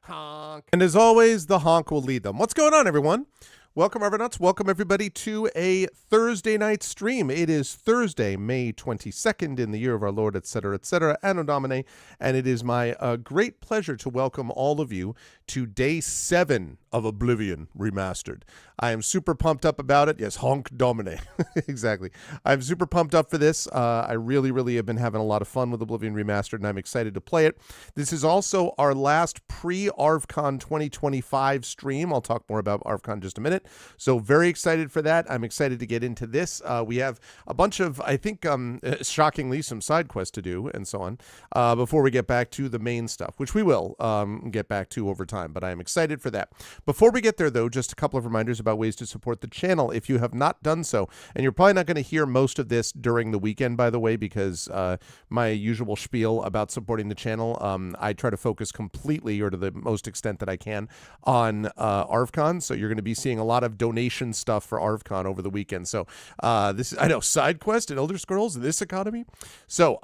Honk. And as always, the honk will lead them. What's going on, everyone? Welcome, Arvanauts. Welcome, everybody, to a Thursday night stream. It is Thursday, May 22nd, in the year of our Lord, etc., Anno Domini, and it is my great pleasure to welcome all of you to Day 7 of Oblivion Remastered. I am super pumped up about it. Yes, honk domine. Exactly. I'm super pumped up for this. I really have been having a lot of fun with Oblivion Remastered, and I'm excited to play it. This is also our last pre-ArvCon2025 stream. I'll talk more about ArvCon in just a minute. So very excited for that. I'm excited to get into this. We have a bunch of, I think, shockingly, some side quests to do and so on before we get back to the main stuff, which we will get back to over time, but I am excited for that. Before we get there, though, just a couple of reminders about ways to support the channel if you have not done so. And you're probably not going to hear most of this during the weekend, by the way, because my usual spiel about supporting the channel, I try to focus completely, or to the most extent that I can, on ArvCon. So you're going to be seeing a lot of donation stuff for ArvCon over the weekend. So this is, I know, side quest and Elder Scrolls in this economy. So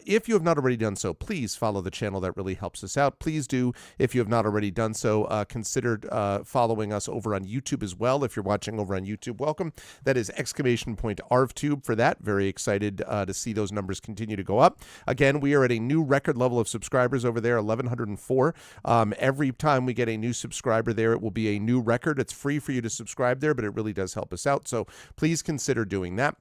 if you have not already done so, please follow the channel. That really helps us out. Please do, if you have not already done so, consider following us over on YouTube as well. If you're watching over on YouTube, welcome. That is !ArvTube for that. Very excited to see those numbers continue to go up. Again, we are at a new record level of subscribers over there, 1,104. Every time we get a new subscriber there, it will be a new record. It's free for you to subscribe there, but it really does help us out. So please consider doing that.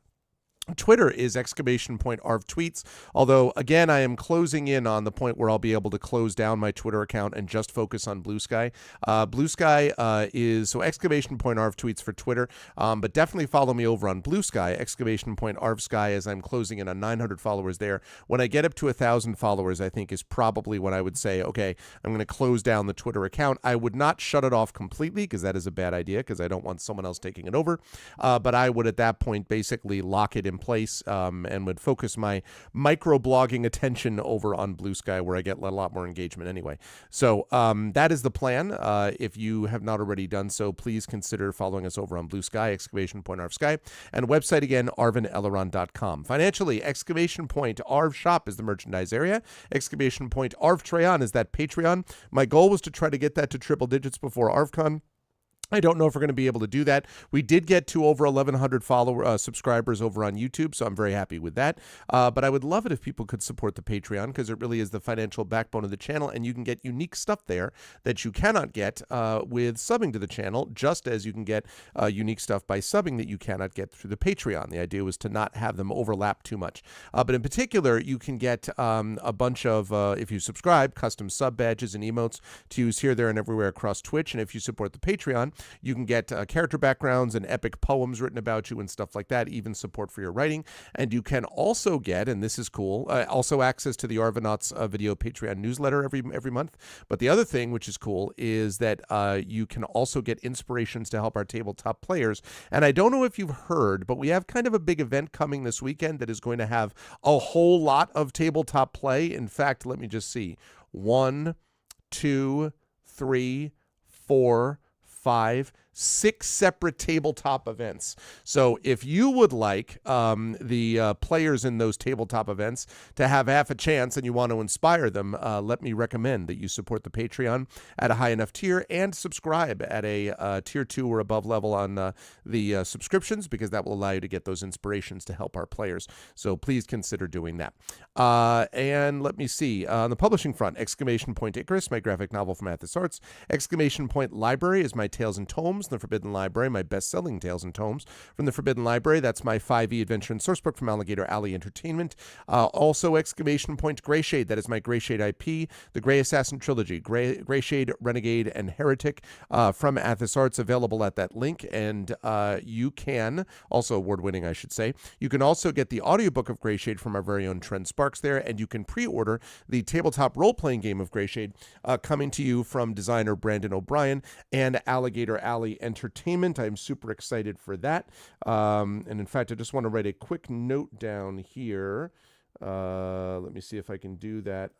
Twitter is !ArvTweets, although, again, I am closing in on the point where I'll be able to close down my Twitter account and just focus on Blue Sky. Blue Sky is, so !ArvTweets for Twitter, but definitely follow me over on Blue Sky, !ArvSky, as I'm closing in on 900 followers there. When I get up to 1,000 followers, I think is probably when I would say, okay, I'm going to close down the Twitter account. I would not shut it off completely, because that is a bad idea, because I don't want someone else taking it over, but I would at that point basically lock it in place and would focus my microblogging attention over on Blue Sky, where I get a lot more engagement anyway. So that is the plan. If you have not already done so, please consider following us over on Blue Sky, !ArvSky, and website again, arvinelleron.com. Financially, !ArvShop is the merchandise area. !ArvTrayon is that Patreon. My goal was to try to get that to triple digits before ArvCon. I don't know if we're going to be able to do that. We did get to over 1,100 subscribers over on YouTube, so I'm very happy with that. But I would love it if people could support the Patreon, because it really is the financial backbone of the channel, and you can get unique stuff there that you cannot get with subbing to the channel, just as you can get unique stuff by subbing that you cannot get through the Patreon. The idea was to not have them overlap too much. But in particular, you can get a bunch of, if you subscribe, custom sub badges and emotes to use here, there, and everywhere across Twitch. And if you support the Patreon, you can get character backgrounds and epic poems written about you and stuff like that, even support for your writing. And you can also get, and this is cool, also access to the Arvanauts video Patreon newsletter every month. But the other thing, which is cool, is that you can also get inspirations to help our tabletop players. And I don't know if you've heard, but we have kind of a big event coming this weekend that is going to have a whole lot of tabletop play. In fact, let me just see. 1, 2, 3, 4, 5, 6 separate tabletop events. So if you would like the players in those tabletop events to have half a chance and you want to inspire them, let me recommend that you support the Patreon at a high enough tier and subscribe at a tier 2 or above level on the subscriptions, because that will allow you to get those inspirations to help our players. So please consider doing that. And let me see. On the publishing front, !Icarus, my graphic novel from Athos Arts. !Library is my Tales and Tomes Tomes from the Forbidden Library, my best-selling Tales and Tomes from the Forbidden Library. That's my 5e adventure and sourcebook from Alligator Alley Entertainment. Also, exclamation point Greyshade. That is my Greyshade IP, the Grey Assassin Trilogy, Greyshade, Renegade, and Heretic from Athos Arts, available at that link. And you can, also award-winning, I should say, you can also get the audiobook of Greyshade from our very own Trent Sparks there, and you can pre-order the tabletop role-playing game of Greyshade coming to you from designer Brandon O'Brien and Alligator Alley Entertainment. I'm super excited for that. And in fact, I just want to write a quick note down here. Let me see if I can do that.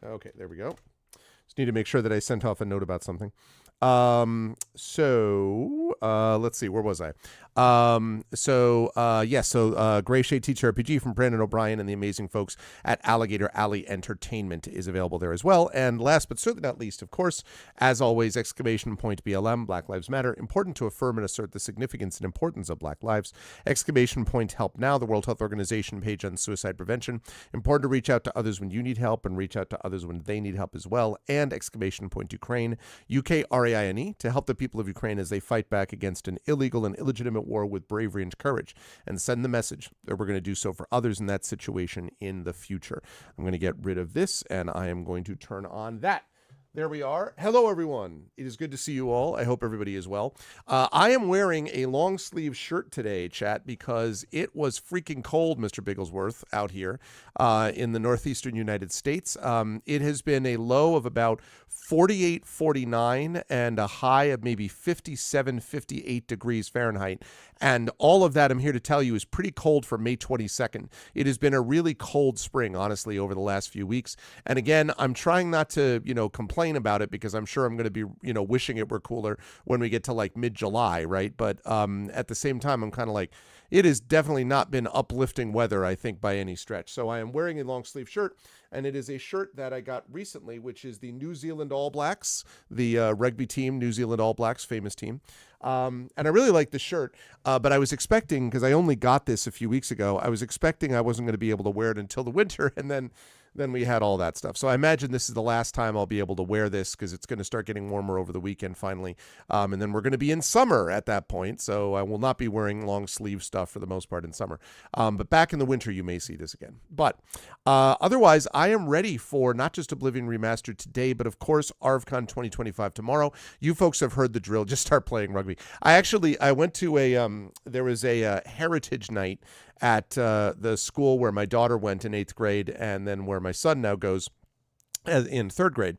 Okay, there we go. Just need to make sure that I sent off a note about something. Let's see, where was I? So Greyshade TTRPG from Brandon O'Brien and the amazing folks at Alligator Alley Entertainment is available there as well. And last but certainly not least, of course, as always, exclamation point BLM, Black Lives Matter, important to affirm and assert the significance and importance of Black lives. Exclamation point Help Now, the World Health Organization page on suicide prevention. Important to reach out to others when you need help and reach out to others when they need help as well. And exclamation point Ukraine, UKRAINE, to help the people of Ukraine as they fight back against an illegal and illegitimate war with bravery and courage, and send the message that we're going to do so for others in that situation in the future. I'm going to get rid of this, and I am going to turn on that. There we are. Hello, everyone. It is good to see you all. I hope everybody is well. I am wearing a long sleeve shirt today, chat, because it was freaking cold, Mr. Bigglesworth, out here in the northeastern United States. It has been a low of about 48, 49 and a high of maybe 57, 58 degrees Fahrenheit. And all of that, I'm here to tell you, is pretty cold for May 22nd. It has been a really cold spring, honestly, over the last few weeks. And again, I'm trying not to, complain about it, because I'm sure I'm going to be, wishing it were cooler when we get to like mid-July, right? But at the same time, I'm kind of like, it has definitely not been uplifting weather, I think, by any stretch. So I am wearing a long sleeve shirt, and it is a shirt that I got recently, which is the New Zealand All Blacks, the rugby team, New Zealand All Blacks, famous team. And I really like the shirt, but I was expecting, because I only got this a few weeks ago, I was expecting I wasn't going to be able to wear it until the winter, and then we had all that stuff. So I imagine this is the last time I'll be able to wear this, because it's going to start getting warmer over the weekend finally. And then we're going to be in summer at that point. So I will not be wearing long sleeve stuff for the most part in summer. But back in the winter, you may see this again. But otherwise, I am ready for not just Oblivion Remastered today, but of course, ArvCon 2025 tomorrow. You folks have heard the drill. Just start playing rugby. I went to there was a heritage night at the school where my daughter went in 8th grade, and then where my son now goes in 3rd grade.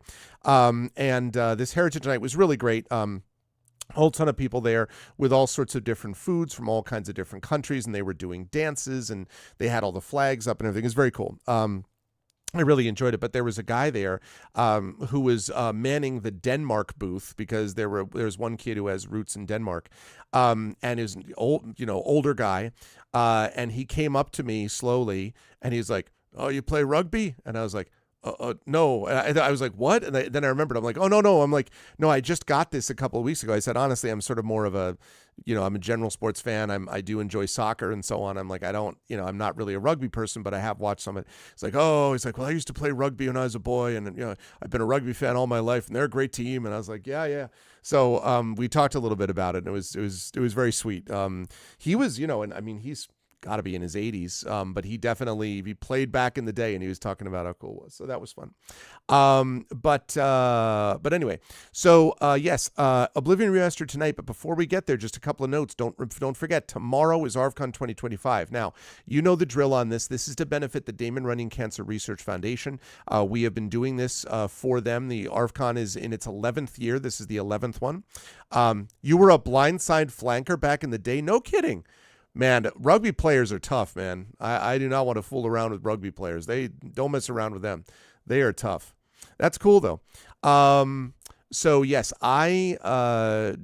This heritage night was really great. Whole ton of people there with all sorts of different foods from all kinds of different countries, and they were doing dances, and they had all the flags up and everything. It was very cool. I really enjoyed it, but there was a guy there who was manning the Denmark booth, because there's one kid who has roots in Denmark, and is an older guy, and he came up to me slowly, and he's like, "Oh, you play rugby?" And I was like, no. And I was like, what? And then I remembered, I'm like, oh, no. I'm like, no, I just got this a couple of weeks ago. I said, honestly, I'm sort of more of a, I'm a general sports fan. I do enjoy soccer and so on. I'm like, I don't, I'm not really a rugby person, but I have watched some of it. It's like, oh, he's like, well, I used to play rugby when I was a boy, and I've been a rugby fan all my life, and they're a great team. And I was like, yeah. So we talked a little bit about it, and it was very sweet. He was, and I mean, he's got to be in his 80s, but he played back in the day, and he was talking about how cool it was, so that was fun. But anyway, so yes, Oblivion Remastered tonight. But before we get there, just a couple of notes. Don't forget, tomorrow is ArvCon 2025. Now, you know the drill on this. This is to benefit the Damon Runyon Cancer Research Foundation. We have been doing this for them. The ArvCon is in its 11th year. This is the 11th one. You were a blindside flanker back in the day? No kidding. Man, rugby players are tough, man. I do not want to fool around with rugby players. They don't mess around with them. They are tough. That's cool, though. So yes, remember,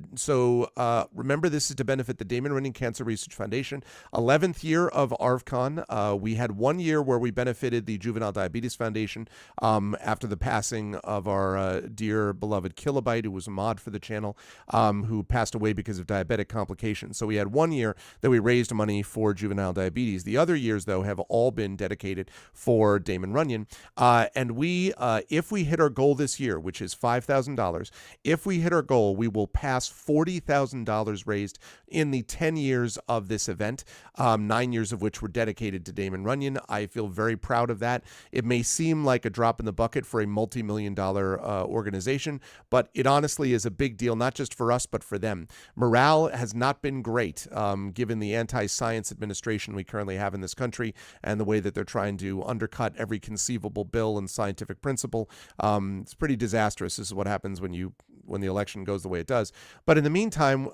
this is to benefit the Damon Runyon Cancer Research Foundation. 11th year of ArvCon. We had 1 year where we benefited the Juvenile Diabetes Foundation after the passing of our dear beloved Kilobyte, who was a mod for the channel, who passed away because of diabetic complications. So we had 1 year that we raised money for juvenile diabetes. The other years, though, have all been dedicated for Damon Runyon. And we, if we hit our goal this year, which is $5,000, if we hit our goal, we will pass $40,000 raised in the 10 years of this event, 9 years of which were dedicated to Damon Runyon. I feel very proud of that. It may seem like a drop in the bucket for a multi-million-dollar organization, but it honestly is a big deal, not just for us, but for them. Morale has not been great, given the anti-science administration we currently have in this country and the way that they're trying to undercut every conceivable bill and scientific principle. It's pretty disastrous. This is what happens when the election goes the way it does. But in the meantime,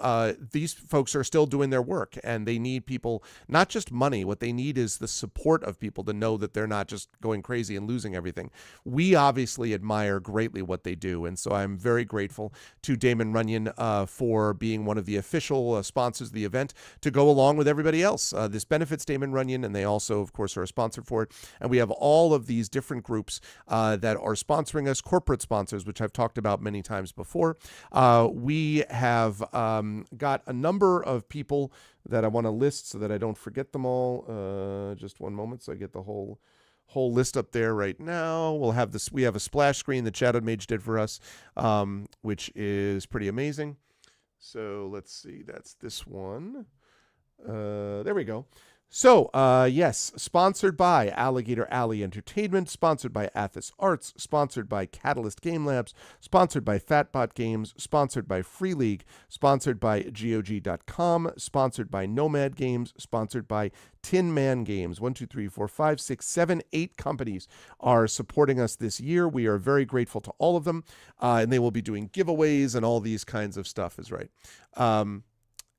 these folks are still doing their work, and they need people, not just money. What they need is the support of people to know that they're not just going crazy and losing everything. We obviously admire greatly what they do, and so I'm very grateful to Damon Runyon for being one of the official sponsors of the event to go along with everybody else. This benefits Damon Runyon, and they also, of course, are a sponsor for it. And we have all of these different groups that are sponsoring us, corporate sponsors, which I've talked about many times before. We have got a number of people that I want to list so that I don't forget them all. Just one moment, so I get the whole list up there right now. We'll have this. We have a splash screen that Shadow Mage did for us, which is pretty amazing. So let's see. That's this one. There we go. So, yes, sponsored by Alligator Alley Entertainment, sponsored by Athos Arts, sponsored by Catalyst Game Labs, sponsored by Fatbot Games, sponsored by Free League, sponsored by GOG.com, sponsored by Nomad Games, sponsored by Tin Man Games. 1, 2, 3, 4, 5, 6, 7, 8 companies are supporting us this year. We are very grateful to all of them, and they will be doing giveaways and all these kinds of stuff, is right.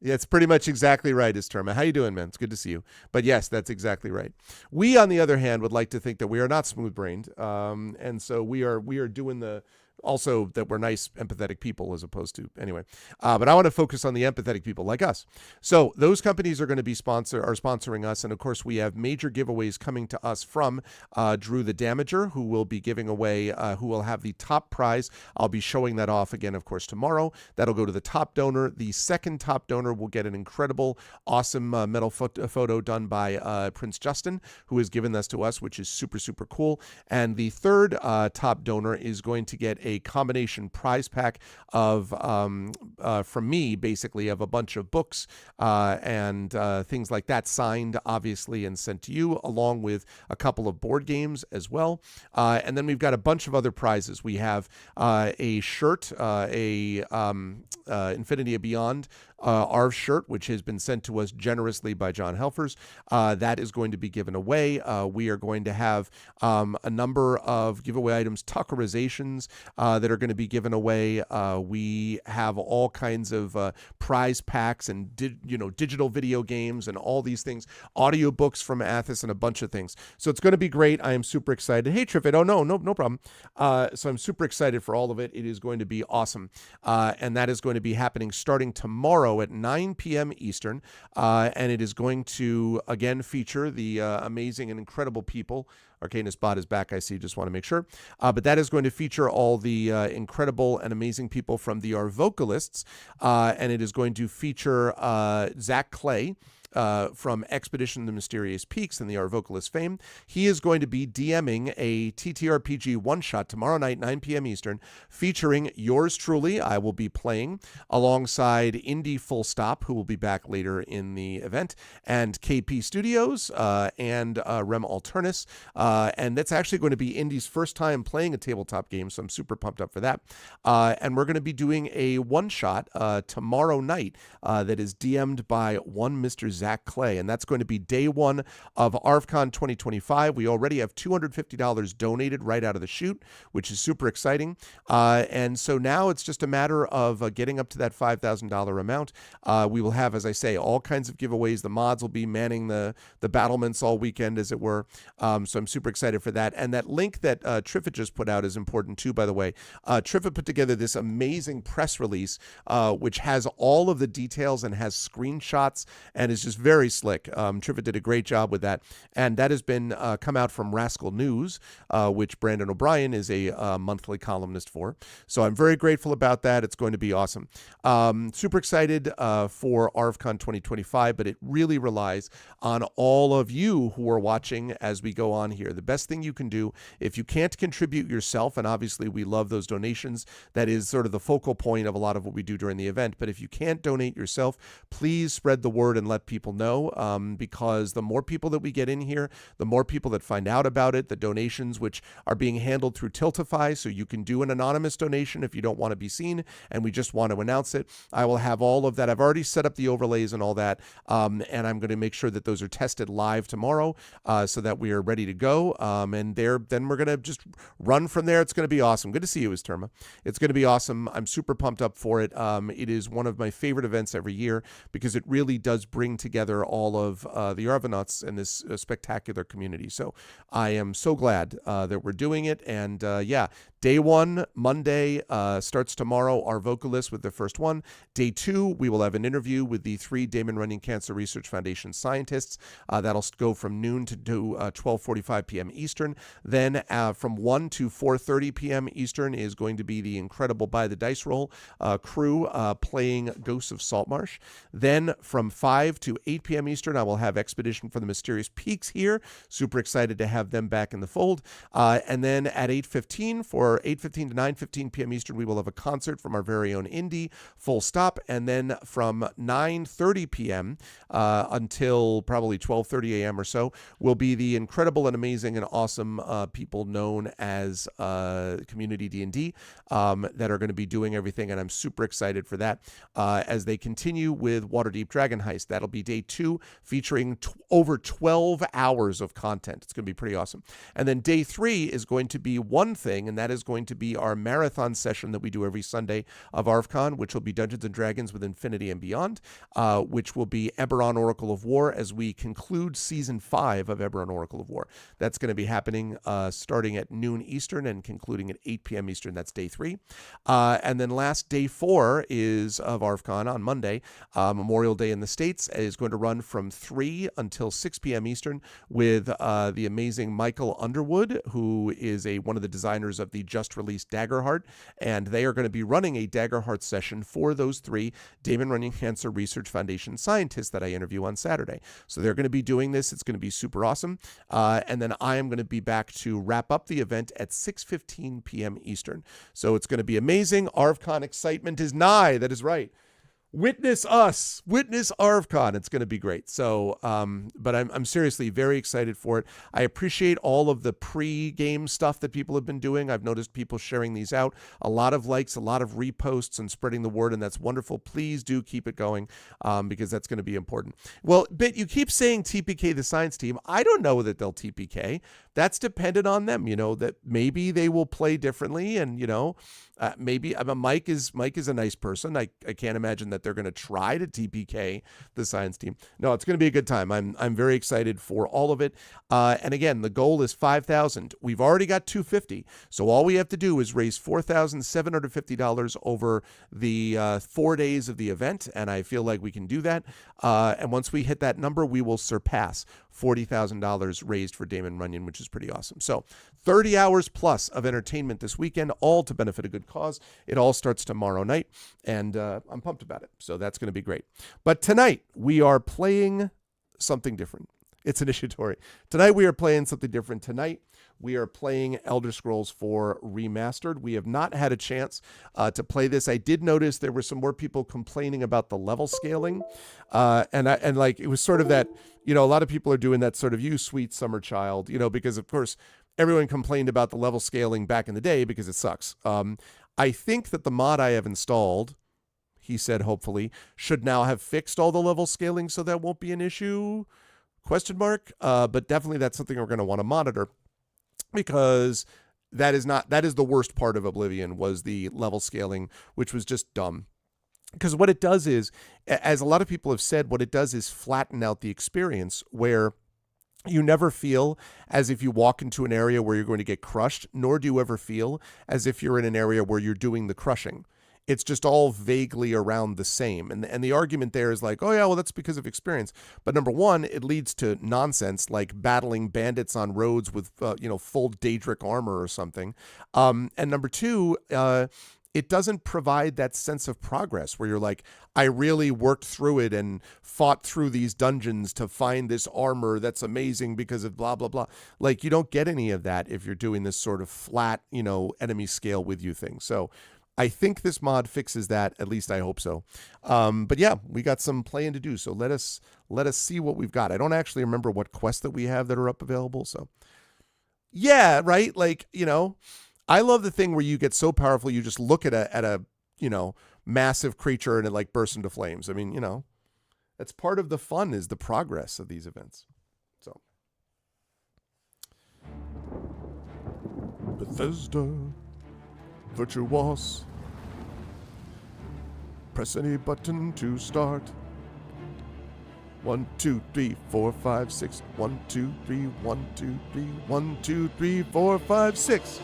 Yeah, it's pretty much exactly right, is Terma. How you doing, man? It's good to see you. But yes, that's exactly right. We, on the other hand, would like to think that we are not smooth-brained, and so we are doing the. Also, that we're nice, empathetic people as opposed to, anyway. But I want to focus on the empathetic people like us. So those companies are going to be sponsoring us. And of course, we have major giveaways coming to us from Drew the Damager, who will be giving away, who will have the top prize. I'll be showing that off again, of course, tomorrow. That'll go to the top donor. The second top donor will get an incredible, awesome metal photo done by Prince Justin, who has given this to us, which is super, super cool. And the third top donor is going to get a combination prize pack of from me, basically, of a bunch of books and things like that, signed obviously and sent to you, along with a couple of board games as well. And then we've got a bunch of other prizes. We have a shirt, Infinity Beyond Arv shirt, which has been sent to us generously by John Helfers. That is going to be given away. We are going to have a number of giveaway items, Tuckerizations, that are going to be given away. We have all kinds of prize packs and digital video games and all these things, audiobooks from Athos and a bunch of things. So it's going to be great. I am super excited. Hey, Triffid. Oh, no problem. So I'm super excited for all of it. It is going to be awesome. And that is going to be happening starting tomorrow at 9 p.m. Eastern. And it is going to, again, feature the amazing and incredible people. Arcanus Bot is back, I see. Just want to make sure. But that is going to feature all the incredible and amazing people from the ArvVocalists. And it is going to feature Zach Clay, from Expedition to the Mysterious Peaks and the ArvVocalist fame. He is going to be DMing a TTRPG one-shot tomorrow night, 9 p.m. Eastern, featuring yours truly. I will be playing alongside Indie Full Stop, who will be back later in the event, and KP Studios and Rem Alternus. And that's actually going to be Indie's first time playing a tabletop game, so I'm super pumped up for that. And we're going to be doing a one-shot tomorrow night that is DM'd by one Mr. Zach Clay, and that's going to be day one of ArvCon 2025. We already have $250 donated right out of the chute, which is super exciting. And so now it's just a matter of getting up to that $5,000 amount. We will have, as I say, all kinds of giveaways. The mods will be manning the battlements all weekend, as it were. So I'm super excited for that. And that link that Triffitt just put out is important too, by the way. Triffitt put together this amazing press release, which has all of the details and has screenshots and is just very slick. Triffitt did a great job with that. And that has been come out from Rascal News, which Brandon O'Brien is a monthly columnist for. So I'm very grateful about that. It's going to be awesome. Super excited for ArvCon 2025, but it really relies on all of you who are watching as we go on here. The best thing you can do, if you can't contribute yourself, and obviously we love those donations, that is sort of the focal point of a lot of what we do during the event, but if you can't donate yourself, please spread the word and let people know, because the more people that we get in here, the more people that find out about it. The donations, which are being handled through Tiltify, so you can do an anonymous donation if you don't want to be seen and we just want to announce it. I will have all of that. I've already set up the overlays and all that, and I'm going to make sure that those are tested live tomorrow, so that we are ready to go. And then we're going to just run from there. It's going to be awesome. Good to see you, Isterma. It's going to be awesome. I'm super pumped up for it. It is one of my favorite events every year because it really does bring together all of the Arvanauts and this spectacular community. So I am so glad that we're doing it. And yeah, day one, Monday, starts tomorrow, our vocalists with their first one. Day two, we will have an interview with the 3 Damon Runyon Cancer Research Foundation scientists. That'll go from noon to 12:45 p.m. Eastern. Then from 1 to 4:30 p.m. Eastern is going to be the incredible By the Dice Roll crew playing Ghosts of Saltmarsh. Then from 5 to 8 p.m. Eastern, I will have Expedition for the Mysterious Peaks here. Super excited to have them back in the fold. And then at 8:15 to 9:15 p.m. Eastern, we will have a concert from our very own Indie, Full Stop. And then from 9:30 p.m. Until probably 12:30 a.m. or so will be the incredible and amazing and awesome people known as Community D&D that are going to be doing everything, and I'm super excited for that as they continue with Waterdeep Dragon Heist. That'll be day 2, featuring over 12 hours of content. It's going to be pretty awesome. And then day 3 is going to be one thing, and that is going to be our marathon session that we do every Sunday of ArvCon, which will be Dungeons & Dragons with Infinity and Beyond, which will be Eberron Oracle of War as we conclude Season 5 of Eberron Oracle of War. That's going to be happening starting at noon Eastern and concluding at 8 p.m. Eastern. That's day 3. And then last day 4 is of ArvCon on Monday. Memorial Day in the States is going to run from 3 until 6 p.m. Eastern with the amazing Michael Underwood, who is one of the designers of the just-released Daggerheart, and they are going to be running a Daggerheart session for those 3 Damon Runyon Cancer Research Foundation scientists that I interview on Saturday. So they're going to be doing this. It's going to be super awesome. And then I am going to be back to wrap up the event at 6:15 p.m. Eastern. So it's going to be amazing. ArvCon excitement is nigh. That is right. Witness us, witness ArvCon. It's going to be great. So, but I'm seriously very excited for it. I appreciate all of the pre-game stuff that people have been doing. I've noticed people sharing these out. A lot of likes, a lot of reposts, and spreading the word, and that's wonderful. Please do keep it going, because that's going to be important. Well, Bit, you keep saying TPK the science team. I don't know that they'll TPK. That's dependent on them. You know, that maybe they will play differently, and maybe Mike is a nice person. I can't imagine that they're going to try to TPK the science team. No, it's going to be a good time. I'm very excited for all of it. And again, the goal is 5,000. We've already got 250. So all we have to do is raise $4,750 over the 4 days of the event. And I feel like we can do that. And once we hit that number, we will surpass $40,000 raised for Damon Runyon, which is pretty awesome. So 30 hours plus of entertainment this weekend, all to benefit a good cause. It all starts tomorrow night, and I'm pumped about it. So that's going to be great. But tonight, we are playing something different. It's initiatory. Tonight, we are playing something different. Tonight, we are playing Elder Scrolls 4 Remastered. We have not had a chance to play this. I did notice there were some more people complaining about the level scaling. And it was sort of that, a lot of people are doing that sort of, you sweet summer child, because of course, everyone complained about the level scaling back in the day because it sucks. I think that the mod I have installed he said, hopefully, should now have fixed all the level scaling so that won't be an issue, question mark. But definitely that's something we're going to want to monitor, because that is the worst part of Oblivion, was the level scaling, which was just dumb. Because what it does is, as a lot of people have said, what it does is flatten out the experience, where you never feel as if you walk into an area where you're going to get crushed, nor do you ever feel as if you're in an area where you're doing the crushing. It's just all vaguely around the same. And the argument there is like, oh yeah, well, that's because of experience. But number one, it leads to nonsense like battling bandits on roads with, full Daedric armor or something. And number two, it doesn't provide that sense of progress where you're like, I really worked through it and fought through these dungeons to find this armor that's amazing because of blah, blah, blah. Like, you don't get any of that if you're doing this sort of flat, enemy scale with you thing. So I think this mod fixes that. At least I hope so. But yeah, we got some playing to do. So let us see what we've got. I don't actually remember what quests that we have that are up available. So yeah, right. Like, I love the thing where you get so powerful, you just look at a massive creature and it like bursts into flames. I mean, that's part of the fun, is the progress of these events. So Bethesda, Virtuos, press any button to start. 1, 2, 3, 4, 5, 6. 1, 2, 3, 1, 2, 3, 1, 2, 3, 4, 5, 6.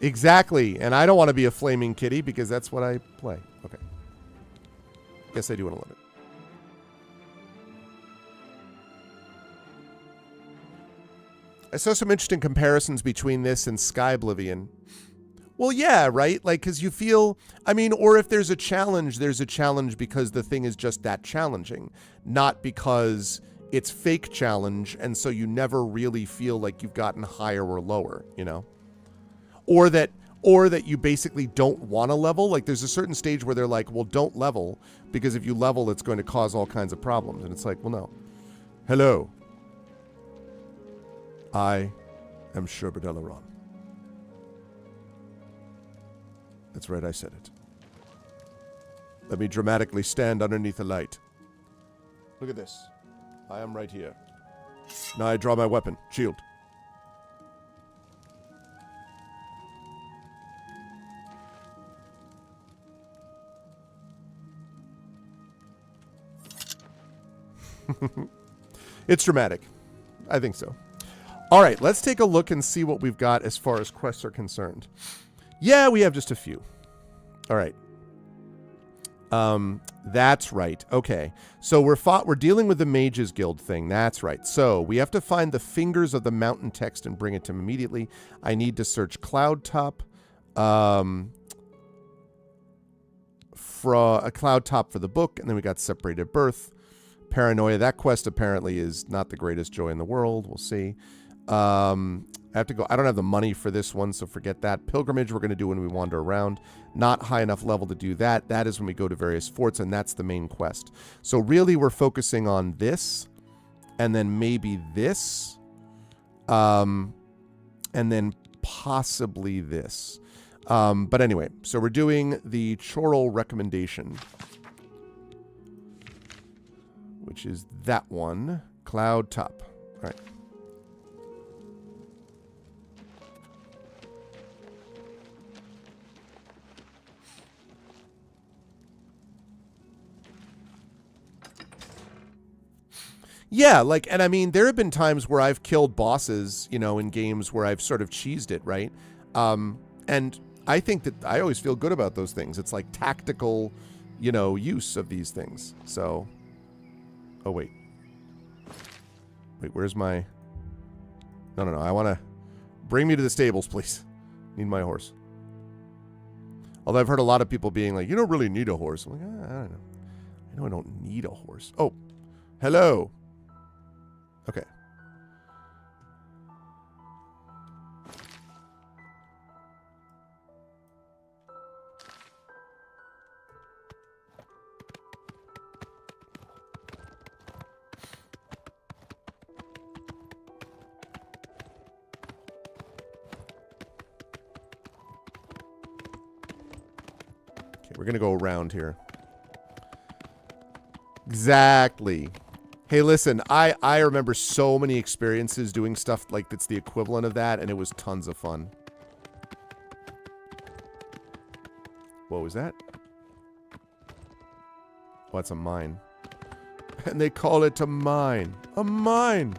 Exactly, and I don't want to be a flaming kitty because that's what I play. Okay. Guess I do want to limit. I saw some interesting comparisons between this and Sky Oblivion. Well, yeah, right? Like, because you feel, or if there's a challenge because the thing is just that challenging, not because it's fake challenge, and so you never really feel like you've gotten higher or lower, Or that you basically don't want to level. Like, there's a certain stage where they're like, well, don't level, because if you level, it's going to cause all kinds of problems. And it's like, well, no. Hello. I am Sherbet Eleron. That's right, I said it. Let me dramatically stand underneath the light. Look at this. I am right here. Now I draw my weapon. Shield. It's dramatic. I think so. All right, let's take a look and see what we've got as far as quests are concerned. Yeah, we have just a few. All right. That's right. Okay. So we're dealing with the Mages Guild thing. That's right. So we have to find the fingers of the mountain text and bring it to him immediately. I need to search Cloud Top. For a Cloud Top for the book, and then we got Separated Birth. Paranoia. That quest apparently is not the greatest joy in the world. We'll see. I have to go. I don't have the money for this one, so forget that. Pilgrimage we're going to do when we wander around. Not high enough level to do that. That is when we go to various forts, and that's the main quest. So really we're focusing on this, and then maybe this, and then possibly this. But anyway, so we're doing the Choral recommendation, which is that one. Cloud Top. All right. Yeah, like, and there have been times where I've killed bosses, in games where I've sort of cheesed it, right? And I think that I always feel good about those things. It's like tactical, use of these things. So, oh, wait. Wait, where's my... No. I want to... Bring me to the stables, please. Need my horse. Although I've heard a lot of people being like, you don't really need a horse. I'm like, I don't know. I know I don't need a horse. Oh, hello. Okay. We're going to go around here. Exactly. Hey, listen, I remember so many experiences doing stuff like that's the equivalent of that, and it was tons of fun. What was that? Oh, it's a mine. And they call it a mine. A mine!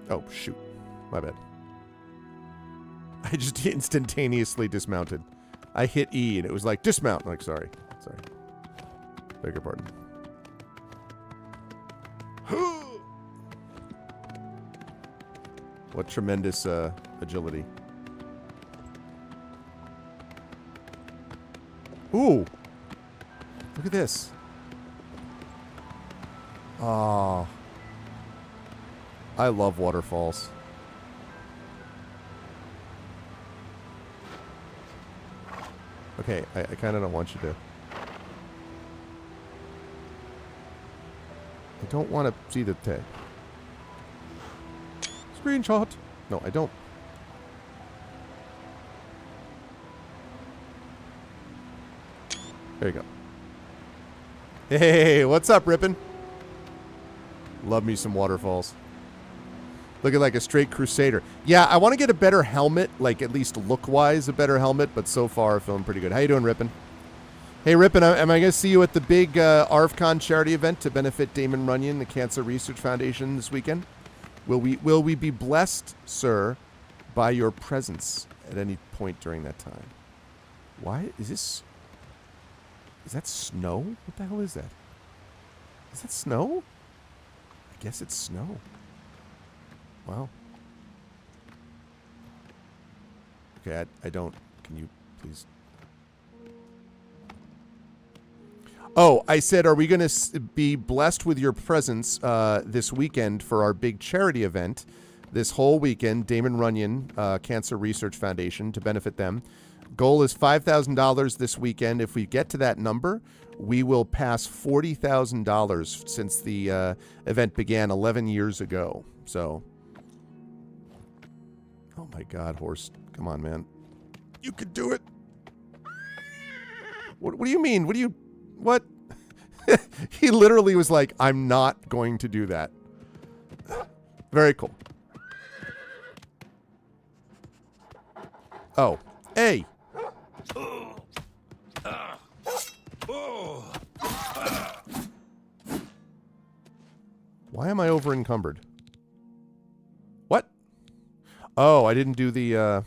Oh, shoot. My bad. I just instantaneously dismounted. I hit E and it was like, dismount. I'm like, sorry. Sorry. Beg your pardon. What tremendous agility. Ooh. Look at this. Oh. I love waterfalls. Okay, I kind of don't want you to... I don't want to see the tag. Screenshot! No, I don't. There you go. Hey, what's up, Rippin'? Love me some waterfalls. Looking like a straight crusader. Yeah, I want to get a better helmet, like at least look-wise a better helmet, but so far feeling pretty good. How you doing, Rippin'? Hey, Rippin', am I going to see you at the big ArvCon charity event to benefit Damon Runyon, the Cancer Research Foundation, this weekend? Will we be blessed, sir, by your presence at any point during that time? Why is this... Is that snow? What the hell is that? Is that snow? I guess it's snow. Wow. Okay, I don't... Can you please... Oh, I said, are we going to be blessed with your presence this weekend for our big charity event? This whole weekend, Damon Runyon Cancer Research Foundation, to benefit them. Goal is $5,000 this weekend. If we get to that number, we will pass $40,000 since the event began 11 years ago. So... Oh my God, horse. Come on, man. You could do it. What do you mean? What? He literally was like, I'm not going to do that. Very cool. Oh. Hey. Why am I over encumbered? What? Oh, I didn't do the,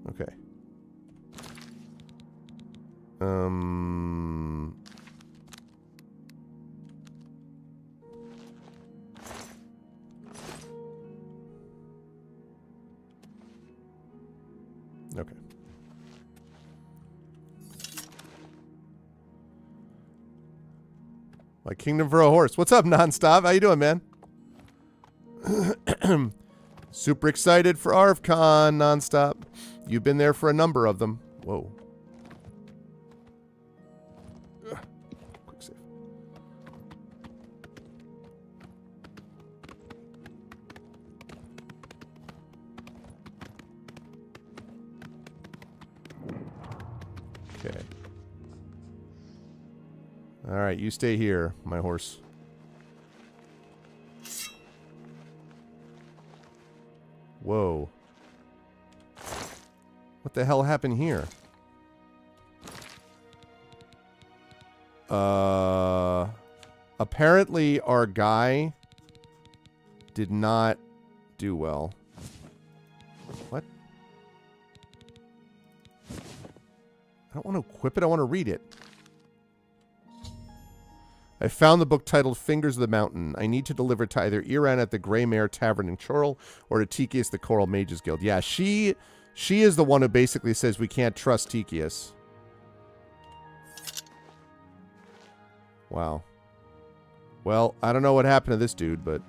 Okay. Okay. My kingdom for a horse. What's up, Nonstop? How you doing, man? Super excited for ArvCon, Nonstop. You've been there for a number of them. Whoa. Quick save. Okay. All right, you stay here, my horse. Whoa. What the hell happened here? Apparently our guy did not do well. What? I don't want to equip it, I want to read it. I found the book titled Fingers of the Mountain. I need to deliver to either Iran at the Grey Mare Tavern in Chorrol or to Tikius, the Coral Mages Guild. Yeah, she is the one who basically says we can't trust Tikius. Wow. Well, I don't know what happened to this dude, but...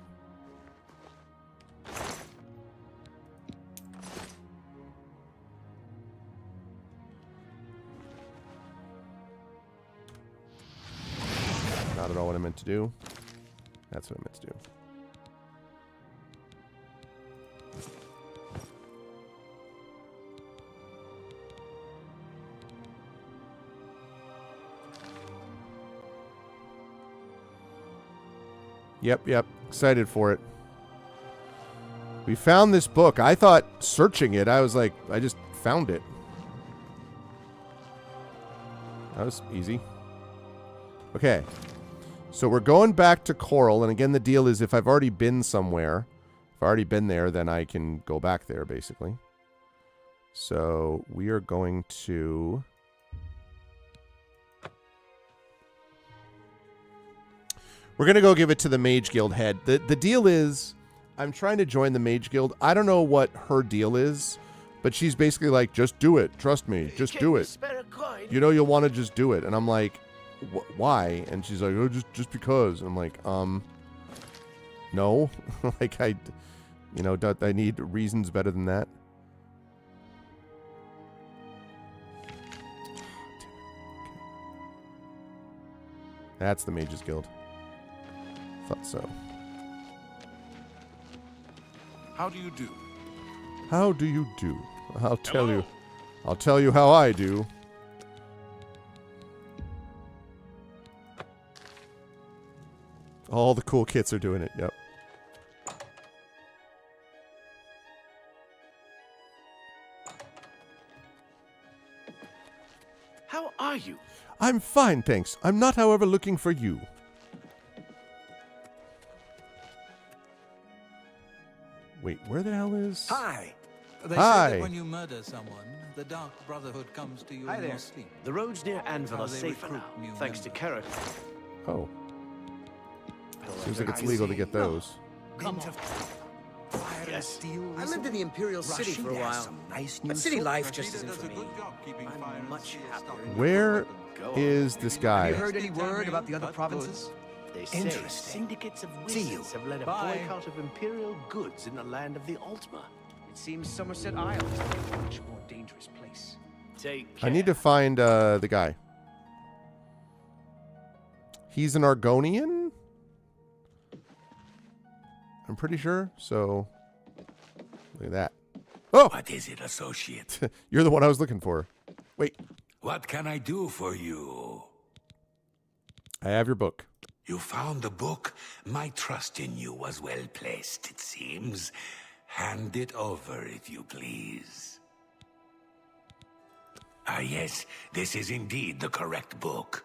Not at all what I meant to do. That's what I meant to do. Yep. Excited for it. We found this book. I thought searching it, I was like, I just found it. That was easy. Okay. So we're going back to Coral, and again, the deal is if I've already been somewhere, if I've already been there, then I can go back there, basically. So we are going to... We're going to go give it to the Mage Guild head. The deal is, I'm trying to join the Mage Guild. I don't know what her deal is, but she's basically like, just do it. Trust me. Just do it. You know you'll want to just do it. And I'm like, why? And she's like, oh, just because. And I'm like, no. Like, I need reasons better than that. That's the Mages Guild. Thought so. How do you do? How do you do? I'll tell you. I'll tell you how I do. All the cool kits are doing it. Yep. How are you? I'm fine, thanks. I'm not, however, looking for you. Wait, where the hell is... Hi. They Hi. say that when you murder someone, the Dark Brotherhood comes to you Hi in there. your sleep. The roads near Anvil How are they safe for recruit now, new thanks to Carrot. Oh. Seems like it's legal to get those. Come on. Fire and Yes. steel. I lived in the Imperial City for a while. But city life just isn't for me. I'm much happier. Where is this guy? Have you heard any word about the other provinces? They say Interesting. syndicates of See you. wizards have led a Bye. boycott of Imperial goods in the land of the Ultima. It seems Somerset Isle is a much more dangerous place. Take I need to find the guy. He's an Argonian? I'm pretty sure. So, look at that. Oh! What is it, associate? You're the one I was looking for. Wait, What can I do for you? I have your book. You found the book? My trust in you was well placed, it seems. Hand it over, if you please. Ah, yes, this is indeed the correct book.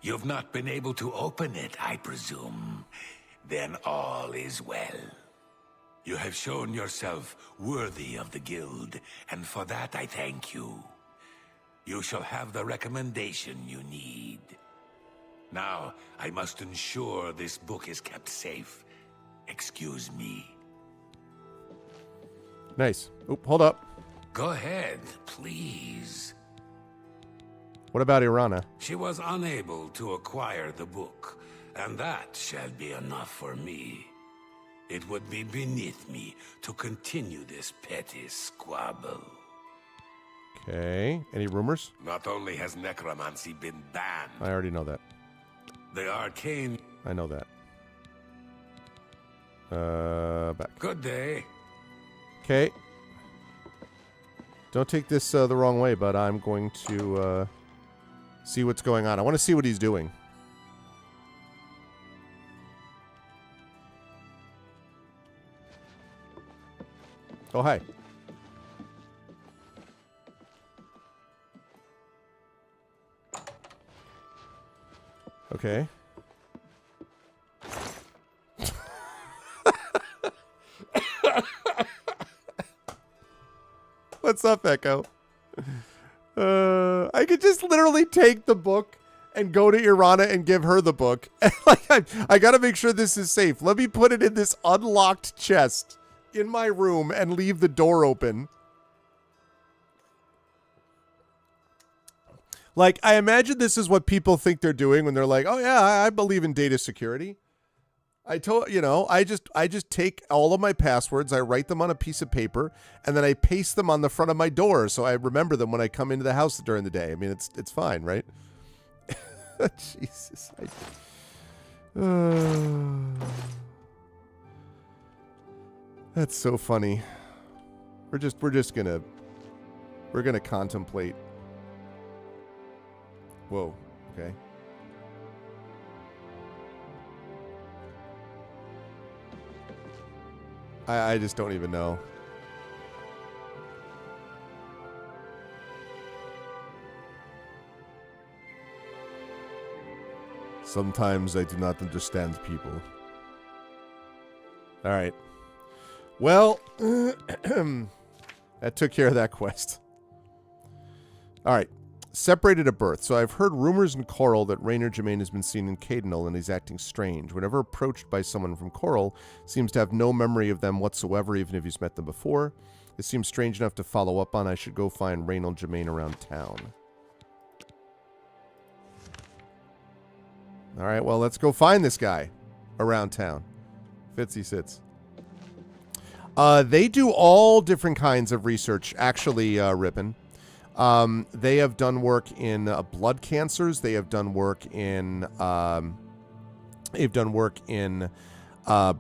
You've not been able to open it, I presume. Then all is well. You have shown yourself worthy of the guild, and for that I thank you. You shall have the recommendation you need. Now, I must ensure this book is kept safe. Excuse me. Nice. Oop, hold up. Go ahead, please. What about Irana? She was unable to acquire the book, and that shall be enough for me. It would be beneath me to continue this petty squabble. Okay. Any rumors? Not only has necromancy been banned, I already know that. the arcane... I know that. Back. Good day. Okay. Don't take this the wrong way, but I'm going to see what's going on. I want to see what he's doing. Oh, hi. Okay. What's up, Echo? I could just literally take the book and go to Irana and give her the book. And I gotta make sure this is safe. Let me put it in this unlocked chest in my room and leave the door open. Like, I imagine this is what people think they're doing when they're like, oh yeah, I believe in data security. I just take all of my passwords, I write them on a piece of paper, and then I paste them on the front of my door so I remember them when I come into the house during the day. I mean, it's fine, right? Jesus. That's so funny. We're gonna contemplate. Whoa, okay. I just don't even know. Sometimes I do not understand people. All right. Well, that took care of that quest. All right. Separated at birth. So I've heard rumors in Coral that Raynor Germain has been seen in Cadenal and he's acting strange. Whenever approached by someone from Coral, seems to have no memory of them whatsoever, even if he's met them before. It seems strange enough to follow up on. I should go find Raynor Germain around town. All right, well, let's go find this guy around town. Fitzy sits. They do all different kinds of research, actually, Rippin'. They have done work in blood cancers. They have done work in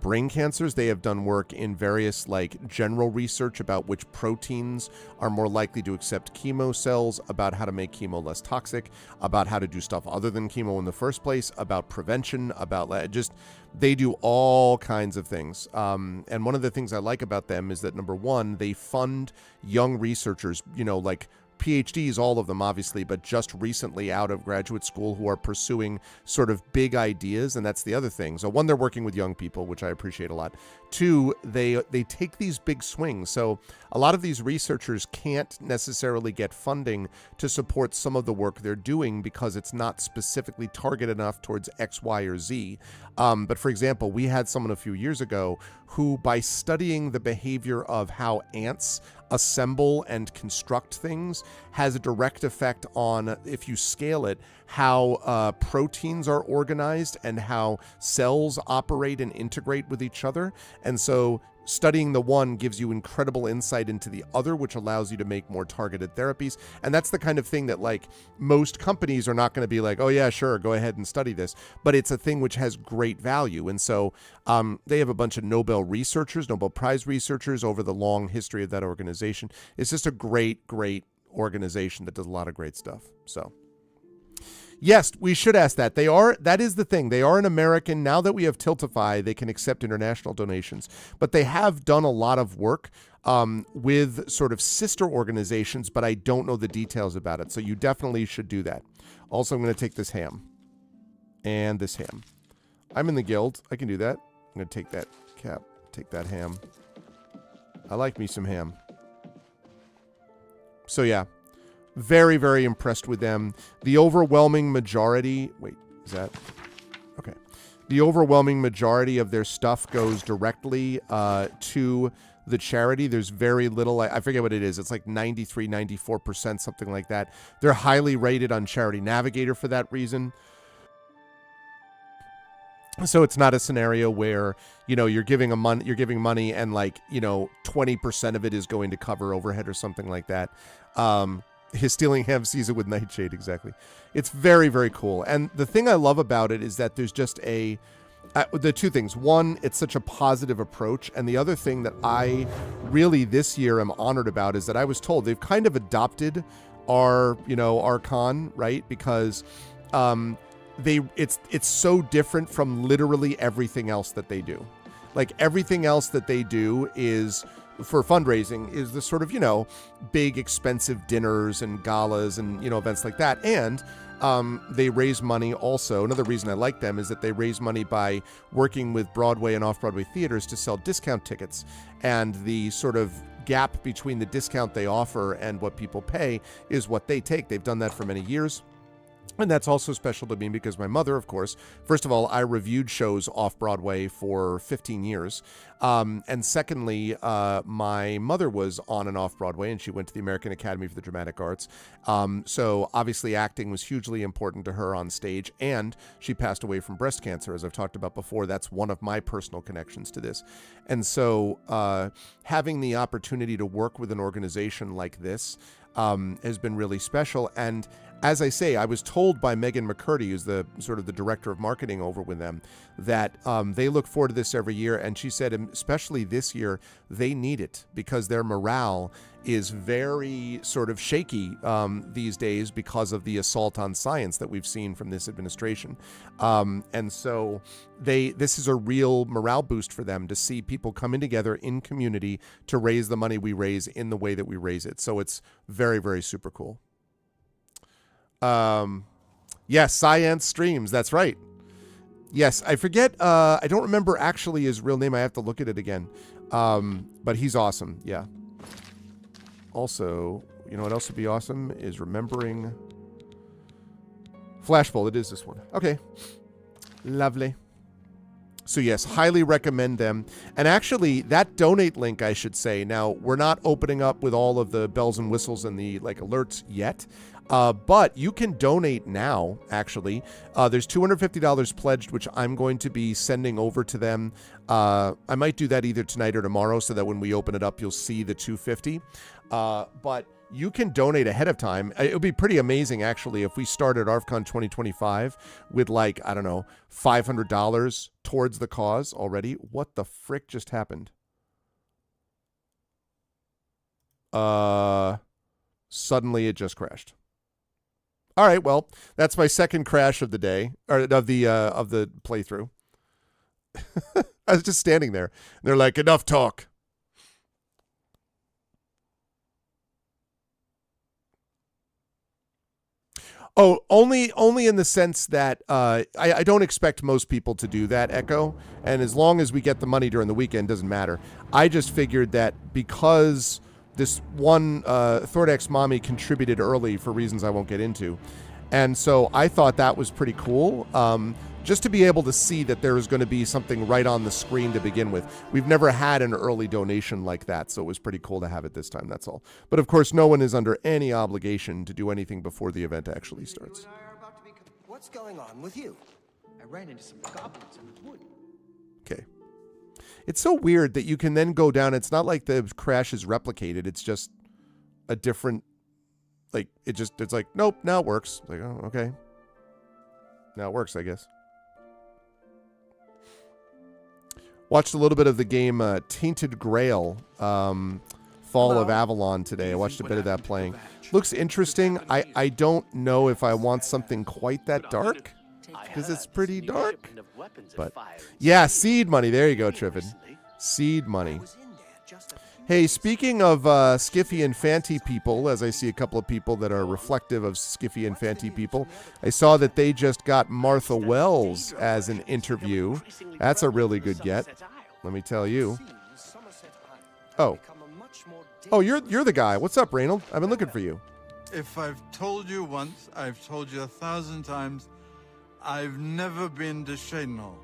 brain cancers. They have done work in various like general research about which proteins are more likely to accept chemo cells, about how to make chemo less toxic, about how to do stuff other than chemo in the first place, about prevention, about just they do all kinds of things. And one of the things I like about them is that number one, they fund young researchers, like PhDs, all of them, obviously, but just recently out of graduate school who are pursuing sort of big ideas. And that's the other thing. So one, they're working with young people, which I appreciate a lot. Two, they take these big swings. So a lot of these researchers can't necessarily get funding to support some of the work they're doing because it's not specifically targeted enough towards X, Y, or Z. But for example, we had someone a few years ago who, by studying the behavior of how ants assemble and construct things, has a direct effect on, if you scale it, how proteins are organized and how cells operate and integrate with each other. And so studying the one gives you incredible insight into the other, which allows you to make more targeted therapies. And that's the kind of thing that like most companies are not going to be like, oh yeah, sure, go ahead and study this. But it's a thing which has great value. And so they have a bunch of Nobel Prize researchers over the long history of that organization. It's just a great, great organization that does a lot of great stuff. So yes, we should ask that. That is the thing. They are an American. Now that we have Tiltify, they can accept international donations. But they have done a lot of work with sort of sister organizations, but I don't know the details about it. So you definitely should do that. Also, I'm going to take this ham. And this ham. I'm in the guild. I can do that. I'm going to take that cap. Take that ham. I like me some ham. So yeah. Very, very impressed with them. The overwhelming majority... Wait, is that... Okay. The overwhelming majority of their stuff goes directly to the charity. There's very little... I forget what it is. It's like 93, 94%, something like that. They're highly rated on Charity Navigator for that reason. So it's not a scenario where, you're giving money and like, 20% of it is going to cover overhead or something like that. His stealing ham sees it with Nightshade, exactly. It's very, very cool. And the thing I love about it is that there's just the two things. One, it's such a positive approach. And the other thing that I really this year am honored about is that I was told they've kind of adopted our ArvCon, right? Because it's so different from literally everything else that they do. Like everything else that they do is... for fundraising is the sort of, big expensive dinners and galas and, events like that. And they raise money also. Another reason I like them is that they raise money by working with Broadway and off-Broadway theaters to sell discount tickets. And the sort of gap between the discount they offer and what people pay is what they take. They've done that for many years. And that's also special to me because my mother, of course, first of all, I reviewed shows off-Broadway for 15 years. And secondly, my mother was on and off-Broadway, and she went to the American Academy for the Dramatic Arts. So obviously acting was hugely important to her on stage, and she passed away from breast cancer, as I've talked about before. That's one of my personal connections to this. And so having the opportunity to work with an organization like this has been really special. And as I say, I was told by Megan McCurdy, who's the sort of the director of marketing over with them, that they look forward to this every year. And she said, especially this year, they need it because their morale is very sort of shaky these days because of the assault on science that we've seen from this administration. And so this is a real morale boost for them to see people coming together in community to raise the money we raise in the way that we raise it. So it's very, very super cool. Yes, Science Streams. That's right. Yes, I forget. I don't remember actually his real name. I have to look at it again. But he's awesome. Yeah. Also, you know what else would be awesome is remembering Flashbolt. It is this one. Okay. Lovely. So yes, highly recommend them. And actually, that donate link, I should say. Now, we're not opening up with all of the bells and whistles and the alerts yet. But you can donate now, actually. There's $250 pledged, which I'm going to be sending over to them. I might do that either tonight or tomorrow so that when we open it up, you'll see the $250. But you can donate ahead of time. It would be pretty amazing, actually, if we started ArvCon2025 with, like, I don't know, $500 towards the cause already. What the frick just happened? Suddenly it just crashed. All right, well, that's my second crash of the day, or of the playthrough. I was just standing there, and they're like, enough talk. Oh, only in the sense that I don't expect most people to do that, Echo, and as long as we get the money during the weekend, doesn't matter. I just figured that because this one Thordex mommy contributed early for reasons I won't get into. And so I thought that was pretty cool. Just to be able to see that there is going to be something right on the screen to begin with. We've never had an early donation like that, so it was pretty cool to have it this time, that's all. But of course, no one is under any obligation to do anything before the event actually starts. What's going on with you? I ran into some goblins in the wood. Okay. It's so weird that you can then go down. It's not like the crash is replicated. It's just a different, like, it's like, nope, now it works. Like, oh, okay. Now it works, I guess. Watched a little bit of the game Tainted Grail, Fall of Avalon today. I watched a bit of that playing. Looks interesting. I don't know if I want something quite that dark, because it's pretty dark. But yeah, seed money. There you go, Triffin. Seed money. Hey, speaking of Skiffy and Fanty people, as I see a couple of people that are reflective of Skiffy and Fanty people, I saw that they just got Martha Wells as an interview. That's a really good get, let me tell you. Oh, you're the guy. What's up, Reynold? I've been looking for you. If I've told you once, I've told you 1,000 times. I've never been to Shadenhall.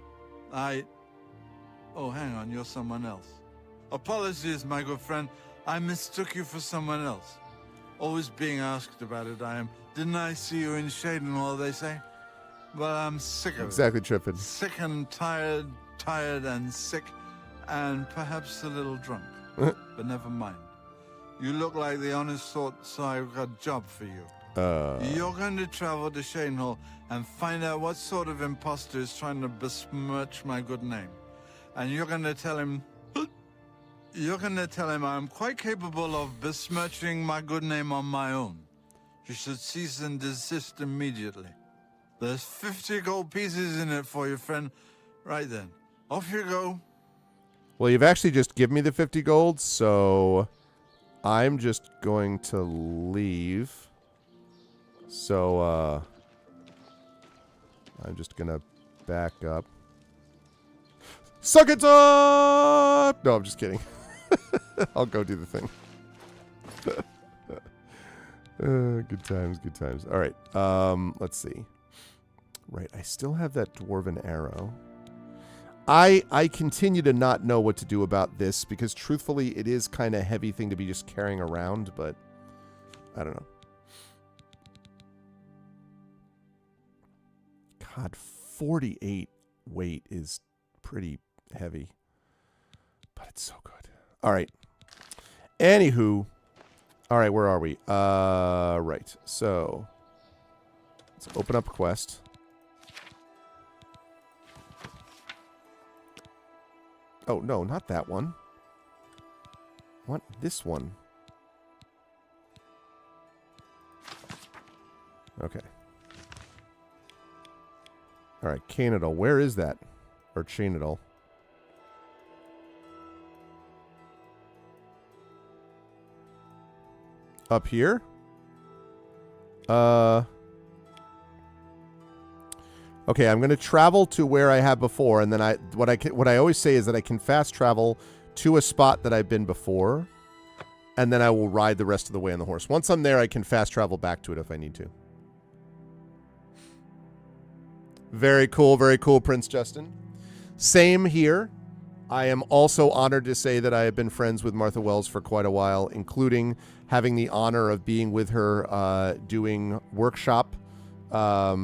Oh, hang on, you're someone else. Apologies, my good friend. I mistook you for someone else. Always being asked about it, I am. Didn't I see you in Shadenhall, they say? Well, I'm sick of it. Exactly, Trippin. Sick and tired and sick, and perhaps a little drunk. But never mind. You look like the honest sort, so I've got a job for you. You're going to travel to Shadenhall and find out what sort of imposter is trying to besmirch my good name. And you're going to tell him... I'm quite capable of besmirching my good name on my own. You should cease and desist immediately. There's 50 gold pieces in it for you, friend. Right then. Off you go. Well, you've actually just given me the 50 gold, so I'm just going to leave. So, I'm just going to back up. Suck it up! No, I'm just kidding. I'll go do the thing. Good times, good times. All right, let's see. Right, I still have that dwarven arrow. I continue to not know what to do about this because truthfully it is kind of a heavy thing to be just carrying around, but I don't know. God, 48 weight is pretty heavy, but it's so good. All right. Anywho, all right, where are we? Right. So let's open up a quest. Oh, no, not that one. What? This one. Okay. All right, Canadal. Where is that? Or Chainadal? Up here? Okay, I'm going to travel to where I have before, and then what I always say is that I can fast travel to a spot that I've been before, and then I will ride the rest of the way on the horse. Once I'm there, I can fast travel back to it if I need to. Very cool, Prince Justin. Same here. I am also honored to say that I have been friends with Martha Wells for quite a while, including having the honor of being with her doing workshops at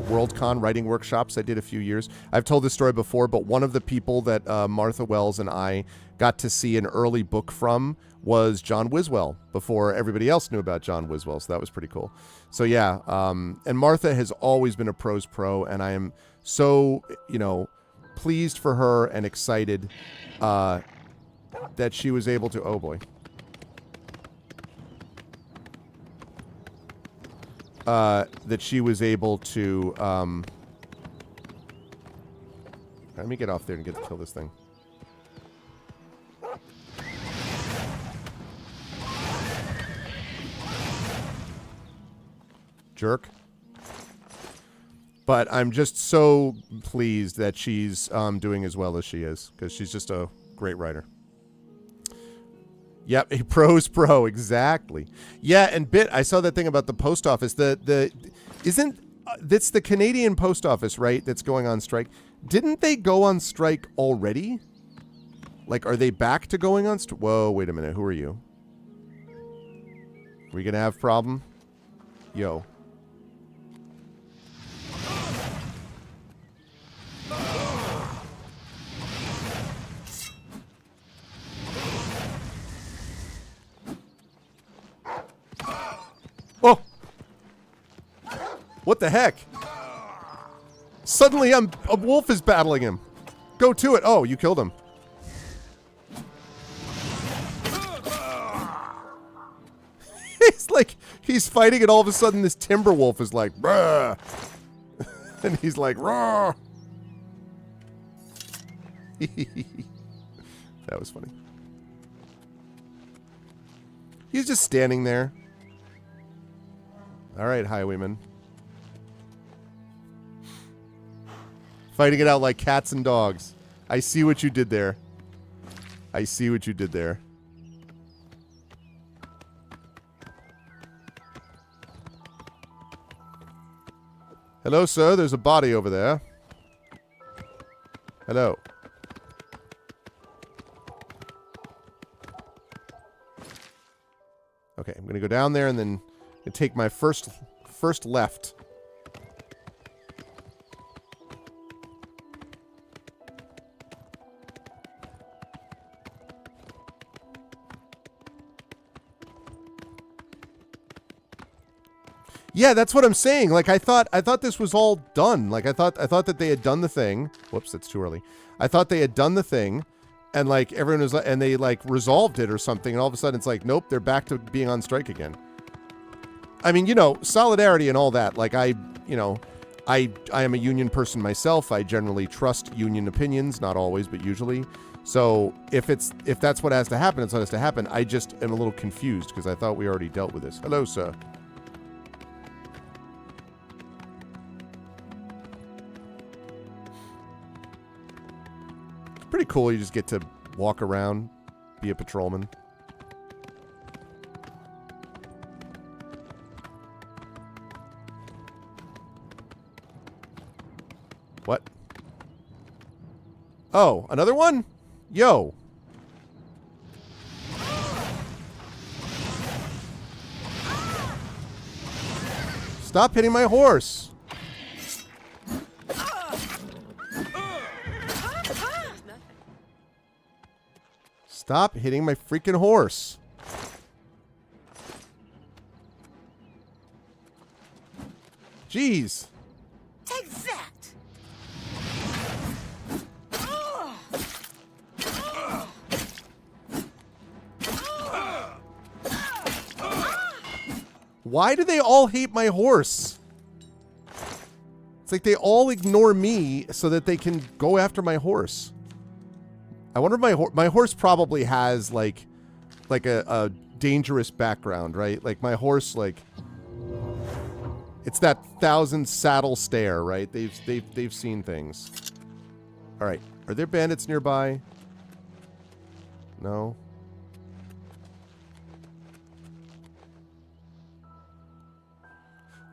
Worldcon, writing workshops I did a few years. I've told this story before, but one of the people that Martha Wells and I got to see an early book from was John Wiswell, before everybody else knew about John Wiswell, so that was pretty cool. So yeah, and Martha has always been a prose pro, and I am so, pleased for her and excited that she was able to, oh boy. That she was able to, let me get off there and get to kill this thing. Jerk. But I'm just so pleased that she's doing as well as she is, because she's just a great writer. Yep, a pro's pro, exactly. Yeah, and Bit, I saw that thing about the post office. That's the Canadian post office, right? That's going on strike. Didn't they go on strike already? Like, are they back to going on strike? Whoa, wait a minute. Who are you? We gonna have problem? Yo. Oh! What the heck? Suddenly a wolf is battling him. Go to it. Oh, you killed him. It's like he's fighting and all of a sudden this timber wolf is like, bruh. And he's like, raw. That was funny. He's just standing there. All right, highwayman. Fighting it out like cats and dogs. I see what you did there. I see what you did there. Hello, sir. There's a body over there. Hello. Okay, I'm going to go down there and then take my first left. Yeah, that's what I'm saying. Like, I thought this was all done. Like, I thought that they had done the thing. Whoops, that's too early. I thought they had done the thing, and like everyone was, and they like resolved it or something, and all of a sudden it's like, nope, they're back to being on strike again. I mean, solidarity and all that. Like, I am a union person myself. I generally trust union opinions, not always, but usually. So if that's what has to happen, it's what has to happen. I just am a little confused because I thought we already dealt with this. Hello, sir. It's pretty cool. You just get to walk around, be a patrolman. Oh, another one? Yo. Stop hitting my horse. Stop hitting my freaking horse. Jeez. Take that! Why do they all hate my horse? It's like they all ignore me so that they can go after my horse. I wonder if my horse probably has like a dangerous background, right? Like my horse, like it's that 1,000 saddle stare, right? They've seen things. All right, are there bandits nearby? No.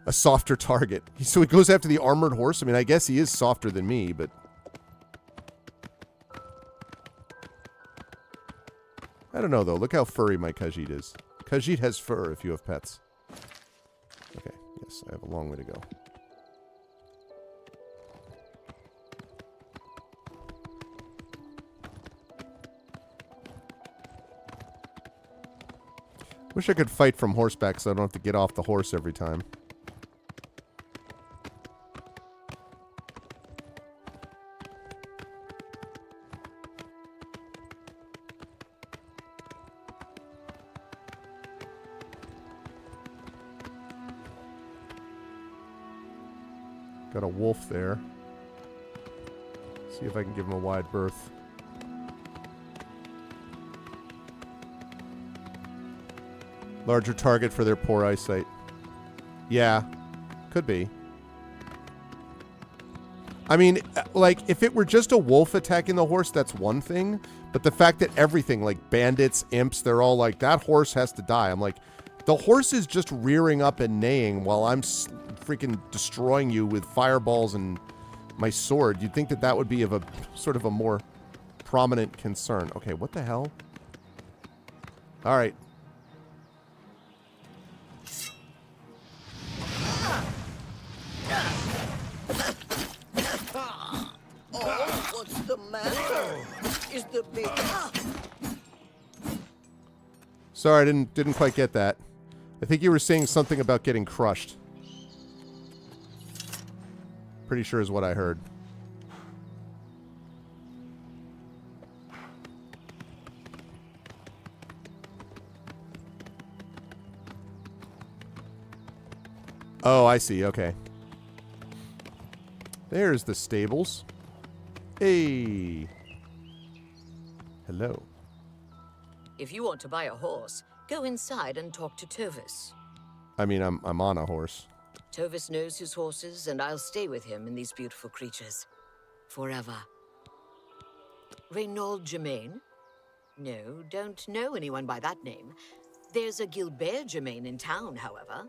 A softer target. So he goes after the armored horse? I mean, I guess he is softer than me, but... I don't know, though. Look how furry my Khajiit is. Khajiit has fur if you have pets. Okay, yes, I have a long way to go. Wish I could fight from horseback so I don't have to get off the horse every time. Got a wolf there. See if I can give him a wide berth. Larger target for their poor eyesight. Yeah, could be. I mean, like, if it were just a wolf attacking the horse, that's one thing. But the fact that everything, like bandits, imps, they're all like, that horse has to die. I'm like, the horse is just rearing up and neighing while I'm freaking destroying you with fireballs and my sword. You'd think that that would be of a sort of a more prominent concern. Okay, what the hell? All right. Oh, what's the matter? Is the big... Sorry, I didn't quite get that. I think you were saying something about getting crushed. Pretty sure is what I heard. Oh, I see. Okay. There's the stables. Hey. Hello. If you want to buy a horse, go inside and talk to Tovis. I mean, I'm on a horse. Tovis knows his horses, and I'll stay with him in these beautiful creatures. Forever. Reynaud Germain? No, don't know anyone by that name. There's a Gilbert Germain in town, however.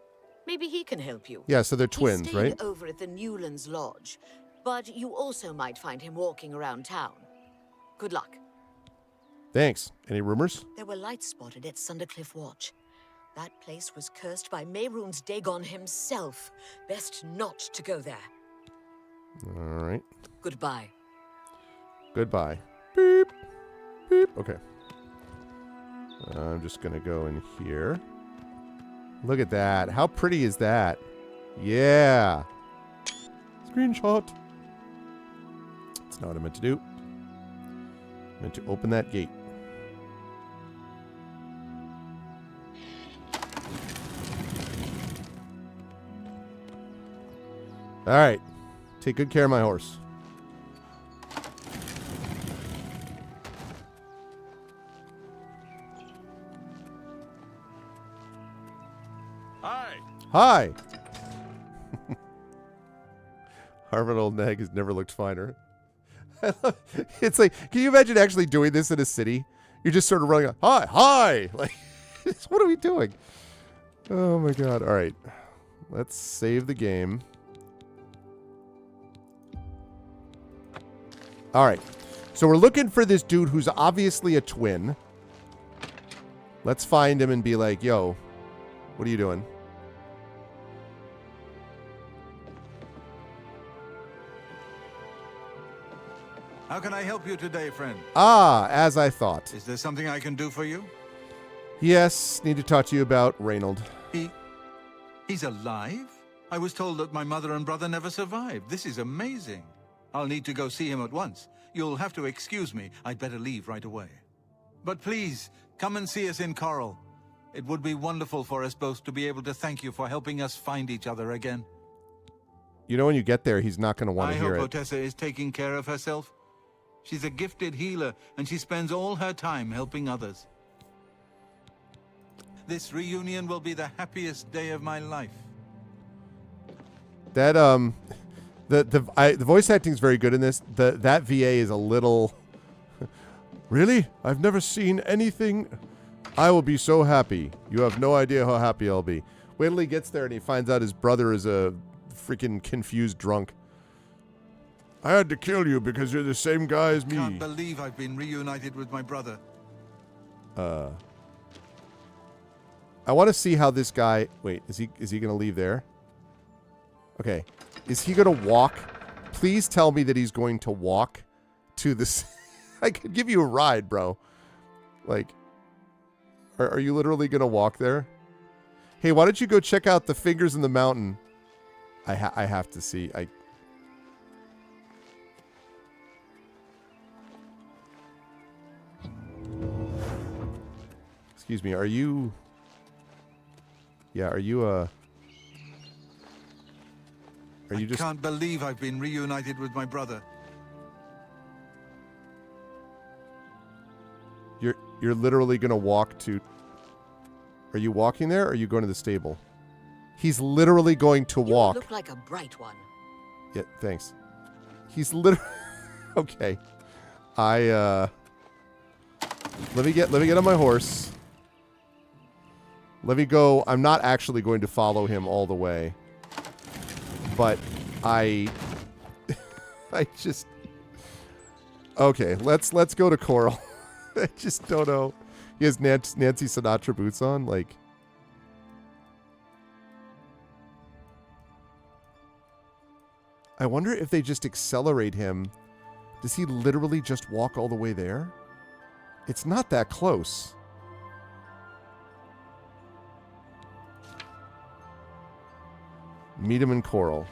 Maybe he can help you. Yeah, so they're twins, He stayed right? over at the Newlands Lodge, but you also might find him walking around town. Good luck. Thanks. Any rumors? There were lights spotted at Sundercliff Watch. That place was cursed by Mehrunes Dagon himself. Best not to go there. All right. Goodbye. Goodbye. Beep. Beep. Okay. I'm just going to go in here. Look at that. How pretty is that? Yeah. Screenshot. That's not what I meant to do. I meant to open that gate. All right. Take good care of my horse. Hi. Hi. Harvard Old Nag has never looked finer. It's like, can you imagine actually doing this in a city? You're just sort of running, hi. Like, what are we doing? Oh my God. All right. Let's save the game. All right. So we're looking for this dude who's obviously a twin. Let's find him and be like, yo, what are you doing? How can I help you today, friend? Ah, as I thought. Is there something I can do for you? Yes, need to talk to you about Reynold. He's alive? I was told that my mother and brother never survived. This is amazing. I'll need to go see him at once. You'll have to excuse me. I'd better leave right away. But please, come and see us in Coral. It would be wonderful for us both to be able to thank you for helping us find each other again. You know, when you get there, he's not going to want to hear it. I hope Otessa is taking care of herself. She's a gifted healer, and she spends all her time helping others. This reunion will be the happiest day of my life. That the voice acting is very good in this. That VA is a little. Really? I've never seen anything. I will be so happy. You have no idea how happy I'll be. Wait till he gets there and he finds out his brother is a freaking confused drunk. I had to kill you because you're the same guy as me. I can't believe I've been reunited with my brother. I want to see how this guy... Wait, is he going to leave there? Okay. Is he going to walk? Please tell me that he's going to walk to this... I could give you a ride, bro. Like, are you literally going to walk there? Hey, why don't you go check out the Fingers in the Mountain? I have to see. Excuse me, are you... Yeah, are you just... I can't believe I've been reunited with my brother. You're literally going to walk to... Are you walking there, or are you going to the stable? He's literally going to walk. You look like a bright one. Yeah, thanks. He's literally... Okay. Let me get on my horse. Let me go. I'm not actually going to follow him all the way. But I just... Okay, let's go to Coral. I just don't know. He has Nancy Sinatra boots on, like... I wonder if they just accelerate him. Does he literally just walk all the way there? It's not that close. Meet him in Coral.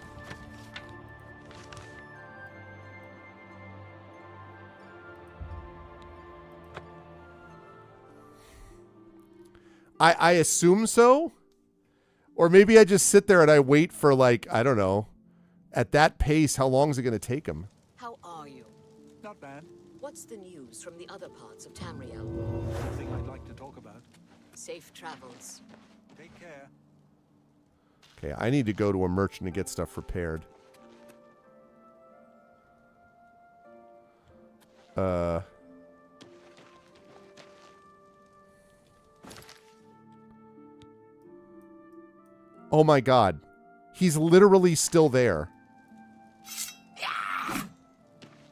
I assume so. Or maybe I just sit there and I wait for, like, I don't know. At that pace, how long is it going to take him? How are you? Not bad. What's the news from the other parts of Tamriel? Nothing I'd like to talk about. Safe travels. Take care. Okay, I need to go to a merchant to get stuff repaired. Oh my god. He's literally still there.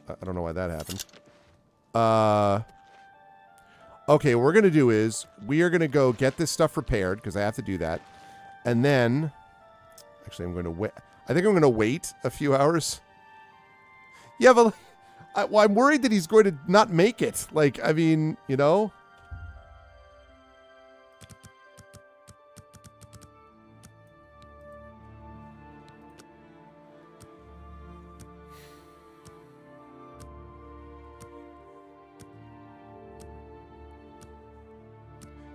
I don't know why that happened. Okay, what we're going to do is we are going to go get this stuff repaired because I have to do that. And then... Actually, I'm going to wait. I think I'm going to wait a few hours. Yeah, but I'm worried that he's going to not make it. Like, I mean, you know...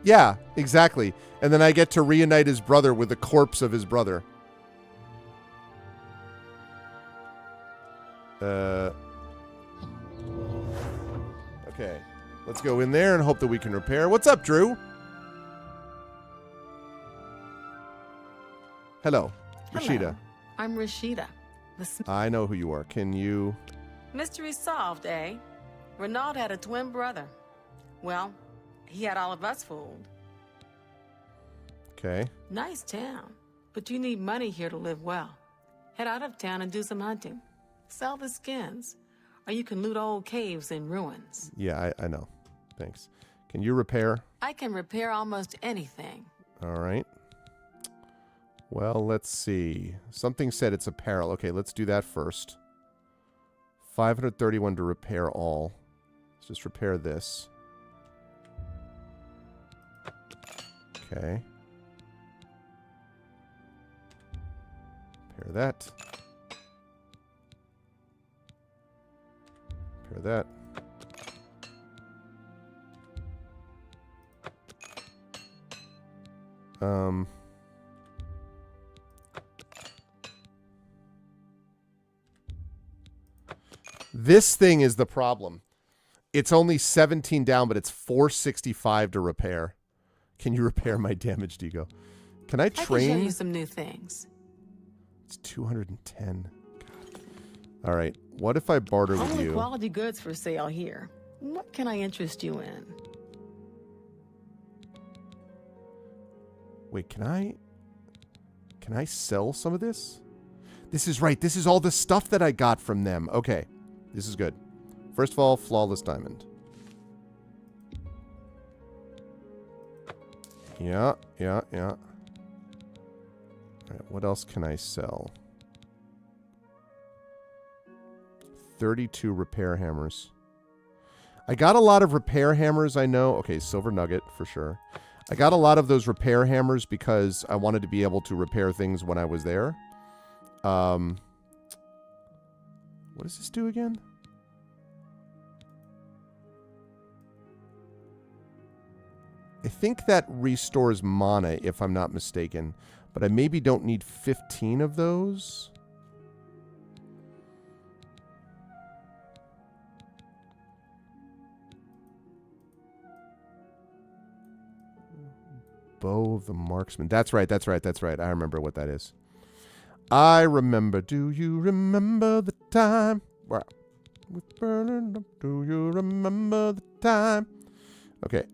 Yeah, exactly. And then I get to reunite his brother with the corpse of his brother. Okay. Let's go in there and hope that we can repair. What's up, Drew? Hello. Rashida. Hello. I'm Rashida. I know who you are. Can you... Mystery solved, eh? Renaud had a twin brother. Well... he had all of us fooled. Okay. Nice town, but you need money here to live well. Head out of town and do some hunting. Sell the skins. or you can loot old caves and ruins. Yeah, I know. Thanks. Can you repair? I can repair almost anything. All right. Well, let's see. Something said it's apparel. Okay, let's do that first. 531 to repair all. Let's just repair this. Okay. Repair that. Repair that. This thing is the problem. It's only 17 down, but it's 465 to repair. Can you repair my damaged ego? Can I train? I can show you some new things. It's 210. God. All right. What if I barter with Only you? quality goods for sale here. What can I interest you in? Wait, can I sell some of this? This is right. This is all the stuff that I got from them. Okay. This is good. First of all, flawless diamond. Yeah. All right, what else can I sell? 32 repair hammers. I got a lot of repair hammers, I know. Okay, silver nugget for sure. I got a lot of those repair hammers because I wanted to be able to repair things when I was there. What does this do again? I think that restores mana, if I'm not mistaken. But I maybe don't need 15 of those. Bow of the Marksman. That's right. I remember what that is. I remember. Do you remember the time? Where we're burning up. Do you remember the time? Okay.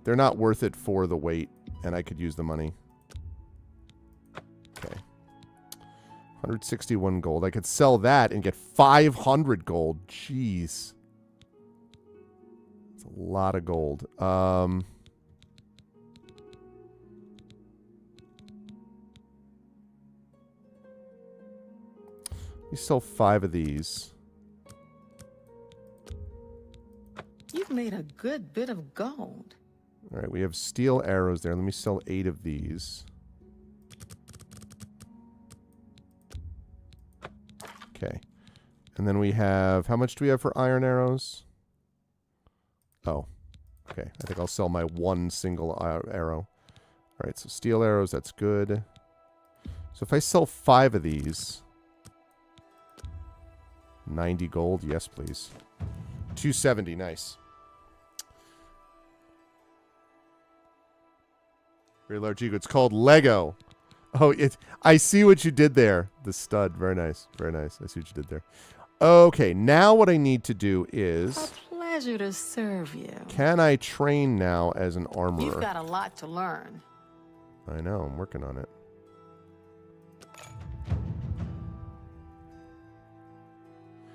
They're not worth it for the weight, and I could use the money. Okay. 161 gold. I could sell that and get 500 gold. Jeez. That's a lot of gold. You sell 5 of these. You've made a good bit of gold. All right, we have steel arrows there. Let me sell 8 of these. Okay. And then we have... How much do we have for iron arrows? Oh. Okay. I think I'll sell my one single arrow. All right, so steel arrows, that's good. So if I sell 5 of these... 90 gold. Yes, please. 270. Nice. Very large ego. It's called Lego. Oh, I see what you did there. The stud. Very nice. Very nice. I see what you did there. Okay, now what I need to do is... A pleasure to serve you. Can I train now as an armorer? You've got a lot to learn. I know. I'm working on it.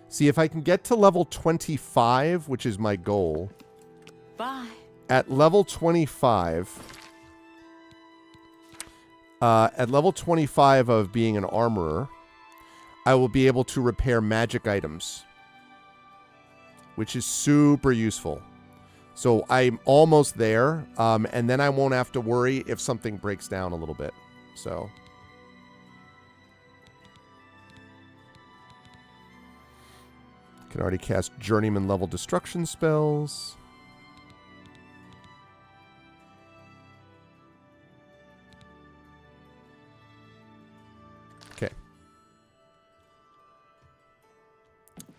See, if I can get to level 25, which is my goal. Bye. At level 25... at level 25 of being an armorer, I will be able to repair magic items, which is super useful. So I'm almost there, and then I won't have to worry if something breaks down a little bit. So... Can already cast journeyman level destruction spells. Okay.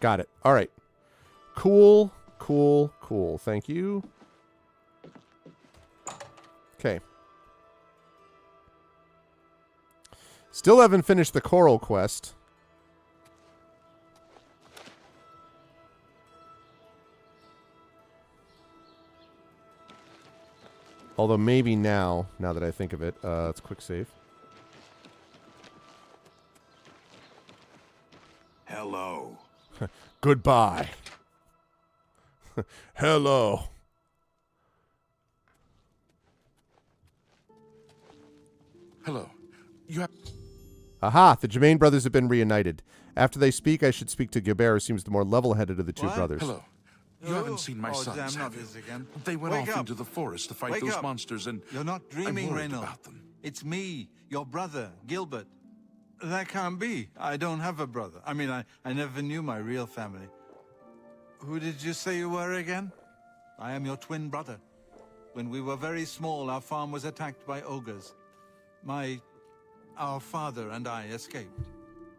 Got it. All right. Cool. Thank you. Okay. Still haven't finished the coral quest. Although maybe now that I think of it, let's quick save. Hello. Goodbye. Hello. Hello. You have... Aha! The Germain brothers have been reunited. After they speak, I should speak to Gilbert, who seems the more level-headed of the two brothers. Hello. You haven't seen my sons, have you? Again. They went Wake off up. into the forest to fight Wake those up. monsters, and You're not dreaming, I'm worried Reynolds. about them. It's me, your brother, Gilbert. That can't be. I don't have a brother. I mean, I never knew my real family. Who did you say you were again? I am your twin brother. When we were very small, our farm was attacked by ogres. Our father and I escaped.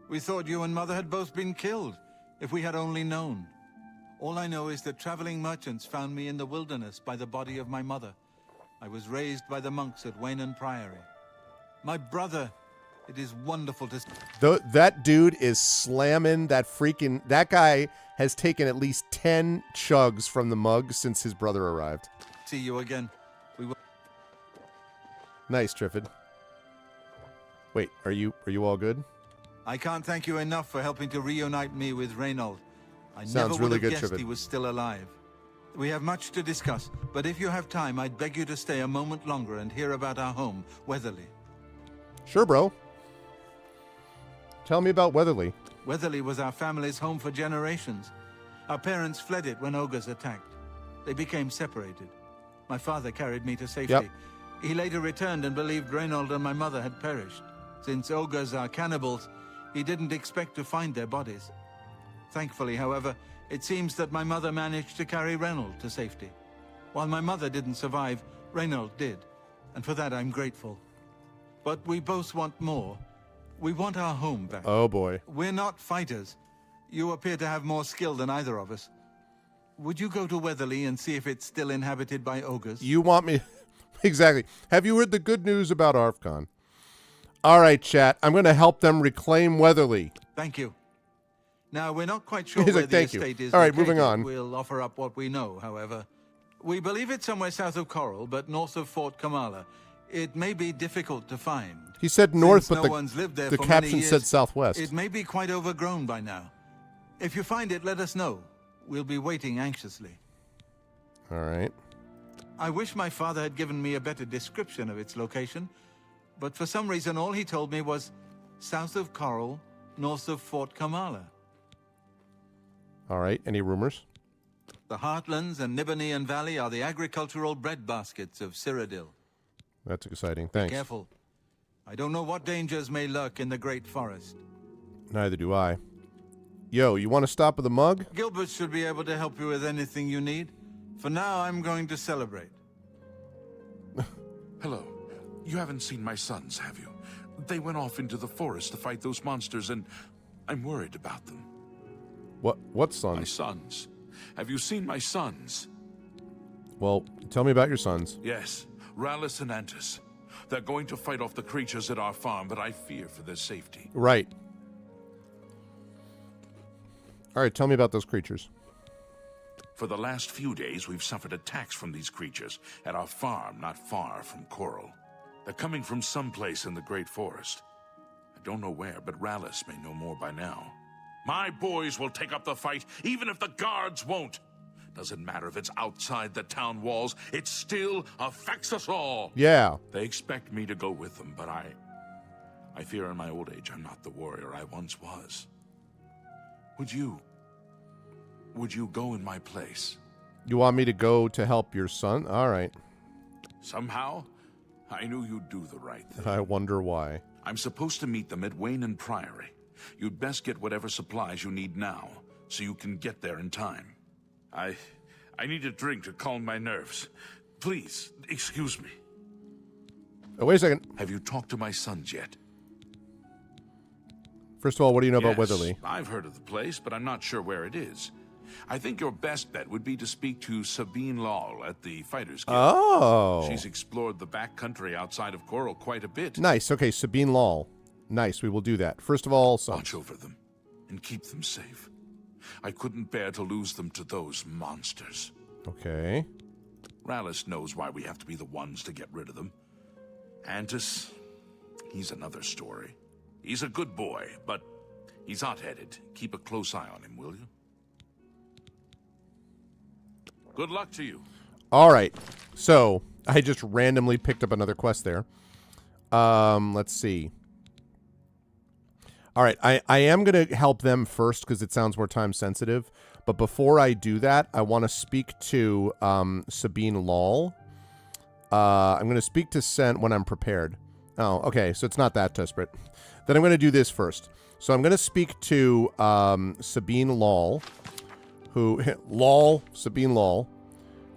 We thought you and Mother had both been killed, if we had only known. All I know is that traveling merchants found me in the wilderness by the body of my mother. I was raised by the monks at Waynan Priory. My brother, it is wonderful to... That dude is slamming that freaking... That guy has taken at least 10 chugs from the mug since his brother arrived. See you again. We will... Nice, Triffid. Wait, are you all good? I can't thank you enough for helping to reunite me with Reynold. I Sounds never would really have good, guessed Trivet. he was still alive. We have much to discuss, but if you have time, I'd beg you to stay a moment longer and hear about our home, Weatherly. Sure, bro. Tell me about Weatherly. Weatherly was our family's home for generations. Our parents fled it when ogres attacked. They became separated. My father carried me to safety. Yep. He later returned and believed Reynold and my mother had perished. Since ogres are cannibals, he didn't expect to find their bodies. Thankfully, however, it seems that my mother managed to carry Reynold to safety. While my mother didn't survive, Reynold did, and for that I'm grateful. But we both want more. We want our home back. Oh, boy. We're not fighters. You appear to have more skill than either of us. Would you go to Weatherly and see if it's still inhabited by ogres? You want me... Exactly. Have you heard the good news about ArvCon? All right, chat. I'm going to help them reclaim Weatherly. Thank you. Now, we're not quite sure He's where like, the "Thank you." estate is All right, located. moving on. We'll offer up what we know, however. We believe it's somewhere south of Coral, but north of Fort Kamala. It may be difficult to find. He said north, Since but no one's lived there the for caption many years, said southwest. It may be quite overgrown by now. If you find it, let us know. We'll be waiting anxiously. All right. I wish my father had given me a better description of its location, but for some reason all he told me was south of Coral, north of Fort Kamala. All right. Any rumors? The Heartlands and Nibonien Valley are the agricultural breadbaskets of Cyrodiil. That's exciting. Thanks. Careful. I don't know what dangers may lurk in the Great Forest. Neither do I. Yo, you want to stop with the mug? Gilbert should be able to help you with anything you need. For now, I'm going to celebrate. Hello. You haven't seen my sons, have you? They went off into the forest to fight those monsters, and I'm worried about them. What My sons? sons. Have you seen my sons? Well, tell me about your sons. Yes, Rallis and Antis. They're going to fight off the creatures at our farm, but I fear for their safety. Right. All right, tell me about those creatures. For the last few days, we've suffered attacks from these creatures at our farm not far from Coral. They're coming from someplace in the Great Forest. I don't know where, but Rallis may know more by now. My boys will take up the fight, even if the guards won't. Doesn't matter if it's outside the town walls, it still affects us all. Yeah. They expect me to go with them, but I fear in my old age I'm not the warrior I once was. Would you go in my place? You want me to go to help your son? All right. Somehow, I knew you'd do the right thing. I wonder why. I'm supposed to meet them at Waynan Priory. You'd best get whatever supplies you need now, so you can get there in time. I need a drink to calm my nerves. Please, excuse me. Oh, wait a second. Have you talked to my sons yet? First of all, what do you know about Yes, Weatherly? I've heard of the place, but I'm not sure where it is. I think your best bet would be to speak to Sabine Lal at the Fighters Guild. Oh. She's explored the back country outside of Coral quite a bit. Nice. Okay, Sabine Lal. Nice, we will do that. First of all, sons. Watch over them and keep them safe. I couldn't bear to lose them to those monsters. Okay. Rallis knows why we have to be the ones to get rid of them. Antis, he's another story. He's a good boy, but he's hot-headed. Keep a close eye on him, will you? Good luck to you. All right. So, I just randomly picked up another quest there. Let's see. All right. I am going to help them first because it sounds more time sensitive. But before I do that, I want to speak to Sabine Lal. I'm going to speak to Sent when I'm prepared. Oh, okay. So it's not that desperate. Then I'm going to do this first. So I'm going to speak to Sabine Lal, Sabine Lal,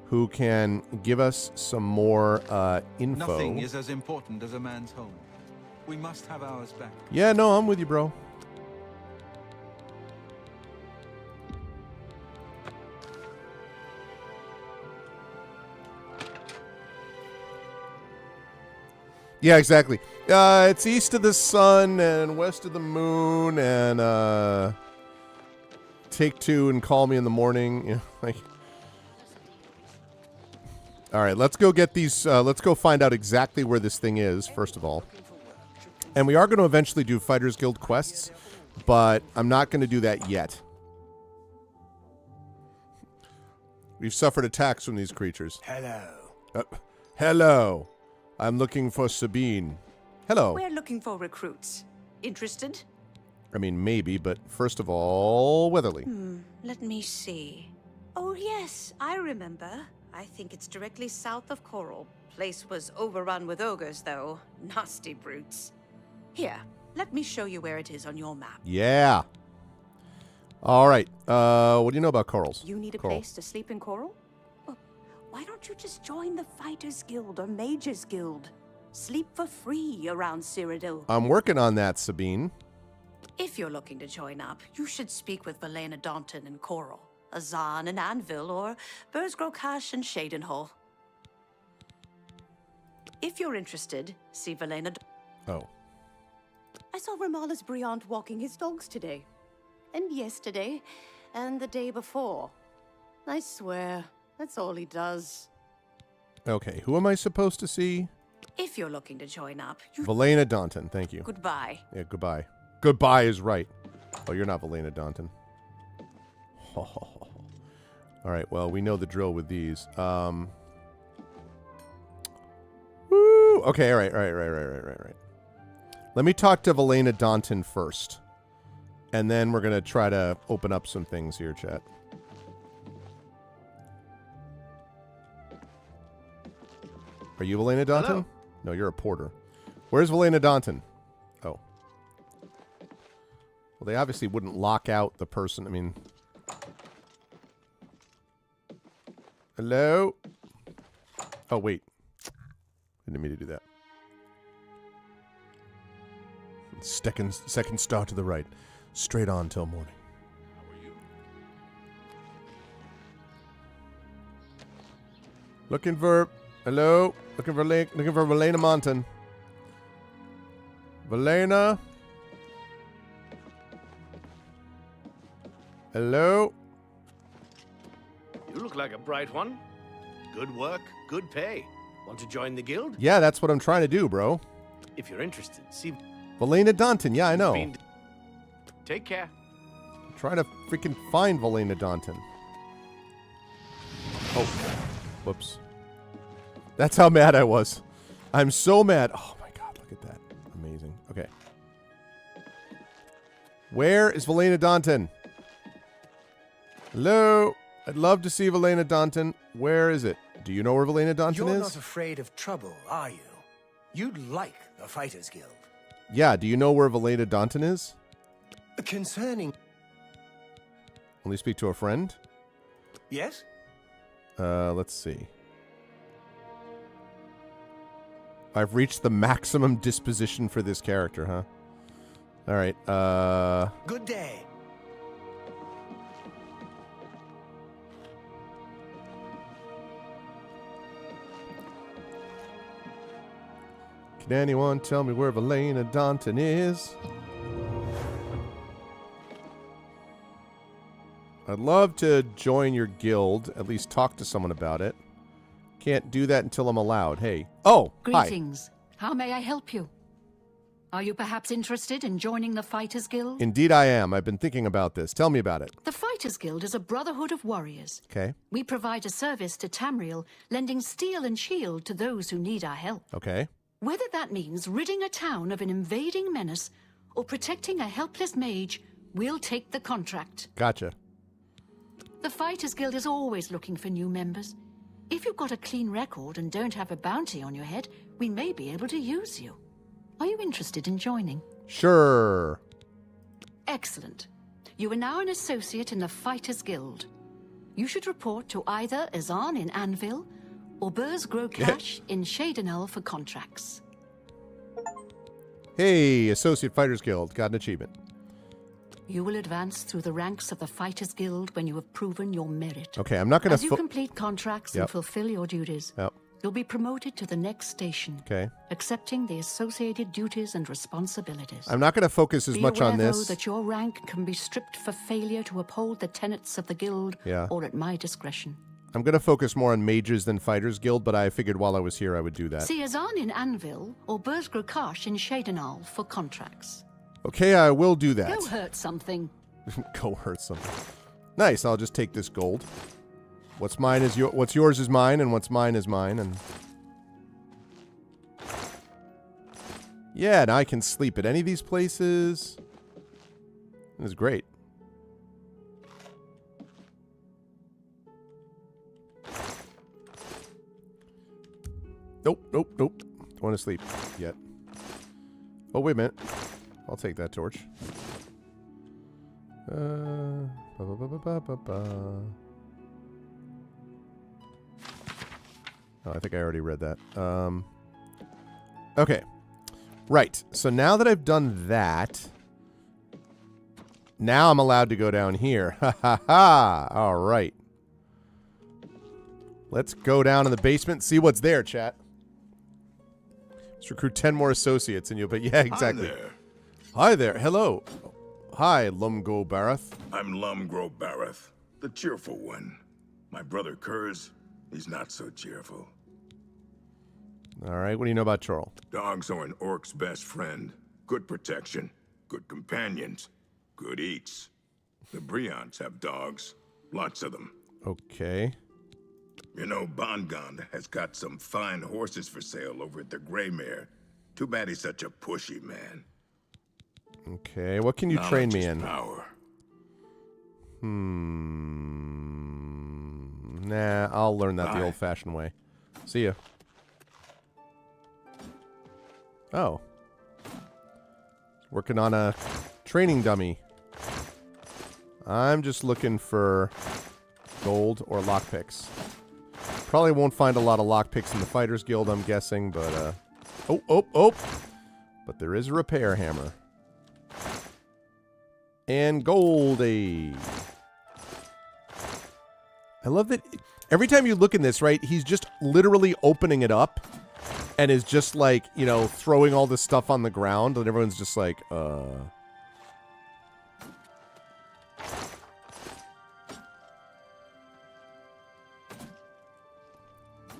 who can give us some more info. Nothing is as important as a man's home. We must have ours back. Yeah, no, I'm with you, bro. Yeah, exactly. It's east of the sun and west of the moon, and take two and call me in the morning. You know, like. All right, let's go get these. Let's go find out exactly where this thing is first of all, and we are going to eventually do Fighters Guild quests, but I'm not going to do that yet. We've suffered attacks from these creatures. Hello. Hello. I'm looking for Sabine. Hello. We're looking for recruits. Interested? I mean, maybe, but first of all, Weatherly. Let me see. Oh, yes, I remember. I think it's directly south of Coral. Place was overrun with ogres, though. Nasty brutes. Here, let me show you where it is on your map. Yeah. All right. What do you know about corals? You need a place to sleep in Coral? Well, why don't you just join the Fighters Guild or Mages Guild? Sleep for free around Cyrodiil. I'm working on that, Sabine. If you're looking to join up, you should speak with Valena Daunton and Coral, Azan and Anvil, or Burzgrokash and Shadenhall. If you're interested, see Valena. Oh. I saw Ramala's Briand walking his dogs today. And yesterday. And the day before. I swear, that's all he does. Okay, who am I supposed to see? If you're looking to join up, you... Valena Daunton, thank you. Goodbye. Yeah, goodbye. Goodbye is right. Oh, you're not Valena Daunton. All right, well, we know the drill with these. Woo! Okay, all right. Let me talk to Valena Daunton first. And then we're going to try to open up some things here, chat. Are you Valena Daunton? Hello. No, you're a porter. Where's Valena Daunton? Oh. Well, they obviously wouldn't lock out the person. I mean... Hello? Oh, wait. Didn't mean to do that. Second star to the right. Straight on till morning. How are you? Looking for... Hello? Looking for Valena Daunton. Valena? Hello? You look like a bright one. Good work, good pay. Want to join the guild? Yeah, that's what I'm trying to do, bro. If you're interested, see... Valena Daunton, yeah, I know. Take care. I'm trying to freaking find Valena Daunton. Oh. Whoops. That's how mad I was. I'm so mad. Oh my god, look at that. Amazing. Okay. Where is Valena Daunton? Hello? I'd love to see Valena Daunton. Where is it? Do you know where Valena Daunton You're is? not afraid of trouble, are you? You'd like the Fighters Guild. Yeah, do you know where Valena Daunton is? Concerning... Only speak to a friend? Yes? Let's see. I've reached the maximum disposition for this character, huh? Alright, Good day. Can anyone tell me where Valena Daunton is? I'd love to join your guild, at least talk to someone about it. Can't do that until I'm allowed. Hey. Oh, Greetings. How may I help you? Are you perhaps interested in joining the Fighters Guild? Indeed I am. I've been thinking about this. Tell me about it. The Fighters Guild is a brotherhood of warriors. Okay. We provide a service to Tamriel, lending steel and shield to those who need our help. Okay. Whether that means ridding a town of an invading menace or protecting a helpless mage, we'll take the contract. Gotcha. The Fighters Guild is always looking for new members. If you've got a clean record and don't have a bounty on your head, we may be able to use you. Are you interested in joining? Sure. Excellent. You are now an associate in the Fighters Guild. You should report to either Azan in Anvil or Burrs Grokash in Shadenel for contracts. Hey, Associate Fighters Guild. Got an achievement. You will advance through the ranks of the Fighters Guild when you have proven your merit. Okay, I'm not going to... As you complete contracts and fulfill your duties, Yep. you'll be promoted to the next station. Okay. Accepting the associated duties and responsibilities. I'm not going to focus as much on Be aware, this. though, that your rank can be stripped for failure to uphold the tenets of the guild or at my discretion. I'm going to focus more on mages than Fighters Guild, but I figured while I was here I would do that. See Azan in Anvil or Burrs Grokash in Shadenal for contracts. Okay, I will do that. Go hurt something. Go hurt something. Nice, I'll just take this gold. What's mine is what's yours is mine, and what's mine is mine, and... Yeah, now I can sleep at any of these places. This is great. Nope, nope, nope. Don't want to sleep yet. Oh, wait a minute. I'll take that torch. Oh, I think I already read that. Okay. Right. So now that I've done that, now I'm allowed to go down here. Ha ha ha. All right. Let's go down in the basement and see what's there, chat. Let's recruit 10 more associates and you'll... But yeah, exactly. Hi there. Hi there. Hello. Hi, Lumgo Barath. I'm Lumgro Barath, the cheerful one. My brother Kurz, he's not so cheerful. All right, what do you know about Chorl? Dogs are an orc's best friend. Good protection, good companions, good eats. The Breons have dogs, lots of them. Okay. You know, Bongon has got some fine horses for sale over at the Greymare. Too bad he's such a pushy man. Okay, what can you train me in? Power. Nah, I'll learn that the old-fashioned way. See ya. Oh. Working on a training dummy. I'm just looking for gold or lockpicks. Probably won't find a lot of lockpicks in the Fighters Guild, I'm guessing, but, Oh! But there is a repair hammer. And Goldie. I love that every time you look in this, right, he's just literally opening it up and is just like, you know, throwing all this stuff on the ground and everyone's just like,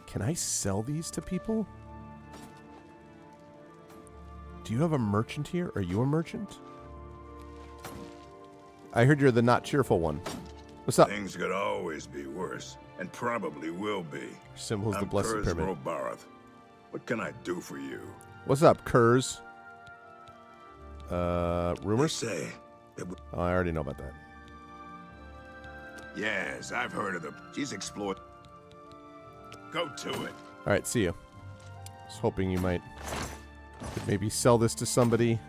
Can I sell these to people? Do you have a merchant here? Are you a merchant? I heard you're the not cheerful one. What's up? Things could always be worse, and probably will be. Symbol's the Blessed Kurz Pyramid. Barath. What can I do for you? What's up, Kurz? Rumors? Say. Oh, I already know about that. Yes, I've heard of them. She's explored. Go to it. All right, see you. I was hoping you might could maybe sell this to somebody.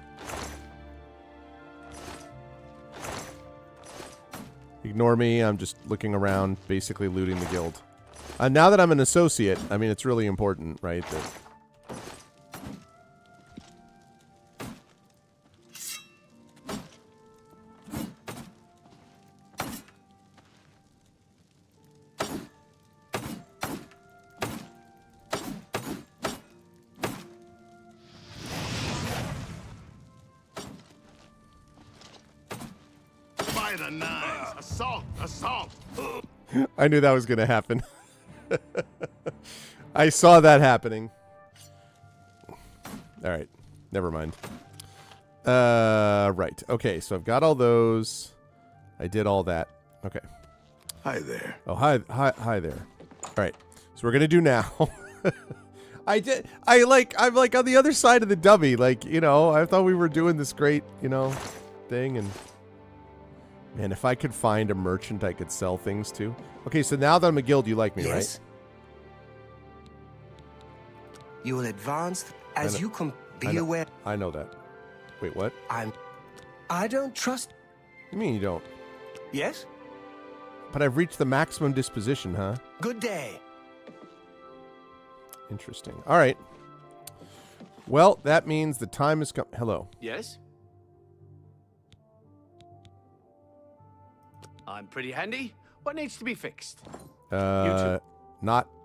Ignore me. I'm just looking around, basically looting the guild. Now that I'm an associate, I mean, it's really important, right? That By the nines. Assault! Assault! I knew that was going to happen. I saw that happening. All right. Never mind. Right. Okay, so I've got all those. I did all that. Okay. Hi there. Oh, hi there. All right. So we're going to do now. I'm like on the other side of the dummy. Like, you know, I thought we were doing this great, you know, thing. And man, if I could find a merchant I could sell things to. Okay, so now that I'm a guild, you like me, right? You will advance as you can be aware. I know that. Wait, what? I don't trust. You mean you don't? Yes? But I've reached the maximum disposition, huh? Good day. Interesting. All right. Well, that means the time has come. Hello. Yes? I'm pretty handy. What needs to be fixed? Not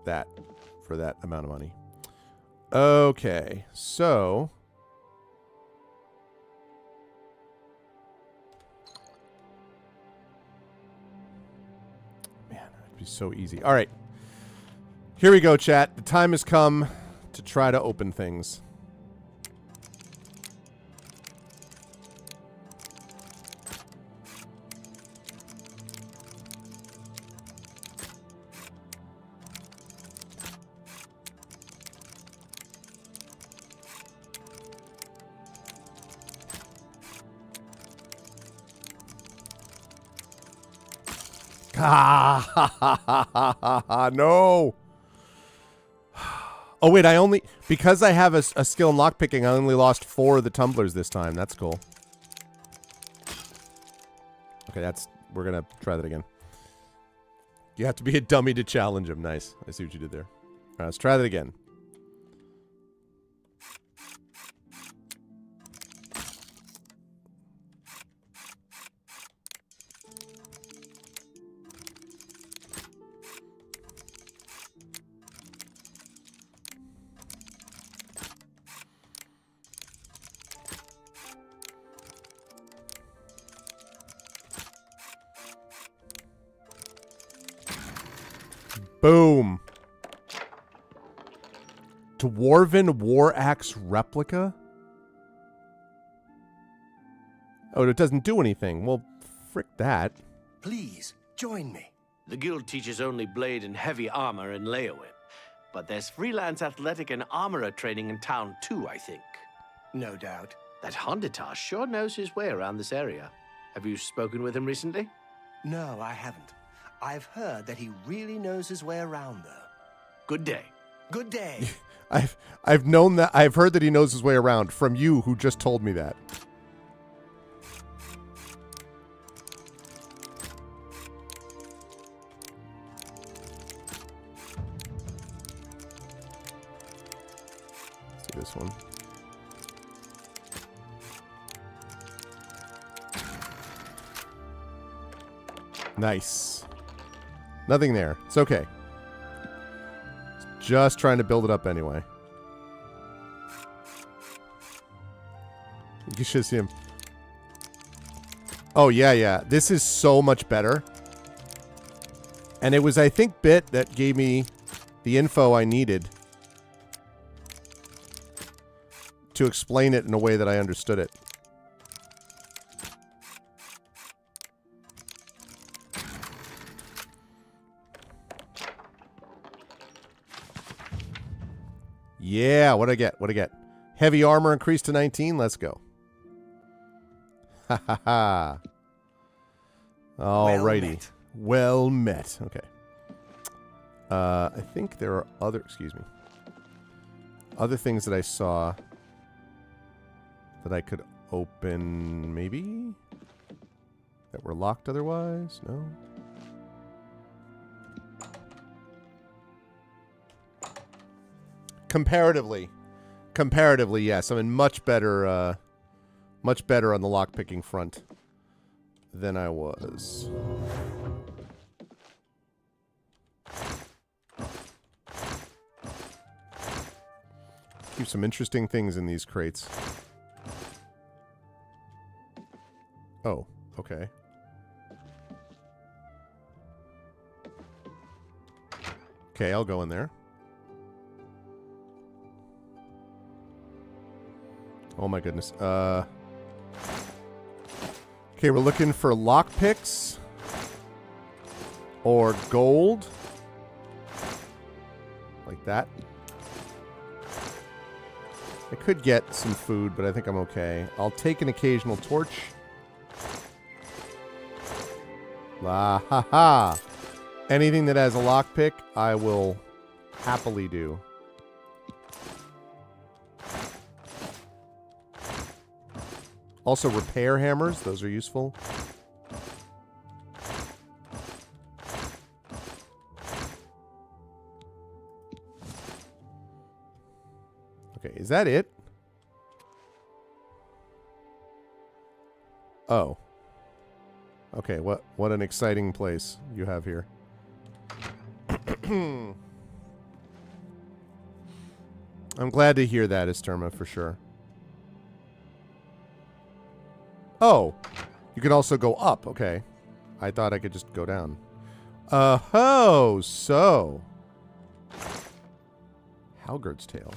that for that amount of money. Okay, so man, that'd be so easy. All right, here we go, chat. The time has come to try to open things. No. Oh, wait, because I have a skill in lockpicking, I only lost 4 of the tumblers this time. That's cool. Okay, we're going to try that again. You have to be a dummy to challenge him. Nice. I see what you did there. All right, let's try that again. Boom. Dwarven War Axe replica? Oh, it doesn't do anything. Well, frick that. Please, join me. The guild teaches only blade and heavy armor and layaway. But there's freelance athletic and armorer training in town too, I think. No doubt. That Honditar sure knows his way around this area. Have you spoken with him recently? No, I haven't. I've heard that he really knows his way around, though. Good day. Good day. I've known that. I've heard that he knows his way around from you, who just told me that. Let's do this one. Nice. Nothing there. It's okay. Just trying to build it up anyway. You should see him. Oh, yeah. This is so much better. And it was, I think, Bit that gave me the info I needed to explain it in a way that I understood it. Yeah, what'd I get? What'd I get? Heavy armor increased to 19. Let's go. Ha ha ha. Alrighty. Well met. Okay. I think there are other things that I saw that I could open, maybe? That were locked otherwise? No? Comparatively, yes. I'm in much better on the lockpicking front than I was. Keep some interesting things in these crates. Oh, okay. Okay, I'll go in there. Oh my goodness. Okay, we're looking for lockpicks or gold. Like that. I could get some food, but I think I'm okay. I'll take an occasional torch. La ha ha. Anything that has a lockpick, I will happily do. Also, repair hammers. Those are useful. Okay, is that it? Oh. Okay, what an exciting place you have here. I'm glad to hear that, Esterma, for sure. Oh, you can also go up. Okay. I thought I could just go down. Oh, so. Halgard's Tale.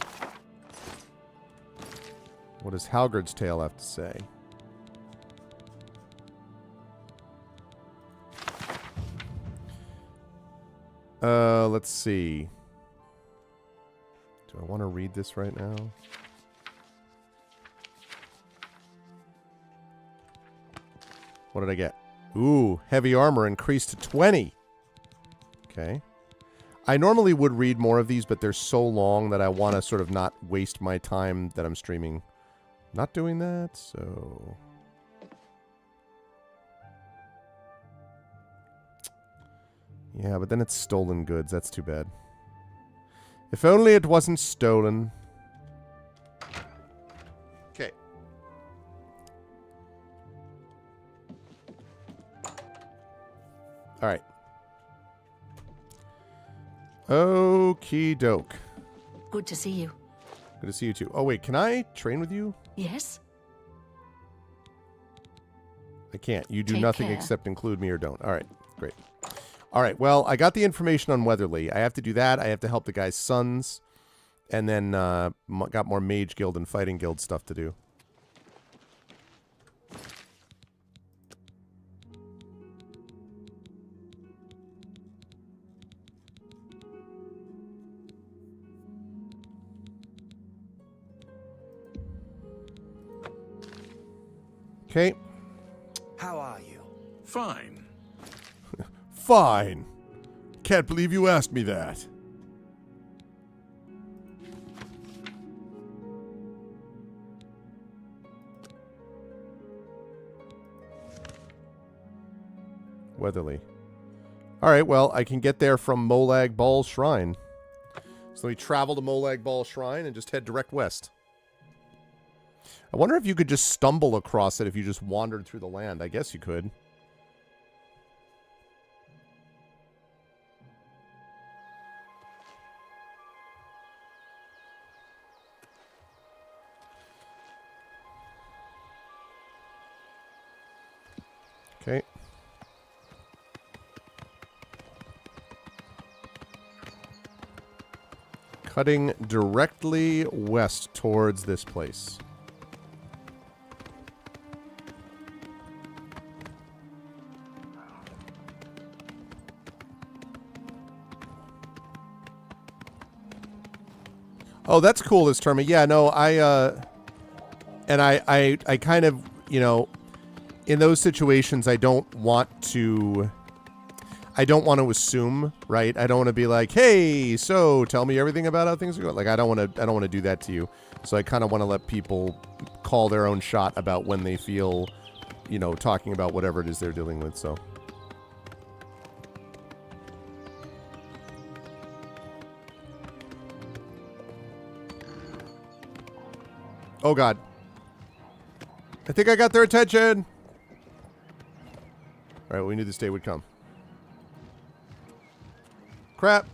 What does Halgard's Tale have to say? Let's see. Do I want to read this right now? What did I get? Ooh, heavy armor increased to 20. Okay. I normally would read more of these, but they're so long that I want to sort of not waste my time that I'm streaming. Not doing that, so... Yeah, but then it's stolen goods. That's too bad. If only it wasn't stolen. Okay. All right. Okie doke. Good to see you. Good to see you too. Oh, wait. Can I train with you? Yes? I can't. You do Take nothing care. except include me or don't. All right. Great. All right. Well, I got the information on Weatherly. I have to do that. I have to help the guy's sons. And then got more Mage Guild and Fighting Guild stuff to do. Okay. How are you? Fine. Fine. Can't believe you asked me that. Weatherly. All right, well, I can get there from Molag Bal Shrine. So we travel to Molag Bal Shrine and just head direct west. I wonder if you could just stumble across it if you just wandered through the land. I guess you could. Okay. Cutting directly west towards this place. Oh, that's cool, this term. Yeah, no, I kind of, you know, in those situations, I don't want to assume, right? I don't want to be like, hey, so tell me everything about how things are going. Like, I don't want to do that to you. So I kind of want to let people call their own shot about when they feel, you know, talking about whatever it is they're dealing with. So. Oh, God. I think I got their attention. All right, we knew this day would come. Crap.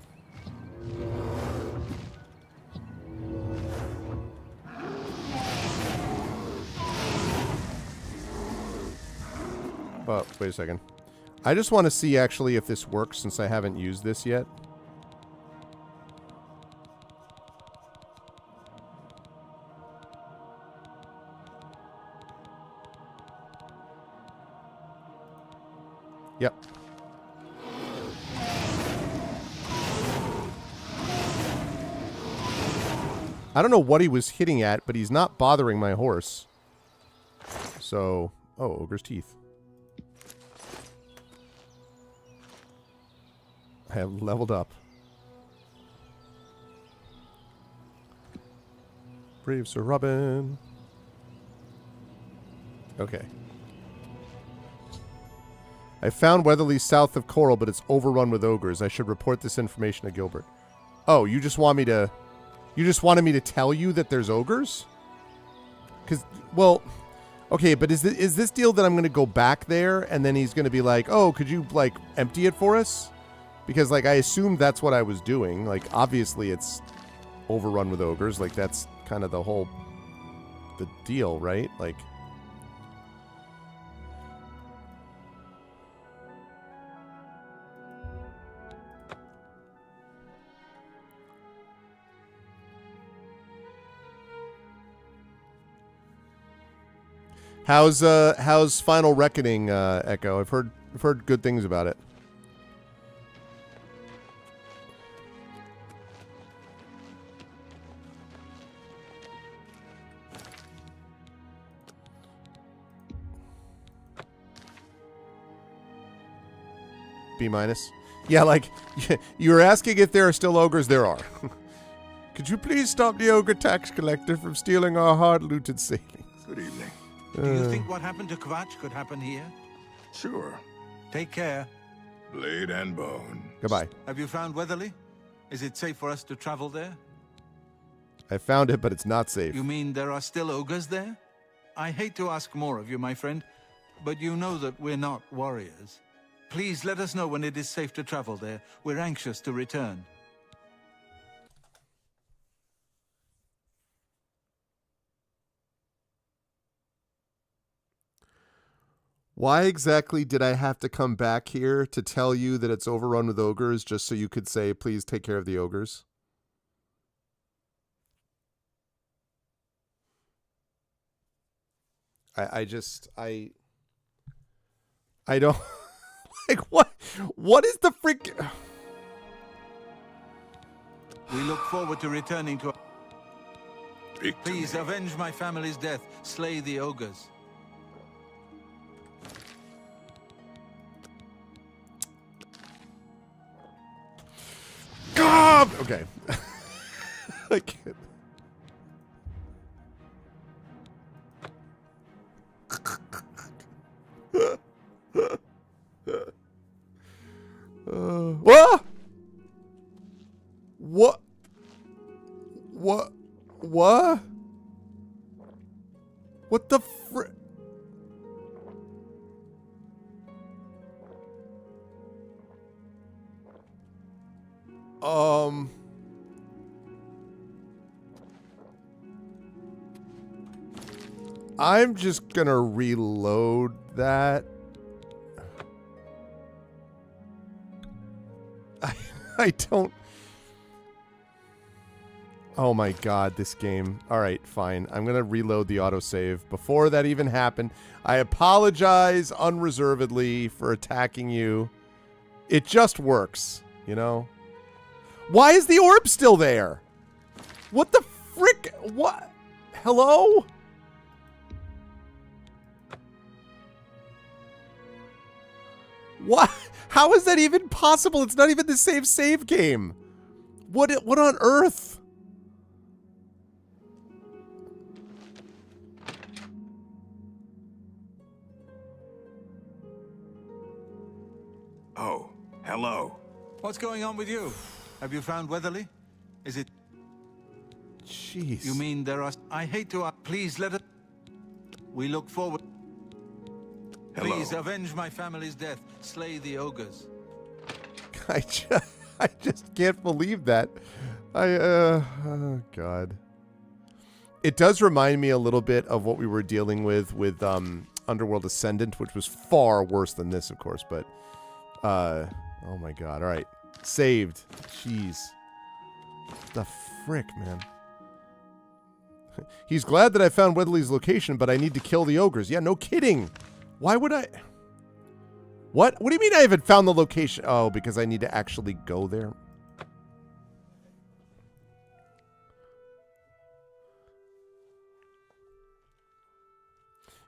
Oh, wait a second. I just want to see, actually, if this works since I haven't used this yet. Yep. I don't know what he was hitting at, but he's not bothering my horse. So, oh, ogre's teeth. I have leveled up. Brave Sir Robin. Okay. I found Weatherly south of Coral, but it's overrun with ogres. I should report this information to Gilbert. Oh, you just want me to... You just wanted me to tell you that there's ogres? Because, well... Okay, but is this deal that I'm going to go back there, and then he's going to be like, oh, could you, like, empty it for us? Because, like, I assumed that's what I was doing. Like, obviously it's overrun with ogres. Like, that's kind of the deal, right? Like... How's Final Reckoning, Echo? I've heard good things about it. B-. Yeah, like, you were asking if there are still ogres. There are. Could you please stop the ogre tax collector from stealing our hard-looted savings? Good evening. Do you think what happened to Kvatch could happen here? Sure. Take care. Blade and bone. Goodbye. Have you found Weatherly? Is it safe for us to travel there? I found it, but it's not safe. You mean there are still ogres there? I hate to ask more of you, my friend, but you know that we're not warriors. Please let us know when it is safe to travel there. We're anxious to return. Why exactly did I have to come back here to tell you that it's overrun with ogres just so you could say, please take care of the ogres? I don't... Like, what is the freak... We look forward to returning to... Please avenge my family's death. Slay the ogres. God! Okay. I can't. What? What? What? What? What the fr... I'm just gonna reload that. I don't... Oh my god, this game. Alright, fine. I'm gonna reload the autosave. Before that even happened, I apologize unreservedly for attacking you. It just works, you know? Why is the orb still there? What the frick? What? Hello? What? How is that even possible? It's not even the same save game. What on earth? Oh, hello. What's going on with you? Have you found Weatherly? Is it... Jeez. You mean there are... I hate to... Please let us... We look forward... Hello. Please avenge my family's death. Slay the ogres. I just can't believe that. Oh god. It does remind me a little bit of what we were dealing with Underworld Ascendant, which was far worse than this, of course, but oh my god. All right. Saved. Jeez. What the frick, man. He's glad that I found Weatherly's location, but I need to kill the ogres. Yeah, no kidding. Why would I... What? What do you mean I haven't found the location? Oh, because I need to actually go there.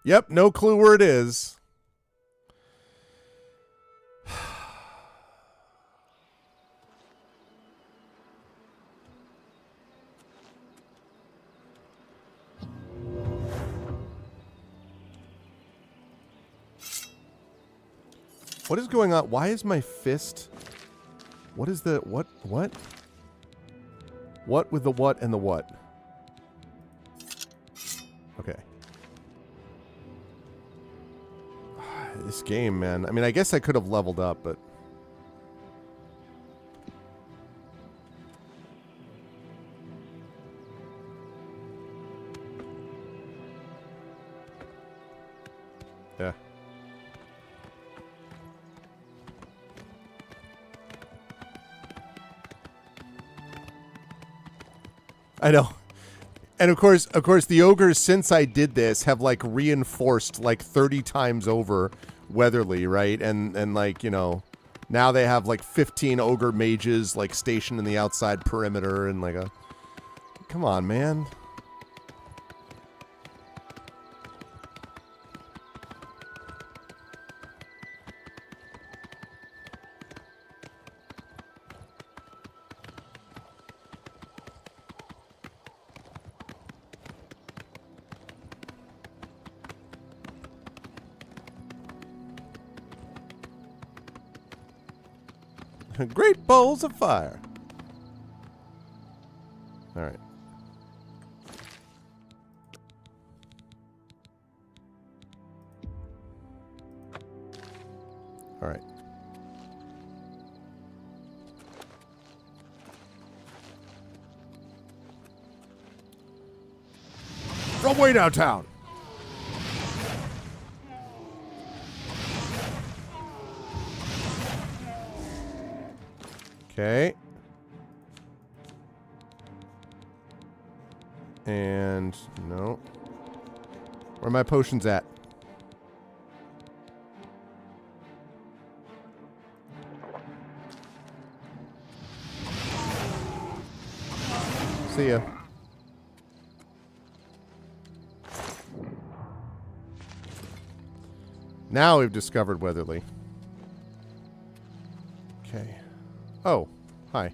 Yep, no clue where it is. What is going on? Why is my fist... What is the... What? What? What with the what and the what? Okay. This game, man. I mean, I guess I could have leveled up, but... Yeah. I know. And of course, the ogres, since I did this, have, like, reinforced, like, 30 times over Weatherly, right? And like, you know, now they have, like, 15 ogre mages, like, stationed in the outside perimeter, and, like, a... Come on, man. Great balls of fire. All right. All right. From way downtown. Okay. And no. Where are my potions at? See ya. Now we've discovered Weatherly. Okay. Oh, hi.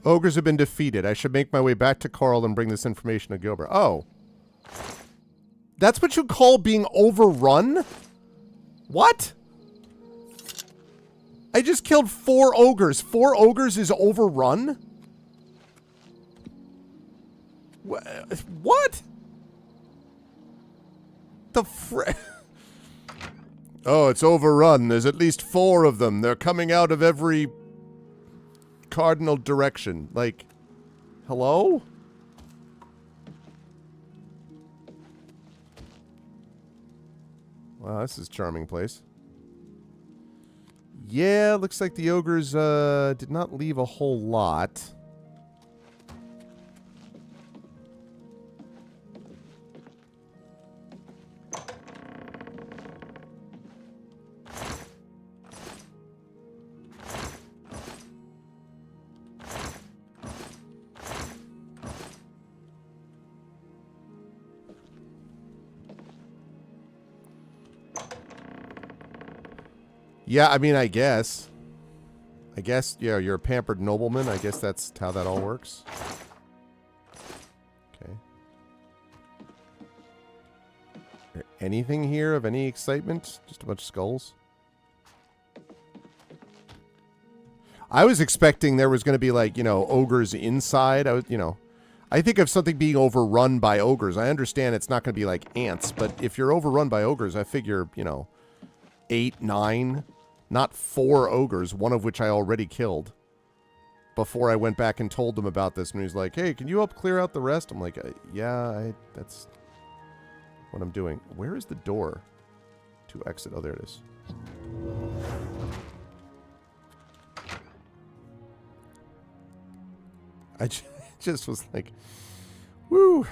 Ogres have been defeated. I should make my way back to Coral and bring this information to Gilbert. Oh. That's what you call being overrun? What? I just killed 4 ogres. 4 ogres is overrun? What? The frick? Oh, it's overrun. There's at least 4 of them. They're coming out of every... cardinal direction. Like, hello? Wow, this is a charming place. Yeah, looks like the ogres did not leave a whole lot. Yeah, I mean, I guess, yeah, you're a pampered nobleman. I guess that's how that all works. Okay. Is there anything here of any excitement? Just a bunch of skulls. I was expecting there was going to be, like, you know, ogres inside. I think of something being overrun by ogres. I understand it's not going to be like ants, but if you're overrun by ogres, I figure, you know, 8, 9, not 4 ogres, one of which I already killed. Before I went back and told him about this, and he's like, hey, can you help clear out the rest? I'm like, yeah, that's what I'm doing. Where is the door to exit? Oh, there it is. I just was like, woo.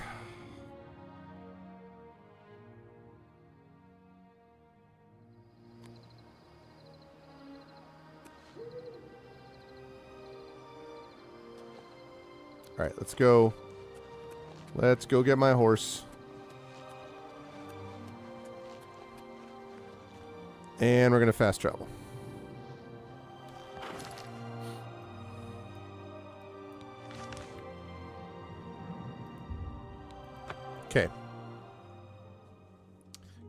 All right, let's go. Let's go get my horse. And we're going to fast travel. Okay.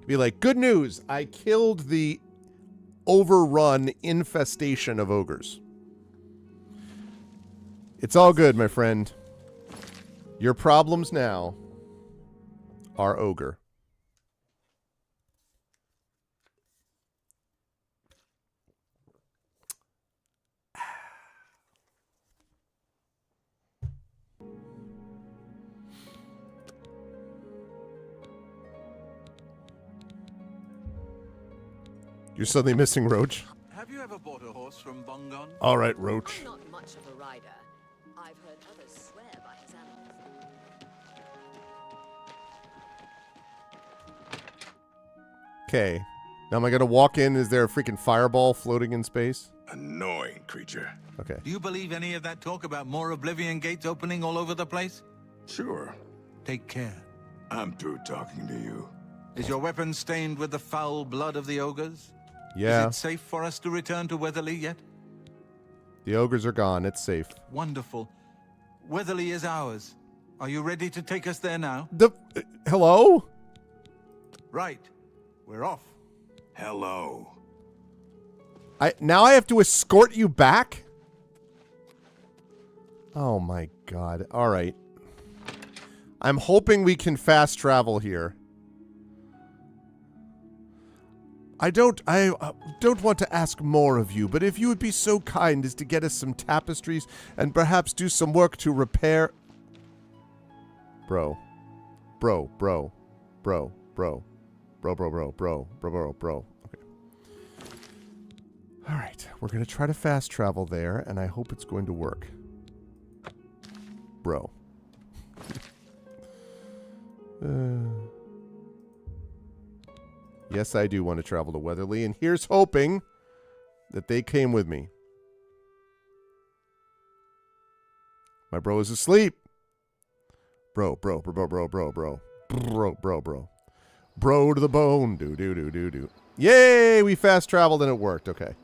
Be like, good news. I killed the overrun infestation of ogres. It's all good, my friend. Your problems now are ogre. You're suddenly missing Roach. Have you ever bought a horse from Bongon? All right, Roach. I'm not much of a rider. I've heard others swear by his animals. Okay. Now am I going to walk in? Is there a freaking fireball floating in space? Annoying creature. Okay. Do you believe any of that talk about more Oblivion gates opening all over the place? Sure. Take care. I'm through talking to you. Is your weapon stained with the foul blood of the ogres? Yeah. Is it safe for us to return to Weatherly yet? The ogres are gone. It's safe. Wonderful. Weatherly is ours. Are you ready to take us there now? Hello? Right. We're off. Hello. Now I have to escort you back? Oh my god. All right. I'm hoping we can fast travel here. I don't want to ask more of you, but if you would be so kind as to get us some tapestries and perhaps do some work to repair... Bro. Okay. Alright, we're going to try to fast travel there, and I hope it's going to work. Bro. Yes, I do want to travel to Weatherly, and here's hoping that they came with me. My bro is asleep. Bro. Bro to the bone. Do. Yay, we fast traveled and it worked. Okay.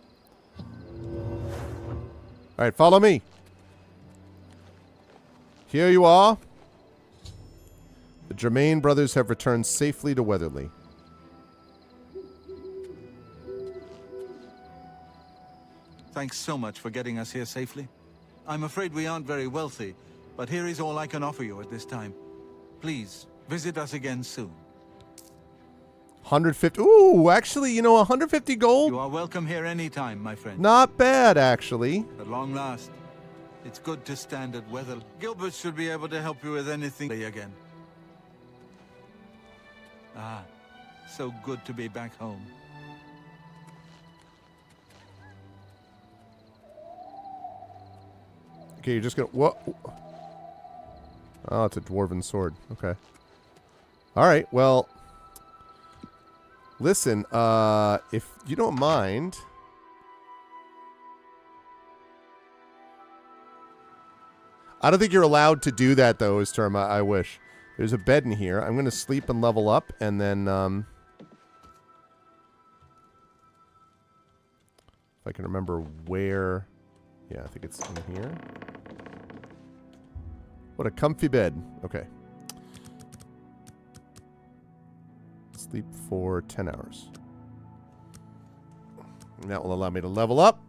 All right, follow me. Here you are. The Germain brothers have returned safely to Weatherly. Thanks so much for getting us here safely. I'm afraid we aren't very wealthy, but here is all I can offer you at this time. Please, visit us again soon. 150. Ooh, actually, you know, 150 gold? You are welcome here anytime, my friend. Not bad, actually. At long last, it's good to stand at Weather. Gilbert should be able to help you with anything again. Ah, so good to be back home. Okay, you're just gonna... What? Oh, it's a dwarven sword. Okay. Alright, well... Listen, if you don't mind... I don't think you're allowed to do that, though, Isturm. I wish. There's a bed in here. I'm going to sleep and level up, and then, if I can remember where... Yeah, I think it's in here. What a comfy bed. Okay. Sleep for 10 hours. And that will allow me to level up.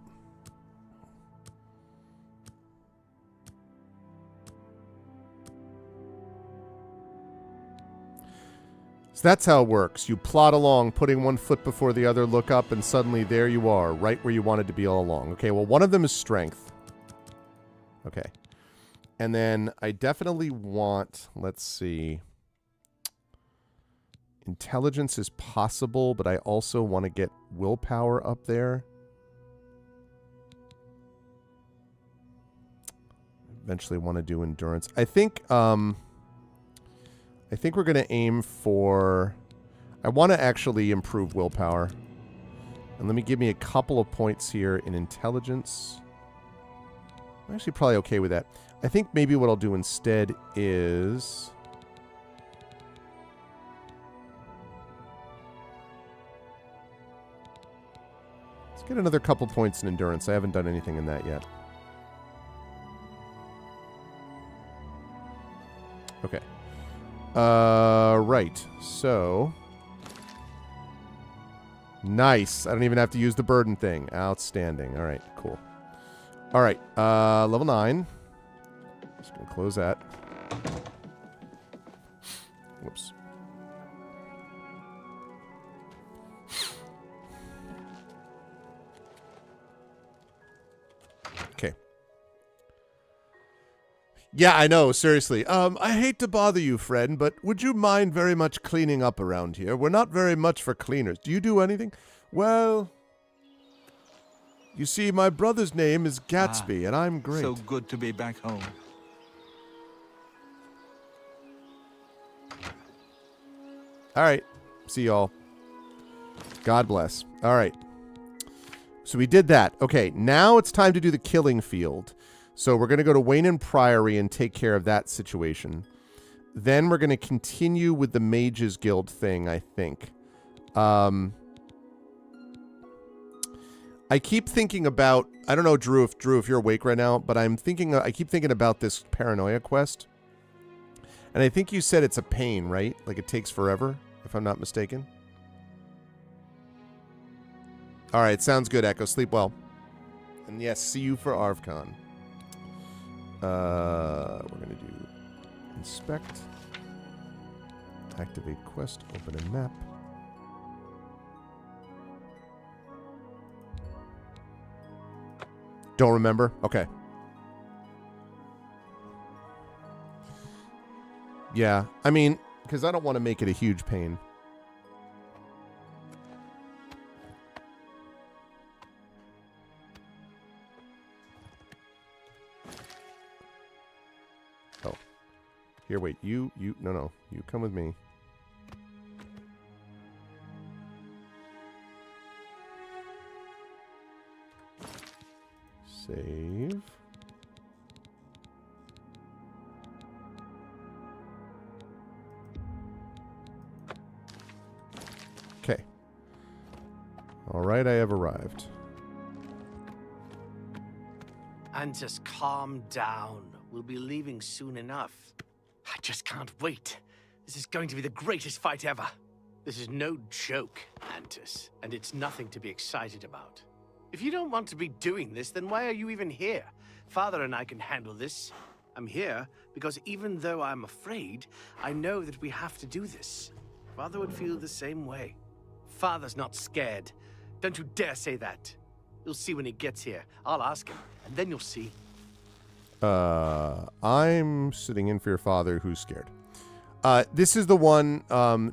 that's how it works. You plod along, putting one foot before the other, look up, and suddenly there you are, right where you wanted to be all along. Okay, well, one of them is strength. Okay. And then I definitely want, let's see. Intelligence is possible, but I also want to get willpower up there. Eventually want to do endurance. I think we're going to aim for... I want to actually improve willpower. And let me give me a couple of points here in intelligence. I'm actually probably okay with that. I think maybe what I'll do instead is... let's get another couple points in endurance. I haven't done anything in that yet. Okay. Right. So... nice. I don't even have to use the burden thing. Outstanding. All right, cool. All right, level 9. Just going to close that. Whoops. Okay. Yeah, I know, seriously. I hate to bother you, friend, but would you mind very much cleaning up around here? We're not very much for cleaners. Do you do anything? Well... you see, my brother's name is Gatsby, and I'm great. So good to be back home. All right. See y'all. God bless. All right. So we did that. Okay, now it's time to do the killing field. So we're going to go to Wayne Priory and take care of that situation. Then we're going to continue with the Mages Guild thing, I think. I keep thinking about, I don't know, Drew, if you're awake right now, but I keep thinking about this paranoia quest. And I think you said it's a pain, right? Like it takes forever, if I'm not mistaken. All right, sounds good, Echo. Sleep well. And yes, see you for ArvCon. We're going to do inspect, activate quest, open a map. Don't remember? Okay. Yeah, I mean, because I don't want to make it a huge pain. Oh. Here, wait. No, you come with me. Save. Okay. All right, I have arrived. And just calm down. We'll be leaving soon enough. I just can't wait. This is going to be the greatest fight ever. This is no joke, Antus, and it's nothing to be excited about. If you don't want to be doing this, then why are you even here? Father and I can handle this. I'm here because even though I'm afraid, I know that we have to do this. Father would feel the same way. Father's not scared. Don't you dare say that. You'll see when he gets here. I'll ask him, and then you'll see. I'm sitting in for your father who's scared. This is the one,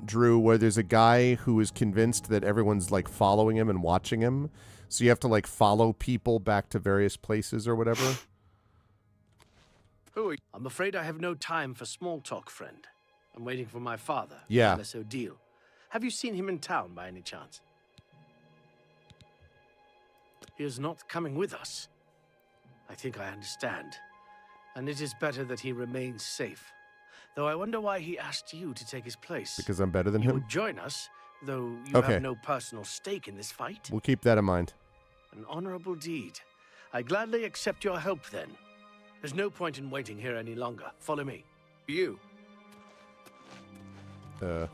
Drew, where there's a guy who is convinced that everyone's like following him and watching him. So you have to like follow people back to various places or whatever. Who are you? I'm afraid I have no time for small talk, friend. I'm waiting for my father. Yeah. Let's deal. Have you seen him in town by any chance? He is not coming with us. I think I understand. And it is better that he remains safe. Though I wonder why he asked you to take his place. Because I'm better than You him? would join us, though you Okay. have no personal stake in this fight. We'll keep that in mind. An honorable deed. I gladly accept your help then. There's no point in waiting here any longer. Follow me. You. Okay.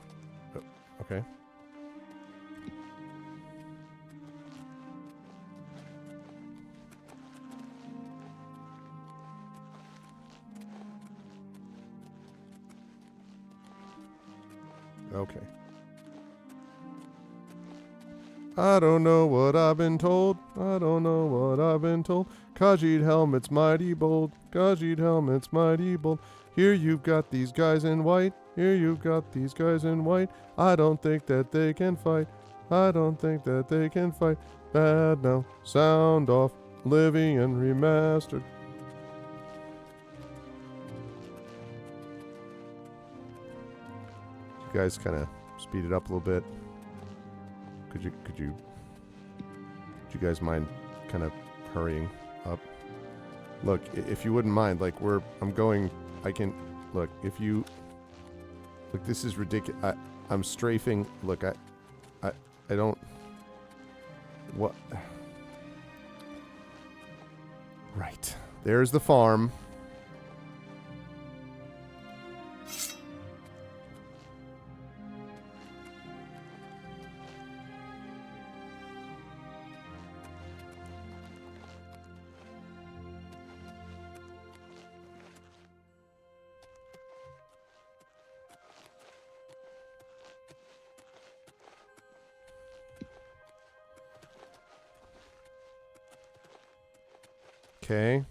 Okay. I don't know what I've been told. I don't know what I've been told. Khajiit helmets mighty bold. Khajiit helmets mighty bold. Here you've got these guys in white. Here you've got these guys in white. I don't think that they can fight. I don't think that they can fight. Bad now. Sound off. Oblivion Remastered. You guys kind of speed it up a little bit. Could you guys mind kind of hurrying up? Look, if you wouldn't mind, like I can look, if you look, this is ridiculous. I'm strafing. Look, I don't what right. There's the farm. Okay.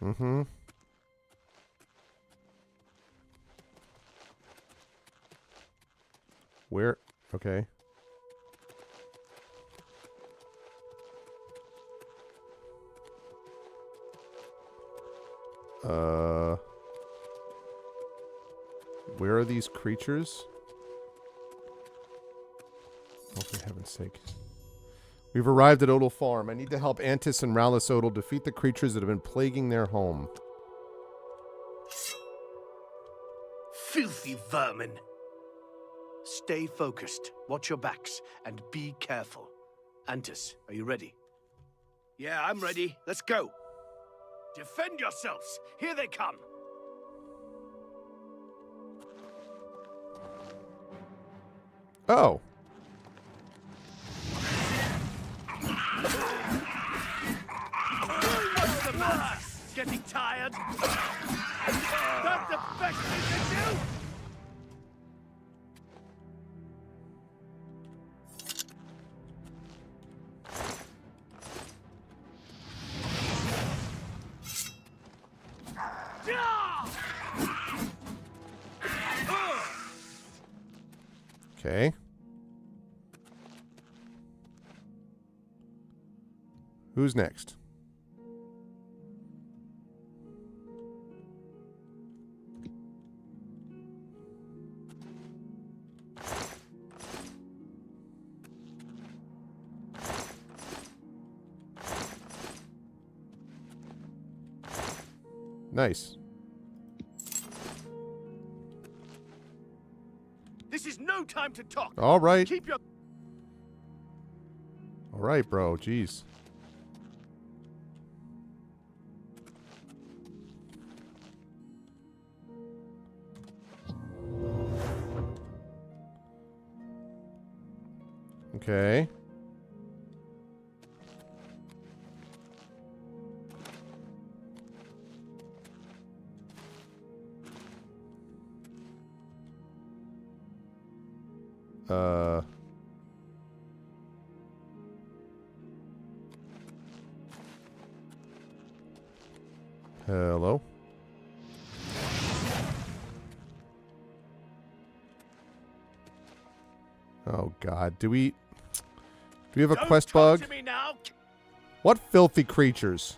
Mm-hmm. Where? Okay. Where are these creatures? Oh, for heaven's sake. We've arrived at Odal Farm. I need to help Antis and Rallis Odal defeat the creatures that have been plaguing their home. Filthy vermin! Stay focused, watch your backs, and be careful. Antis, are you ready? Yeah, I'm ready. Let's go. Defend yourselves! Here they come! Oh. What's the matter? Getting tired? That's the best we can do! Okay. Who's next? Nice. This is no time to talk. All right. Keep your... All right, bro. Jeez. Okay. Hello? Oh God, do we have a quest bug? To me now. What filthy creatures?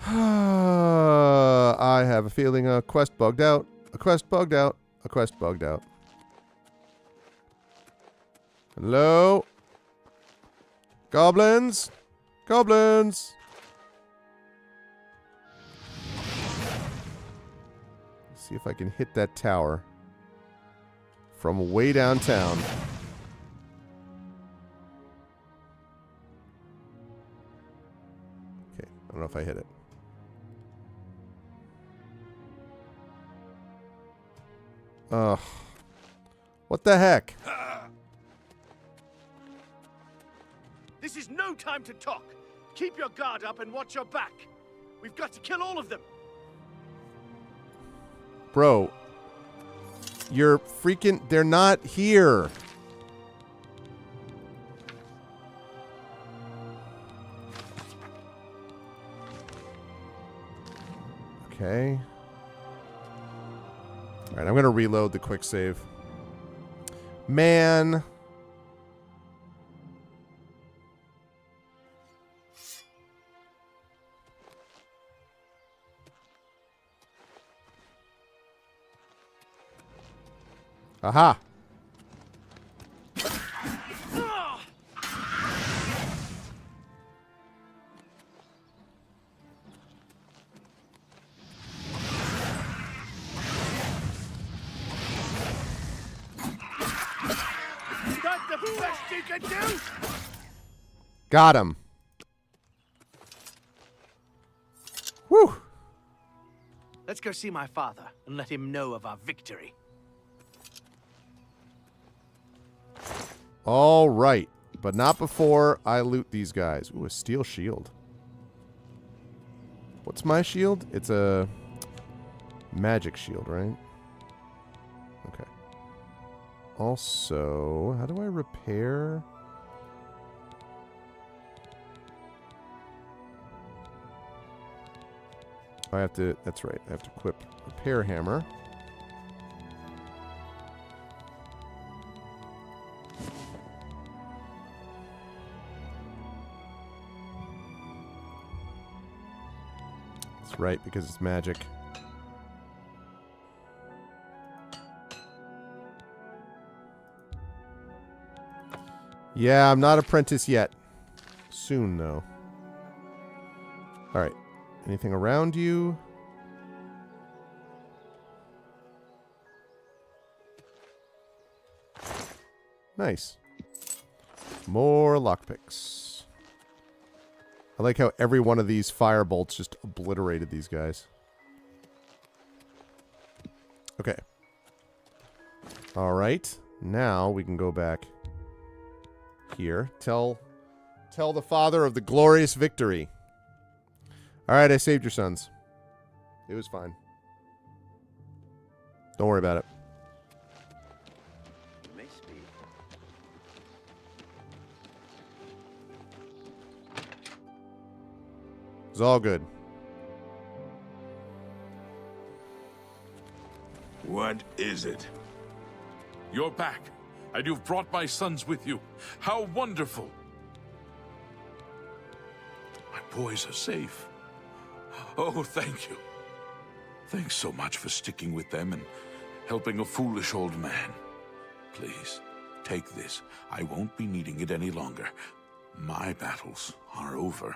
I have a feeling a quest bugged out. A quest bugged out. A quest bugged out. Hello? Goblins? Goblins! Let's see if I can hit that tower from way downtown. Okay, I don't know if I hit it. Ugh. What the heck? This is no time to talk. Keep your guard up and watch your back. We've got to kill all of them. Bro, you're freaking... They're not here. Okay. All right, I'm going to reload the quick save. Man. Aha. Got him. Whew. Let's go see my father and let him know of our victory. All right, but not before I loot these guys. Ooh, a steel shield. What's my shield? It's a magic shield, right? Okay. Also, how do I repair? I have to, that's right, I have to equip repair hammer. That's right, because it's magic. Yeah, I'm not apprentice yet. Soon, though. Alright. Anything around you? Nice. More lockpicks. I like how every one of these fire bolts just obliterated these guys. Okay. Alright. Now we can go back here. Tell the father of the glorious victory. Alright, I saved your sons. It was fine. Don't worry about it. It's all good. What is it? You're back, and you've brought my sons with you. How wonderful! My boys are safe. Oh, thank you. Thanks so much for sticking with them and helping a foolish old man. Please, take this. I won't be needing it any longer. My battles are over.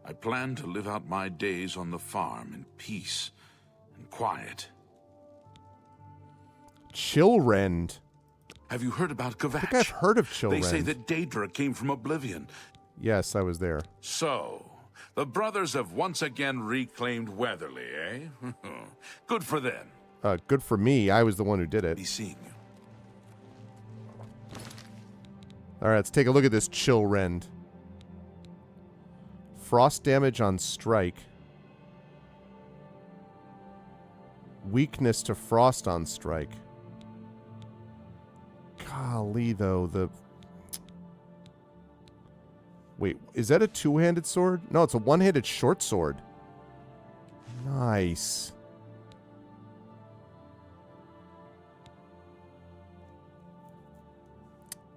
I plan to live out my days on the farm in peace and quiet. Chillrend. Have you heard about Kvatch? I think I've heard of Chillrend. They say that Daedra came from Oblivion. Yes, I was there. So, the brothers have once again reclaimed Weatherly, eh? Good for them. Good for me. I was the one who did it. Be seeing you. All right, let's take a look at this Chillrend. Frost damage on strike. Weakness to frost on strike. Golly, though, the... Wait, is that a two-handed sword? No, it's a one-handed short sword. Nice.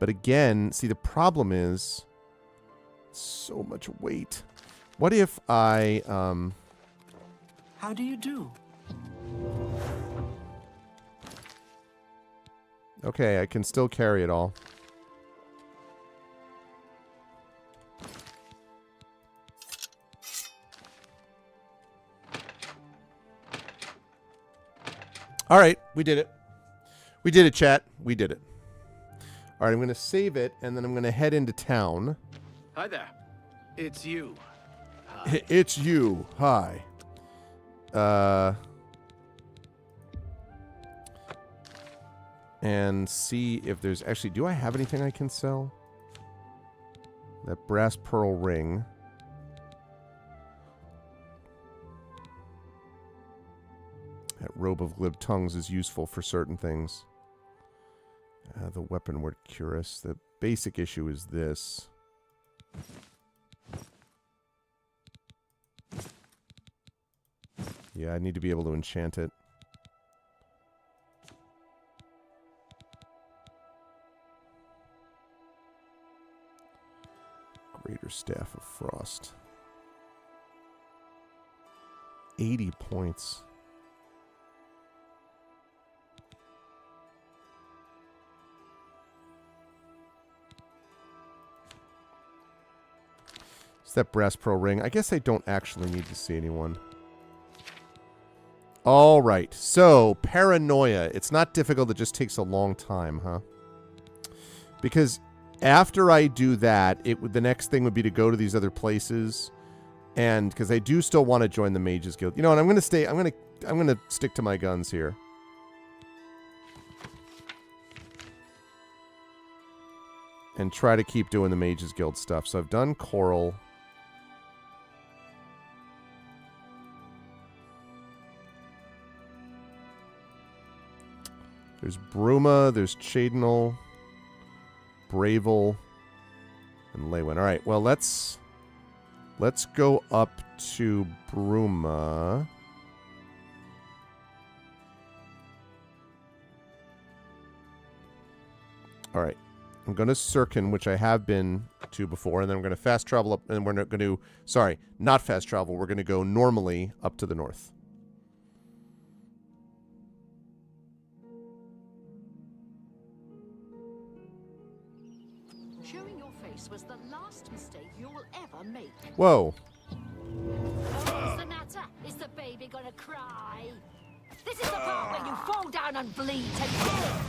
But again, see, the problem is so much weight. What if I, How do you do? Okay, I can still carry it all. All right, we did it. We did it, chat. We did it. All right, I'm going to save it, and then I'm going to head into town. Hi there. It's you. It's you. Hi. And see if there's... Actually, do I have anything I can sell? That brass pearl ring. That robe of glib tongues is useful for certain things. The weapon word cuirass. The basic issue is this. Yeah, I need to be able to enchant it. Greater Staff of Frost. 80 points. Is that brass pearl ring? I guess I don't actually need to see anyone. All right. So, paranoia. It's not difficult. It just takes a long time, huh? Because after I do that, the next thing would be to go to these other places, and because I do still want to join the Mages Guild. You know what? I'm going to stick to my guns here. And try to keep doing the Mages Guild stuff. So I've done Coral. There's Bruma, there's Chadenal, Bravel, and Leywin. All right, well, let's go up to Bruma. All right. I'm going to Sirkin, which I have been to before, and then I'm going to fast travel up, and we're not going to, sorry, not fast travel. We're going to go normally up to the north. Showing your face was the last mistake you will ever make. Whoa. What's the matter? Is the baby gonna cry? This is the part where you fall down and bleed to death.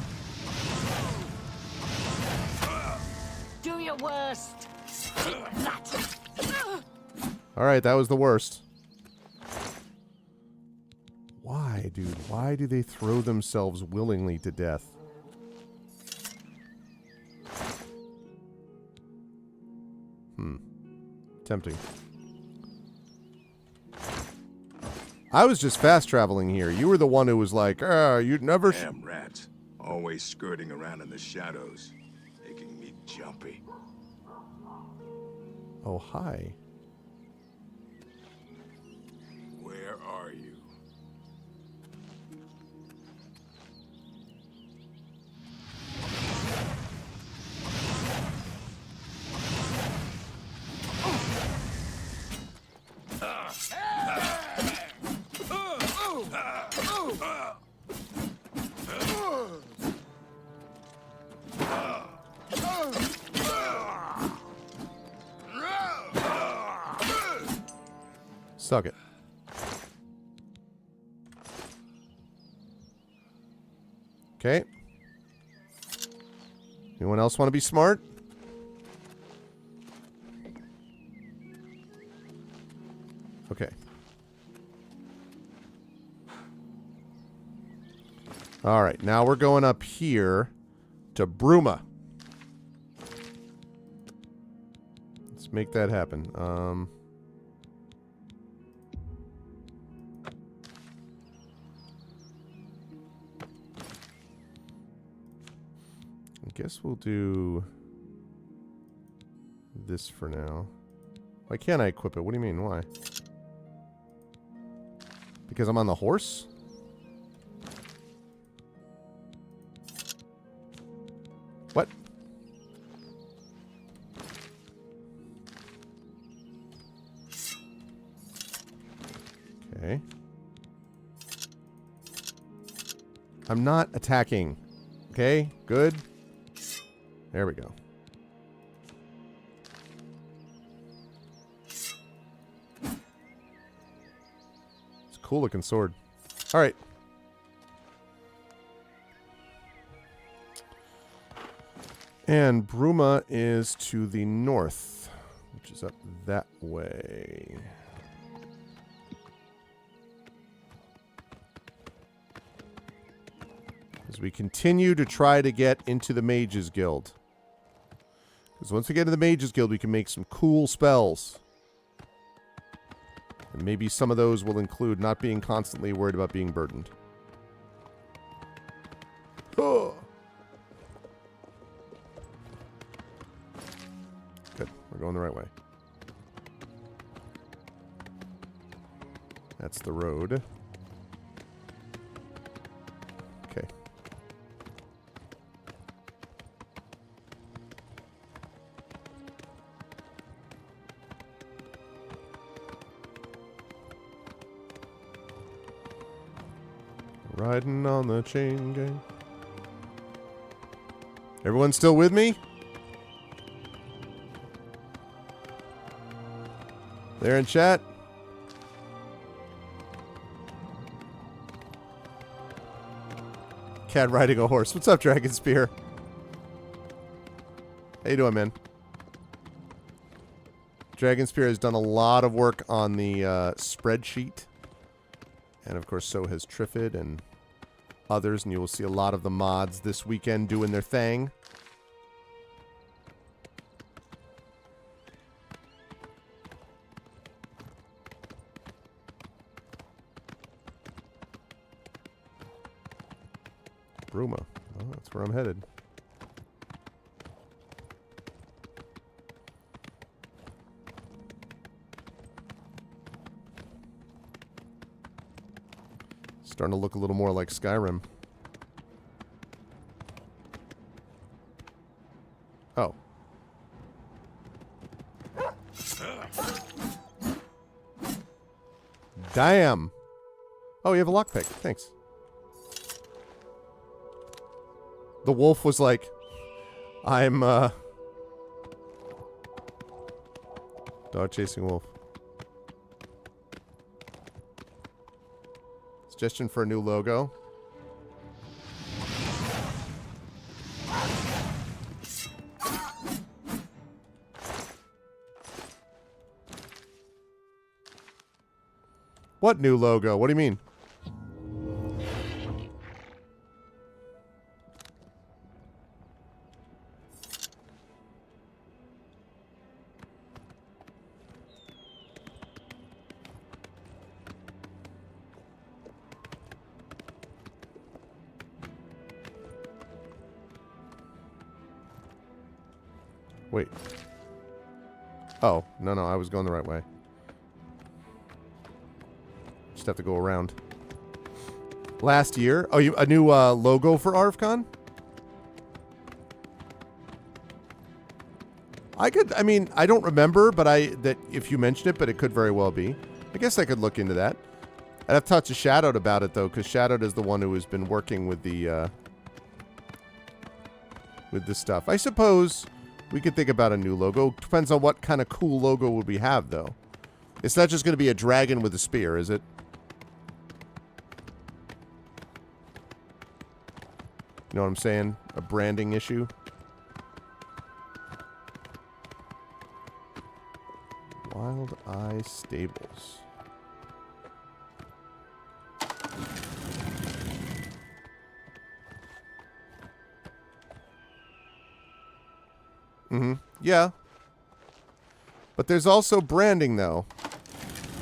Do your worst. That. All right, that was the worst. Why, dude? Why do they throw themselves willingly to death? Tempting. I was just fast traveling here. You were the one who was like, you'd never... Damn rats. Always skirting around in the shadows. Making me jumpy. Oh, hi. Where are you? Suck it. Okay. Anyone else want to be smart? Okay. All right, now we're going up here to Bruma. Let's make that happen. I guess we'll do this for now. Why can't I equip it? What do you mean? Why? Because I'm on the horse? What? Okay. I'm not attacking. Okay, good. There we go. It's a cool looking sword. All right. And Bruma is to the north, which is up that way. As we continue to try to get into the Mages Guild. Because once we get into the Mages Guild, we can make some cool spells. And maybe some of those will include not being constantly worried about being burdened. That's the road. Okay. Riding on the chain gang. Everyone still with me? There in chat? Cat riding a horse. What's up, Dragon Spear? How you doing, man? Dragon Spear has done a lot of work on the spreadsheet. And, of course, so has Triffid and others. And you will see a lot of the mods this weekend doing their thing. Bruma. Oh, that's where I'm headed. Starting to look a little more like Skyrim. Oh. Damn. Oh, you have a lockpick. Thanks. The wolf was like, I'm, dog chasing wolf. Suggestion for a new logo. What new logo? What do you mean? Wait. Oh, no, I was going the right way. Just have to go around. Last year? Oh, a new logo for ArvCon? I mean, I don't remember, but that if you mentioned it, but it could very well be. I guess I could look into that. I'd have to talk to Shadowed about it, though, because Shadowed is the one who has been working with the, with this stuff. I suppose we could think about a new logo. Depends on what kind of cool logo would we have, though. It's not just going to be a dragon with a spear, is it? You know what I'm saying? A branding issue. Wild Eye Stables. Mm-hmm. Yeah. But there's also branding, though.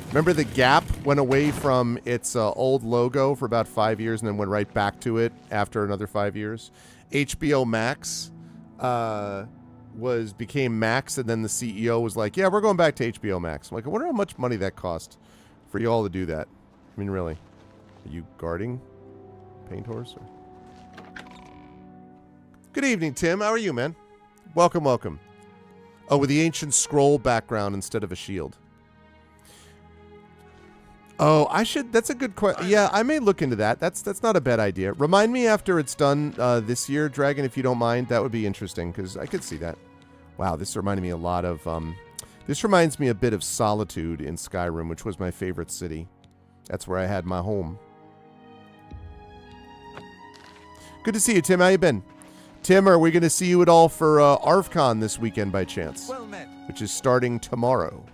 Remember the Gap went away from its old logo for about 5 years and then went right back to it after another 5 years? HBO Max became Max, and then the CEO was like, yeah, we're going back to HBO Max. I'm like, I wonder how much money that cost for you all to do that. I mean, really. Are you guarding Paint Horse? Or? Good evening, Tim. How are you, man? Welcome, welcome. Oh, with the ancient scroll background instead of a shield. Oh, I should. That's a good question. Yeah, I may look into that. That's not a bad idea. Remind me after it's done this year, Dragon, if you don't mind. That would be interesting because I could see that. Wow, this reminded me a lot of. This reminds me a bit of Solitude in Skyrim, which was my favorite city. That's where I had my home. Good to see you, Tim. How you been? Tim, are we going to see you at all for ArvCon this weekend by chance? Well met. Which is starting tomorrow.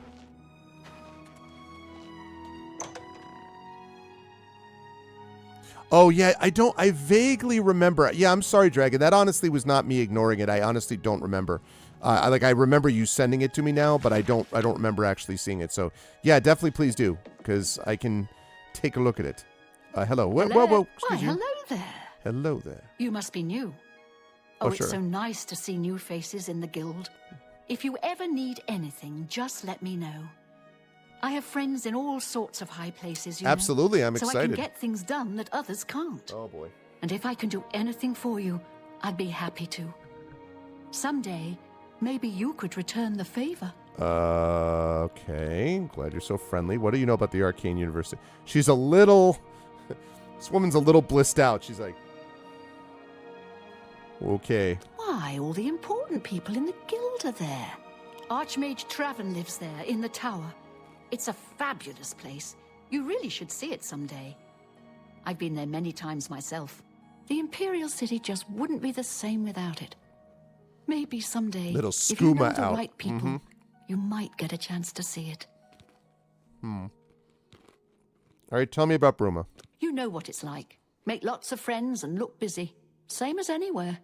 Oh, yeah, I vaguely remember. Yeah, I'm sorry, Dragon. That honestly was not me ignoring it. I honestly don't remember. I remember you sending it to me now, but I don't remember actually seeing it. So, yeah, definitely please do, because I can take a look at it. Hello. Whoa, excuse you. Hello there. Hello there. You must be new. Oh, It's sure. so nice to see new faces in the guild. If you ever need anything, just let me know. I have friends in all sorts of high places, you know. Absolutely, I'm so excited. I can get things done that others can't. Oh, boy. And if I can do anything for you, I'd be happy to. Someday, maybe you could return the favor. Okay. Glad you're so friendly. What do you know about the Arcane University? She's a little... This woman's a little blissed out. She's like... Okay. Why, all the important people in the guild are there. Archmage Traven lives there, in the tower. It's a fabulous place. You really should see it someday. I've been there many times myself. The Imperial City just wouldn't be the same without it. Maybe someday, Little if you know skooma the out. right people, you might get a chance to see it. All right, tell me about Bruma. You know what it's like. Make lots of friends and look busy. Same as anywhere.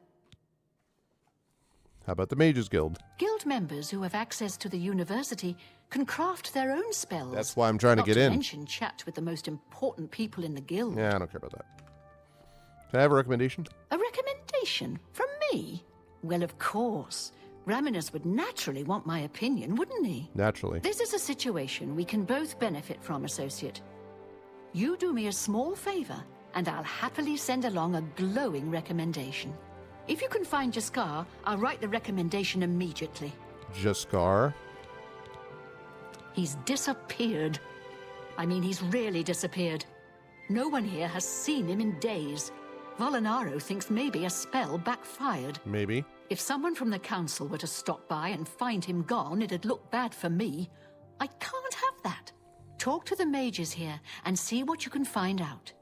How about the Mages Guild? Guild members who have access to the university can craft their own spells. That's why I'm trying to get in. Not to mention chat with the most important people in the guild. Yeah, I don't care about that. Can I have a recommendation? A recommendation? From me? Well, of course. Raminus would naturally want my opinion, wouldn't he? Naturally. This is a situation we can both benefit from, Associate. You do me a small favor, and I'll happily send along a glowing recommendation. If you can find Jaskar, I'll write the recommendation immediately. Jaskar? He's disappeared. I mean, he's really disappeared. No one here has seen him in days. Volinaro thinks maybe a spell backfired. Maybe. If someone from the council were to stop by and find him gone, it'd look bad for me. I can't have that. Talk to the mages here and see what you can find out.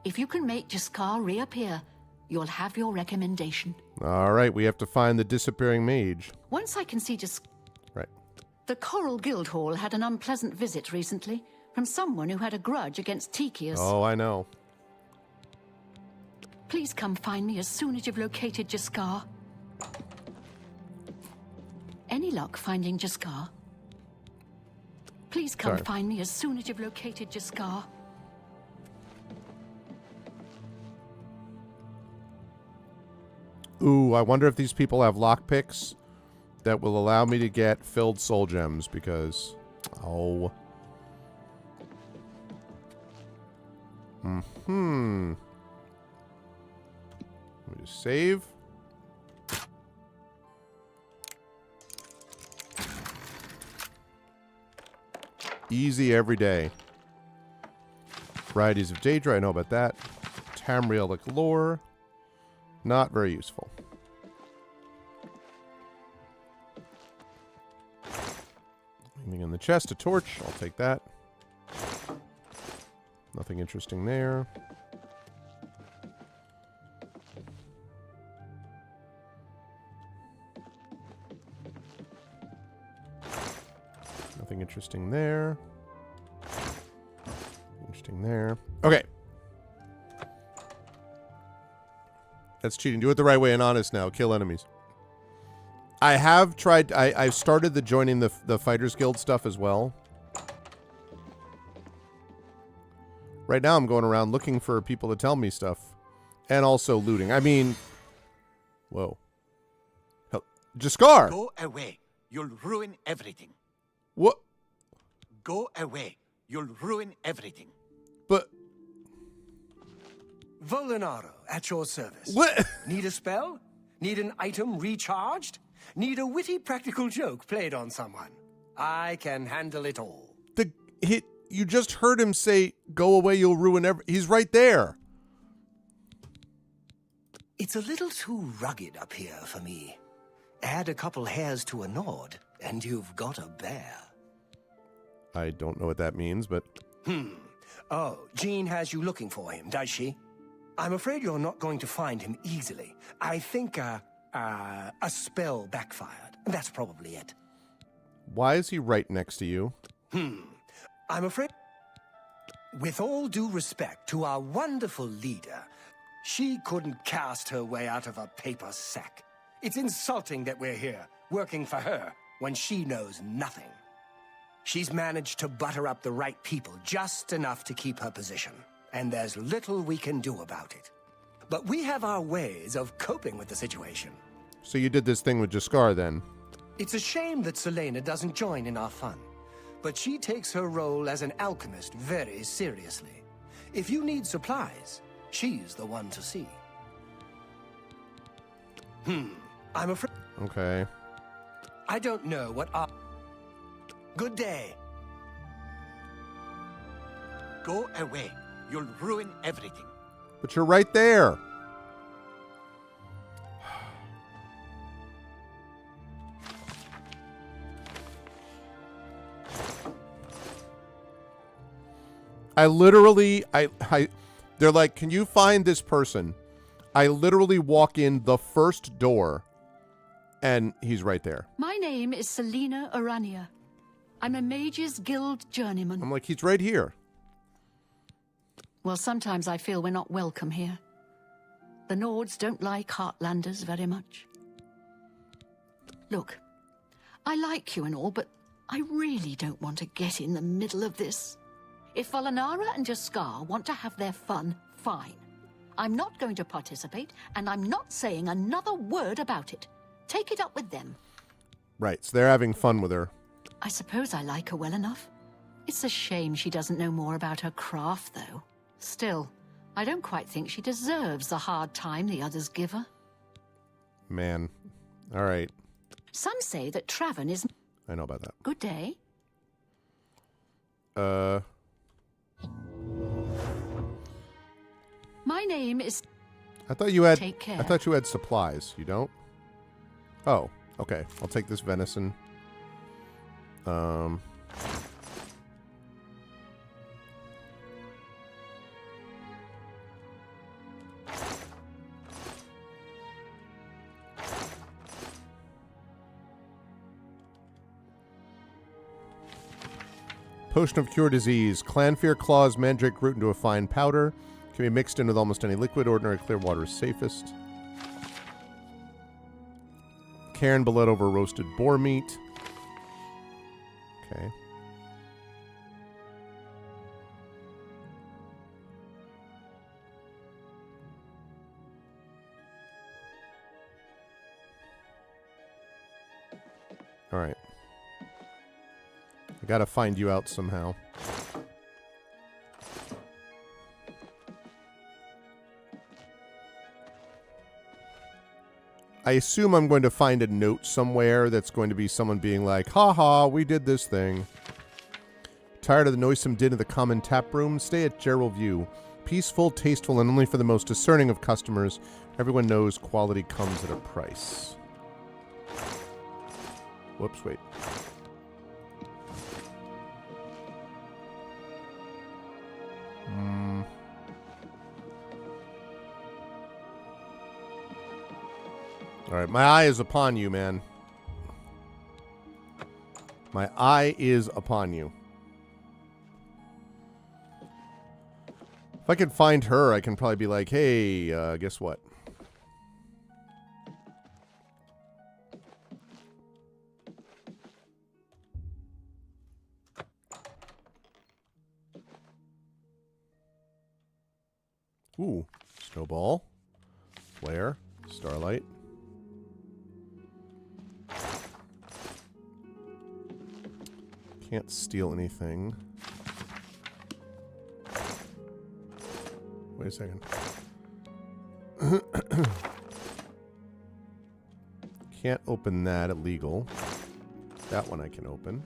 If you can make Jaskar reappear, you'll have your recommendation. All right, we have to find the disappearing mage. Once I can see Right. The Coral Guild Hall had an unpleasant visit recently from someone who had a grudge against Tikius. Oh, I know. Please come find me as soon as you've located Jaskar. Any luck finding Jaskar? Please come Sorry. find me as soon as you've located Jaskar. Ooh, I wonder if these people have lockpicks that will allow me to get filled soul gems because... Oh. Let me just save. Easy every day. Varieties of Daedra, I know about that. Tamrielic lore. Not very useful. Anything in the chest? A torch. I'll take that. Nothing interesting there. Nothing interesting there. Interesting there. Okay. That's cheating. Do it the right way and honest now. Kill enemies. I have tried... I've started the joining the Fighters Guild stuff as well. Right now I'm going around looking for people to tell me stuff. And also looting. I mean... Whoa. Jaskar! Go away. You'll ruin everything. What? Go away. You'll ruin everything. But... Volinaro, at your service. What? Need a spell? Need an item recharged? Need a witty practical joke played on someone? I can handle it all. You just heard him say, go away, you'll ruin everything. He's right there. It's a little too rugged up here for me. Add a couple hairs to a nod, and you've got a bear. I don't know what that means, but... Oh, Jean has you looking for him, does she? I'm afraid you're not going to find him easily. I think, a spell backfired. That's probably it. Why is he right next to you? I'm afraid... With all due respect to our wonderful leader, she couldn't cast her way out of a paper sack. It's insulting that we're here, working for her, when she knows nothing. She's managed to butter up the right people just enough to keep her position, and there's little we can do about it. But we have our ways of coping with the situation. So you did this thing with Jaskar then? It's a shame that Selena doesn't join in our fun. but she takes her role as an alchemist very seriously. If you need supplies, she's the one to see. I'm afraid... Okay. I don't know what Good day. Go away. You'll ruin everything. But you're right there. I literally, they're like, can you find this person? I literally walk in the first door, and he's right there. My name is Selena Arania. I'm a Mages Guild journeyman. I'm like, he's right here. Well, sometimes I feel we're not welcome here. The Nords don't like Heartlanders very much. Look, I like you and all, but I really don't want to get in the middle of this. If Valinara and Jaskar want to have their fun, fine. I'm not going to participate, and I'm not saying another word about it. Take it up with them. Right, so they're having fun with her. I suppose I like her well enough. It's a shame she doesn't know more about her craft, though. Still, I don't quite think she deserves the hard time the others give her. Man. All right. Some say that Traven is... I know about that. Good day. My name is... I thought you had... Take care. I thought you had supplies. You don't? Oh, okay. I'll take this venison. Potion of Cure Disease. Clanfear Claws Mandrake root into a fine powder. Can be mixed in with almost any liquid. Ordinary clear water is safest. Cairn Bullet over roasted boar meat. Okay. All right. I gotta find you out somehow. I assume I'm going to find a note somewhere that's going to be someone being like, haha, we did this thing. Tired of the noisome din of the common tap room? Stay at Gerald View. Peaceful, tasteful, and only for the most discerning of customers. Everyone knows quality comes at a price. Whoops, wait. All right, my eye is upon you, man. My eye is upon you. If I can find her, I can probably be like, hey, guess what? Ooh, snowball, flare, starlight. Can't steal anything. Wait a second. Can't open that, illegal. That one I can open.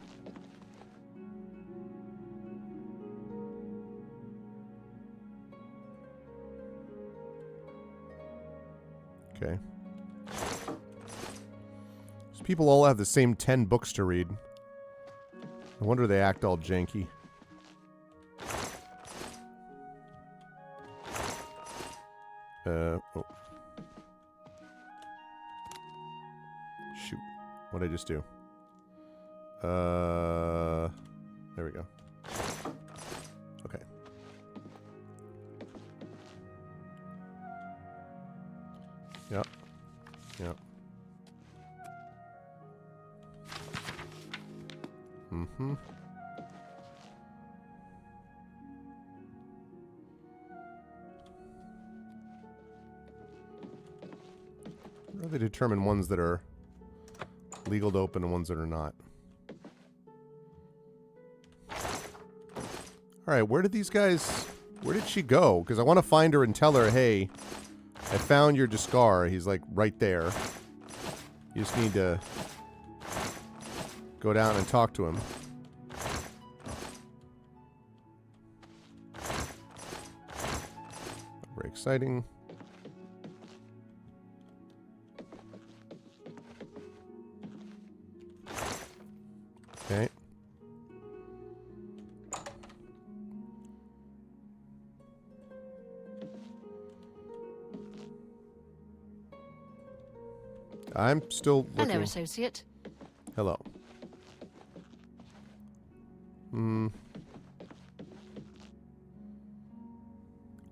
Okay. These people all have the same 10 books to read. No wonder they act all janky. Oh. Shoot. What'd I just do? There we go. Okay. Yep. Yep. Mm-hmm. How do they determine ones that are legal to open and ones that are not? All right, where did she go? Because I want to find her and tell her, hey, I found your Jaskar. He's like right there. You just need to go down and talk to him. Very exciting. Okay. I'm still looking. Hello, associate. Hello.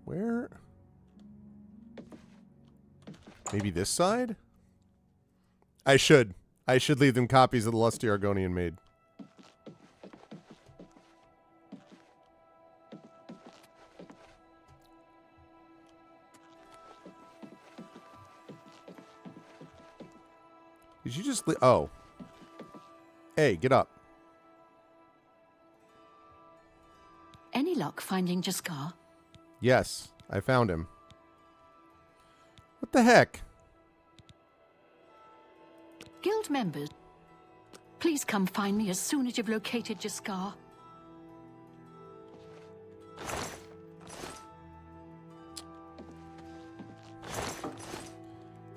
Where? Maybe this side? I should leave them copies of the Lusty Argonian Maid. Did you just oh. Hey, get up. Any luck finding Jaskar? Yes, I found him. What the heck? Guild members, please come find me as soon as you've located Jaskar.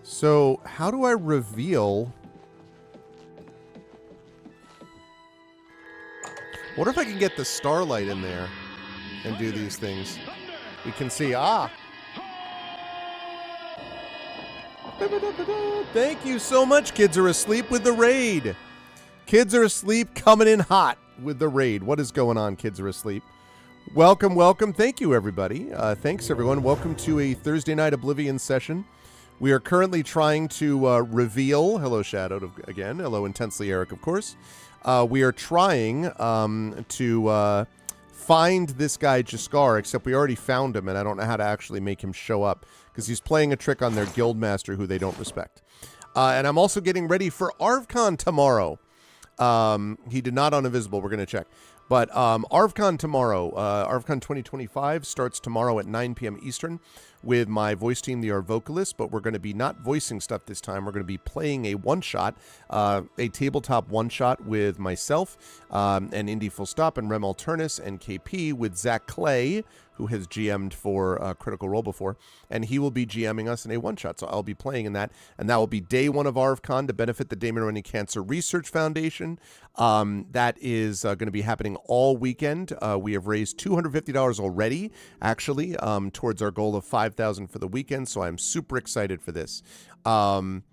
So, how do I reveal? What if I can get the starlight in there and do these things? We can see, Thank you so much, Kids Are Asleep, with the raid. Kids Are Asleep coming in hot with the raid. What is going on, Kids Are Asleep? Welcome, welcome. Thank you, everybody. Thanks, everyone. Welcome to a Thursday night Oblivion session. We are currently trying to reveal... Hello, Shadowed, again. Hello, Intensely Eric, of course. We are trying to find this guy, Jaskar, except we already found him, and I don't know how to actually make him show up, because he's playing a trick on their guildmaster who they don't respect. And I'm also getting ready for ArvCon tomorrow. He did not on Invisible. We're going to check. But ArvCon tomorrow, ArvCon2025 starts tomorrow at 9 p.m. Eastern with my voice team, the ArvVocalists, but we're going to be not voicing stuff this time. We're going to be playing a one-shot, a tabletop one-shot with myself and Indy Full Stop and Rem Alternus and KP with Zach Clay, who has GM'd for Critical Role before, and he will be GMing us in a one-shot, so I'll be playing in that, and that will be day one of ArvCon to benefit the Damon Rennie Cancer Research Foundation. That is going to be happening all weekend. We have raised $250 already, actually, towards our goal of $5,000 for the weekend, so I'm super excited for this. And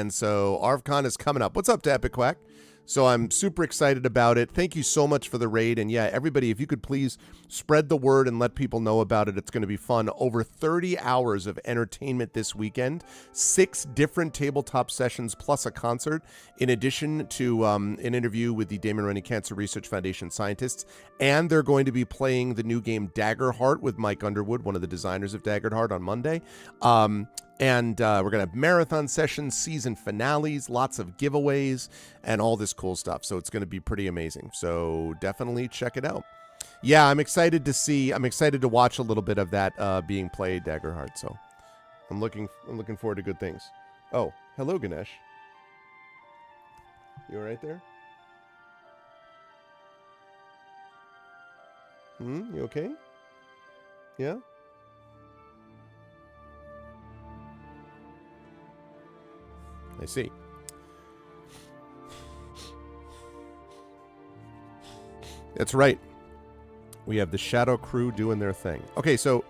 so ArvCon is coming up. What's up, to Epic Quack? So I'm super excited about it. Thank you so much for the raid. And yeah, everybody, if you could please spread the word and let people know about it. It's going to be fun. Over 30 hours of entertainment this weekend. 6 different tabletop sessions plus a concert, in addition to an interview with the Damon Rennie Cancer Research Foundation scientists. And they're going to be playing the new game Daggerheart with Mike Underwood, one of the designers of Daggerheart, on Monday. And we're going to have marathon sessions, season finales, lots of giveaways, and all this cool stuff. So it's going to be pretty amazing. So definitely check it out. Yeah, I'm excited to watch a little bit of that being played, Daggerheart. So I'm looking forward to good things. Oh, hello, Ganesh. You all right there? You okay? Yeah? I see. That's right. We have the Shadow Crew doing their thing. Okay, so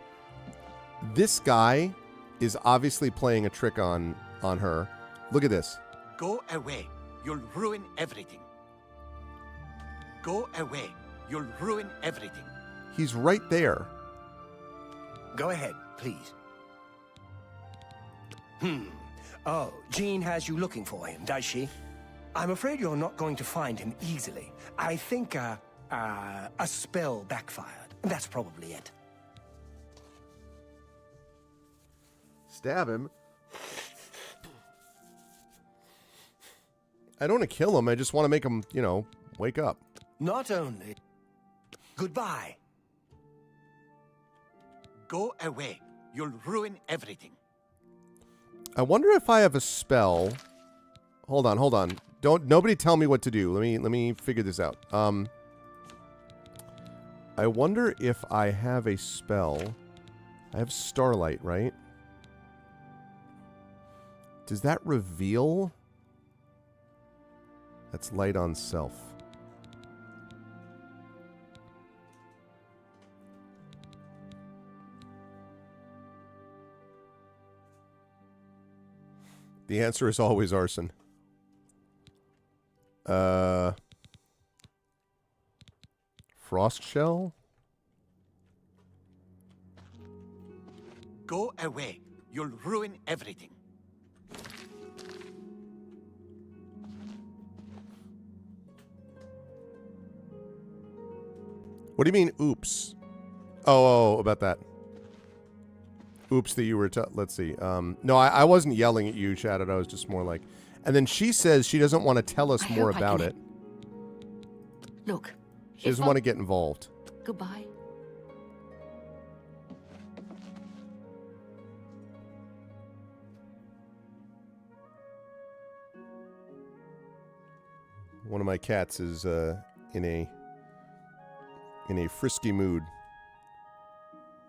this guy is obviously playing a trick on her. Look at this. Go away. You'll ruin everything. Go away. You'll ruin everything. He's right there. Go ahead, please. Oh, Jean has you looking for him, does she? I'm afraid you're not going to find him easily. I think a spell backfired. That's probably it. Stab him? I don't want to kill him. I just want to make him, wake up. Not only. Goodbye. Go away. You'll ruin everything. I wonder if I have a spell. Hold on. Nobody tell me what to do. Let me figure this out. I wonder if I have a spell. I have Starlight, right? Does that reveal? That's light on self. The answer is always arson. Frost shell? Go away. You'll ruin everything. What do you mean, oops? Oh, about that. Oops that you were... Let's see. No, I wasn't yelling at you, Shadow. I was just more like... And then she says she doesn't want to tell us more about it. Look. She doesn't want to get involved. Goodbye. One of my cats is in a frisky mood.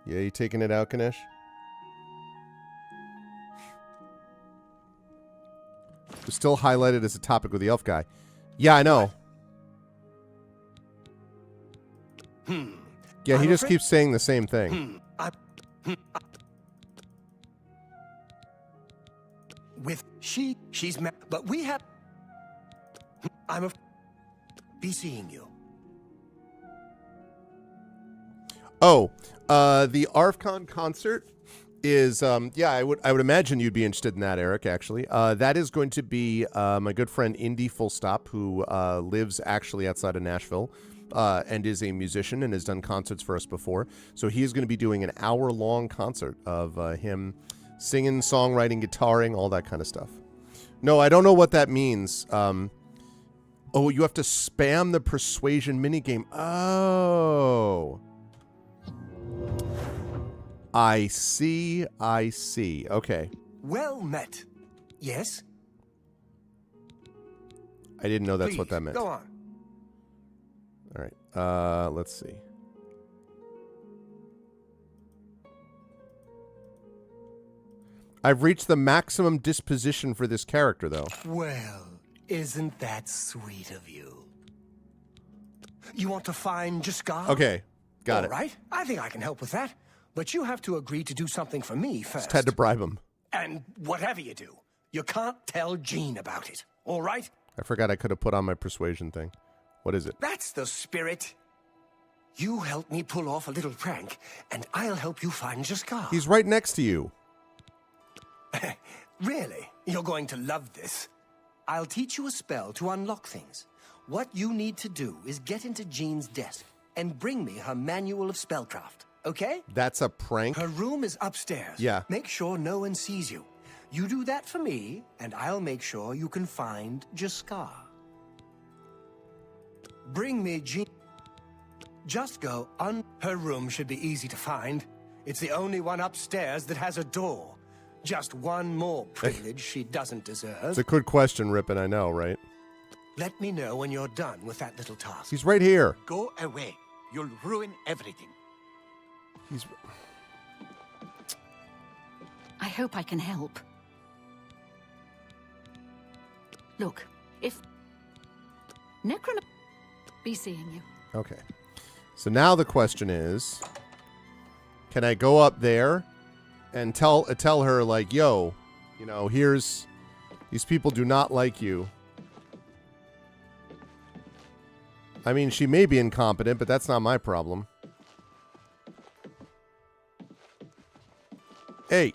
Yeah, you taking it out, Ganesh? It's still highlighted as a topic with the elf guy. Yeah, I know. Yeah, he just keeps saying the same thing. With she's mad, but we have. Be seeing you. Oh, the ArvCon concert is yeah, I would imagine you'd be interested in that, Eric, actually. That is going to be my good friend Indy Full Stop, who lives actually outside of Nashville and is a musician and has done concerts for us before. So he is going to be doing an hour-long concert of him singing, songwriting, guitaring, all that kind of stuff. No, I don't know what that means. Oh, you have to spam the persuasion minigame. Oh. I see. Okay. Well met. Yes? I didn't know that's what that meant. Go on. All right. Let's see. I've reached the maximum disposition for this character, though. Well, isn't that sweet of you? You want to find Jaskar? Okay. Got it. All right. I think I can help with that. But you have to agree to do something for me first. Just had to bribe him. And whatever you do, you can't tell Jean about it. All right? I forgot I could have put on my persuasion thing. What is it? That's the spirit. You help me pull off a little prank, and I'll help you find Jaskar. He's right next to you. Really? You're going to love this. I'll teach you a spell to unlock things. What you need to do is get into Jean's desk and bring me her manual of spellcraft, okay? That's a prank? Her room is upstairs. Yeah. Make sure no one sees you. You do that for me, and I'll make sure you can find Jaskar. Bring me Jean. Just go on. Her room should be easy to find. It's the only one upstairs that has a door. Just one more privilege she doesn't deserve. It's a good question, Rippin', I know, right? Let me know when you're done with that little task. He's right here. Go away. You'll ruin everything. He's... I hope I can help. Look, if... Necron... be seeing you. Okay. So now the question is, can I go up there and tell her, like, yo, you know, here's... These people do not like you. I mean, she may be incompetent, but that's not my problem. Hey.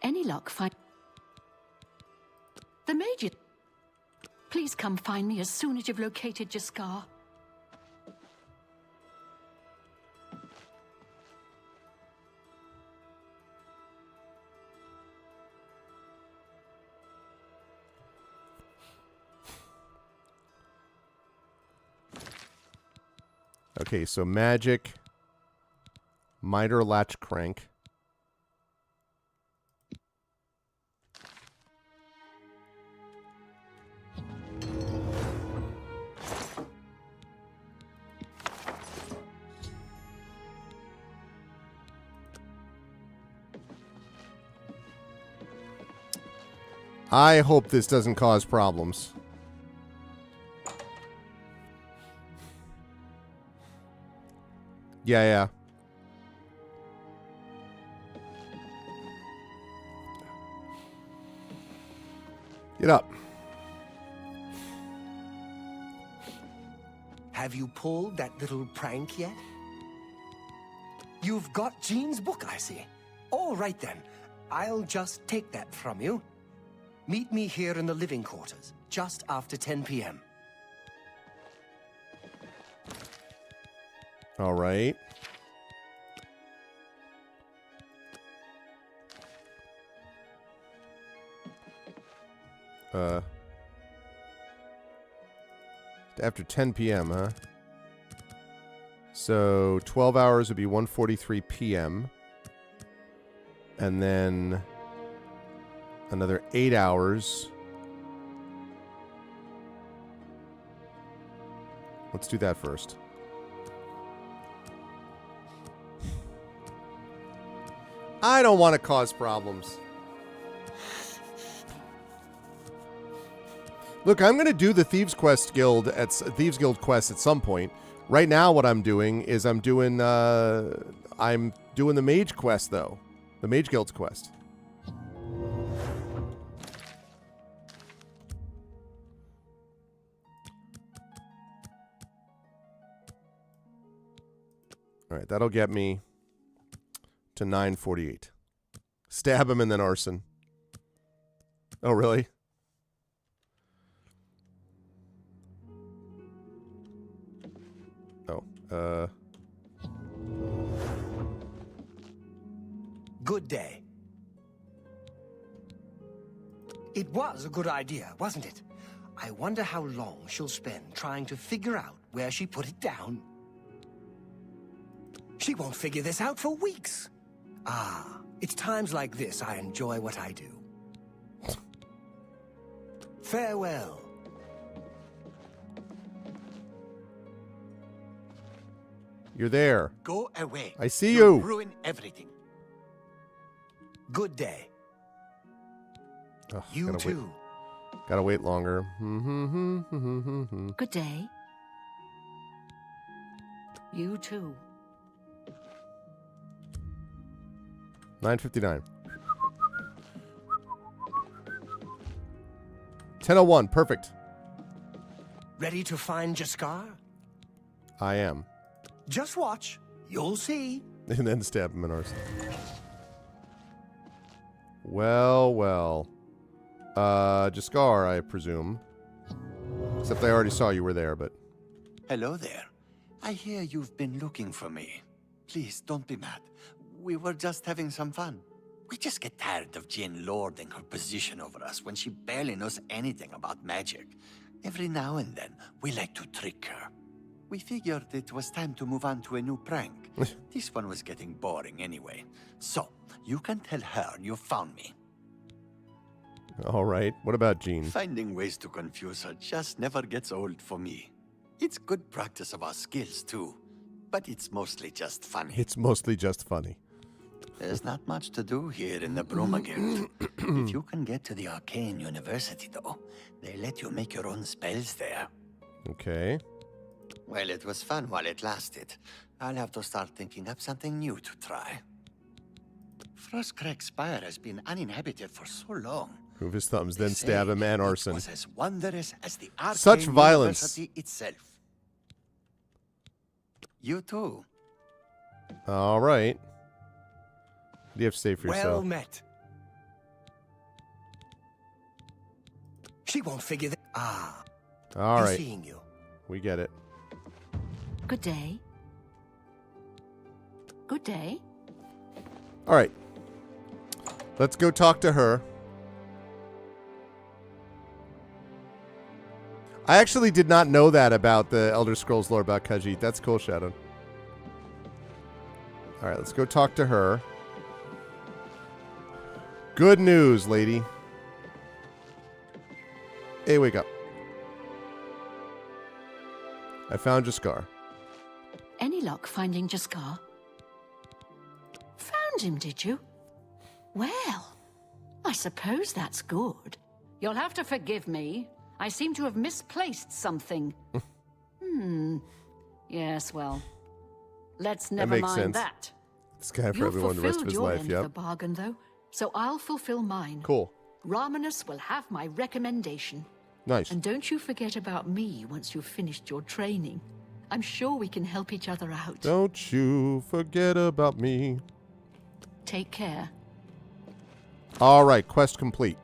Any luck find... The Major... Please come find me as soon as you've located Jaskar. Okay, so magic, miter latch crank. I hope this doesn't cause problems. Yeah. Get up. Have you pulled that little prank yet? You've got Jean's book, I see. All right then. I'll just take that from you. Meet me here in the living quarters, just after 10 p.m. All right. After 10 p.m., huh? So 12 hours would be 1:43 p.m. And then another 8 hours. Let's do that first. I don't want to cause problems. Look, I'm going to do the Thieves Guild quest at some point. Right now, what I'm doing is I'm doing the Mage quest, though. The Mage Guild's quest. All right, that'll get me to 9:48. Stab him and then arson. Oh, really? Oh, Good day. It was a good idea, wasn't it? I wonder how long she'll spend trying to figure out where she put it down. She won't figure this out for weeks. Ah, it's times like this I enjoy what I do. Farewell. you're there. Go away. I see You'll you. ruin everything. Good day. Ugh, You gotta too. Gotta wait longer. Good day. You too. 9:59. 10:01. Perfect. Ready to find Jaskar? I am. Just watch. You'll see. And then stab him in arson. Well. Jaskar, I presume. Except I already saw you were there, but... Hello there. I hear you've been looking for me. Please, don't be mad. We were just having some fun. We just get tired of Jane lording her position over us when she barely knows anything about magic. Every now and then, we like to trick her. We figured it was time to move on to a new prank. This one was getting boring anyway. So, you can tell her you found me. All right. What about Jean? Finding ways to confuse her just never gets old for me. It's good practice of our skills, too. But it's mostly just funny. It's mostly just funny. There's not much to do here in the Bruma Guild. If you can get to the Arcane University, though, they let you make your own spells there. Okay. Well, it was fun while it lasted. I'll have to start thinking up something new to try. Frostcrag Spire has been uninhabited for so long. Move his thumbs, then stab him and arson. It was as wondrous as the Arcane Such violence. University itself. You too. All right. What do you have to say for Well yourself? met. She won't figure that. Ah. All right. Seeing you. We get it. Good day. Good day. All right. Let's go talk to her. I actually did not know that about the Elder Scrolls lore about Khajiit. That's cool, Shadow. All right, let's go talk to her. Good news, lady. Hey, wake up. I found Jaskar. Any luck finding Jaskar? Found him, did you? Well, I suppose that's good. You'll have to forgive me. I seem to have misplaced something. Yes, well, let's never makes mind sense. that. This guy for You've everyone the rest of fulfilled his your life, end of the bargain, though, so I'll fulfill mine. Cool. Ramanus will have my recommendation. Nice. And don't you forget about me once you've finished your training. I'm sure we can help each other out. Don't you forget about me. Take care. All right, quest complete.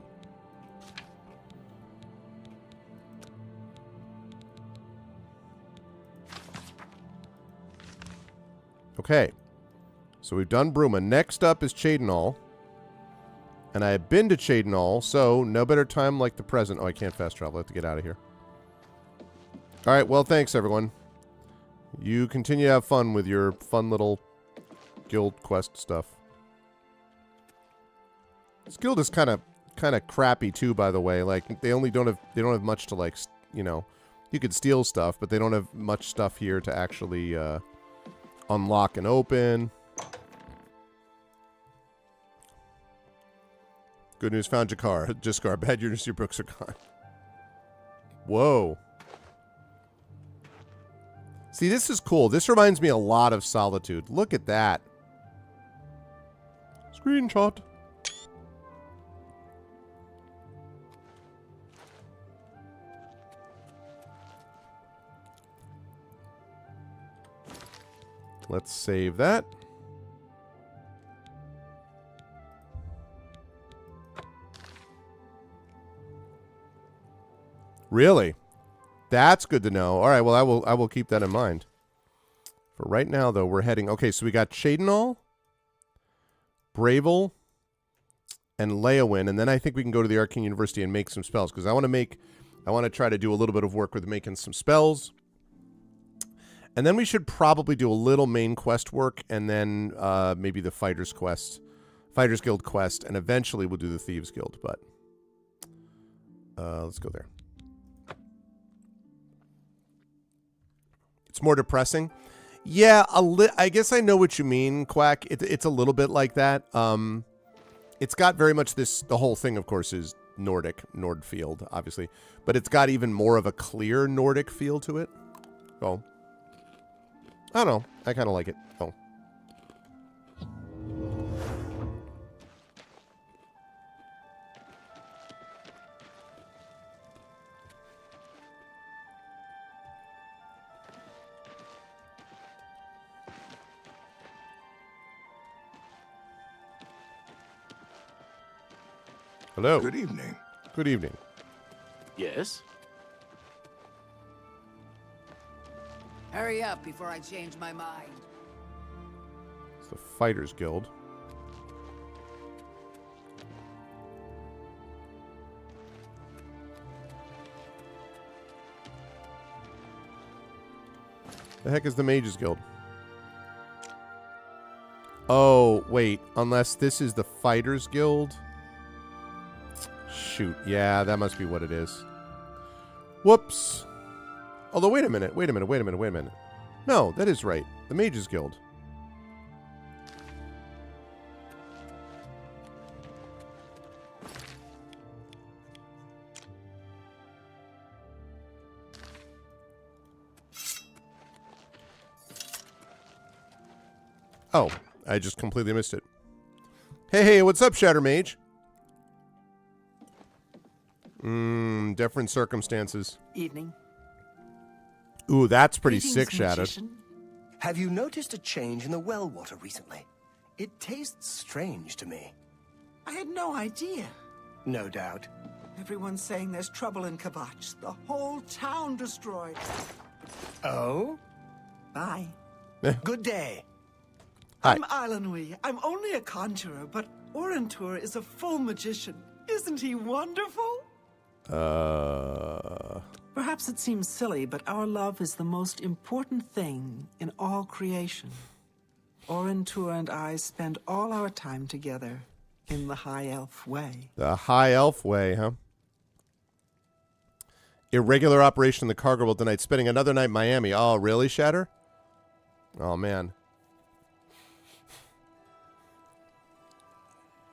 Okay. So we've done Bruma. Next up is Cheydinal. And I have been to Cheydinal, so no better time like the present. Oh, I can't fast travel. I have to get out of here. All right, well, thanks, everyone. You continue to have fun with your fun little guild quest stuff. This guild is kind of crappy too, by the way. Like they don't have much to, like, you know, you could steal stuff, but they don't have much stuff here to actually unlock and open. Good news, found Jaskar. Bad news, your books are gone. Whoa. See, this is cool. This reminds me a lot of Solitude. Look at that. Screenshot. Let's save that. Really? That's good to know. All right, well, I will keep that in mind. For right now, though, we're heading... Okay, so we got Cheydinal, Bravel, and Leowin, and then I think we can go to the Arcane University and make some spells, because I want to try to do a little bit of work with making some spells. And then we should probably do a little main quest work, and then maybe the Fighters Guild quest, and eventually we'll do the Thieves Guild, but let's go there. It's more depressing. Yeah, I guess I know what you mean, Quack. It's a little bit like that. It's got very much the whole thing, of course, is Nordfield, obviously. But it's got even more of a clear Nordic feel to it. Oh. I don't know. I kind of like it. Oh. Hello. Good evening. Good evening. Yes? Hurry up before I change my mind. It's the Fighters Guild. The heck is the Mages Guild? Oh, wait. Unless this is the Fighters Guild? Shoot. Yeah, that must be what it is. Whoops. Although, wait a minute. No, that is right. The Mages Guild. Oh, I just completely missed it. Hey, what's up, Shatter Mage? Different circumstances. Evening. Ooh, that's pretty sick, Shatter. Have you noticed a change in the well water recently? It tastes strange to me. I had no idea. No doubt. Everyone's saying there's trouble in Kavach. The whole town destroyed. Oh? Bye. Good day. Hi. I'm Ilanui. I'm only a conjurer, but Orentur is a full magician. Isn't he wonderful? Perhaps it seems silly, but our love is the most important thing in all creation. Orentur and I spend all our time together in the High Elf way. The High Elf way, huh? Irregular operation in the cargo world tonight. Spending another night in Miami. Oh, really, Shatter? Oh, man.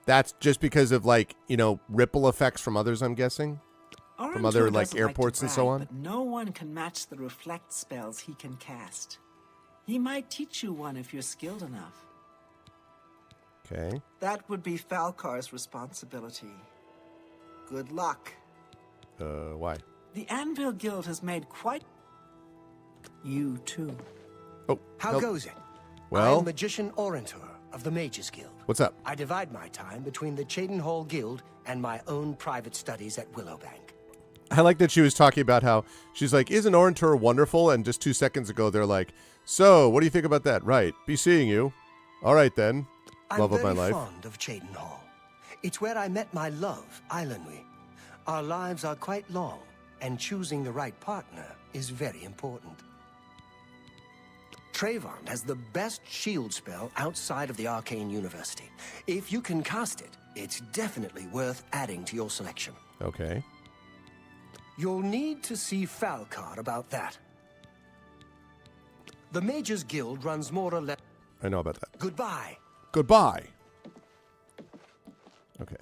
That's just because of, like, you know, ripple effects from others, I'm guessing? From other, like, airports and so on? But no one can match the reflect spells he can cast. He might teach you one if you're skilled enough. Okay. That would be Falcar's responsibility. Good luck. Why? The Anvil Guild has made quite... You, too. Oh. How goes it? Well? I'm Magician Orentur of the Mages Guild. What's up? I divide my time between the Cheydinhall Guild and my own private studies at Willowbank. I like that she was talking about how she's like, isn't Orentur wonderful? And just 2 seconds ago, they're like, so, what do you think about that? Right. Be seeing you. All right, then. Love of my life. I'm very fond of Cheydinhall. It's where I met my love, Eilenwy. Our lives are quite long, and choosing the right partner is very important. Trayvon has the best shield spell outside of the Arcane University. If you can cast it, it's definitely worth adding to your selection. Okay. You'll need to see Falcar about that. The Mages Guild runs more or less... I know about that. Goodbye. Goodbye. Okay.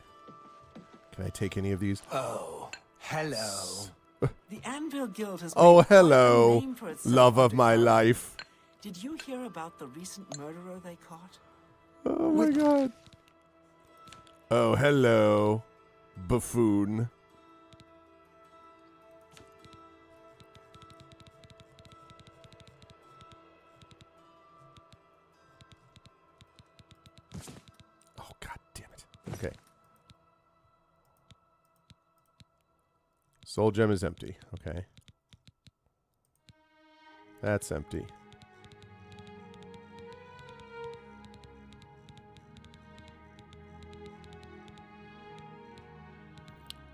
Can I take any of these? Oh, hello. The Anvil Guild has Oh, made quite a hello. name for itself Love of my underground. life. Did you hear about the recent murderer they caught? Oh, my God. Oh, hello. Buffoon. Oh, God damn it. Okay. Soul gem is empty. Okay. That's empty.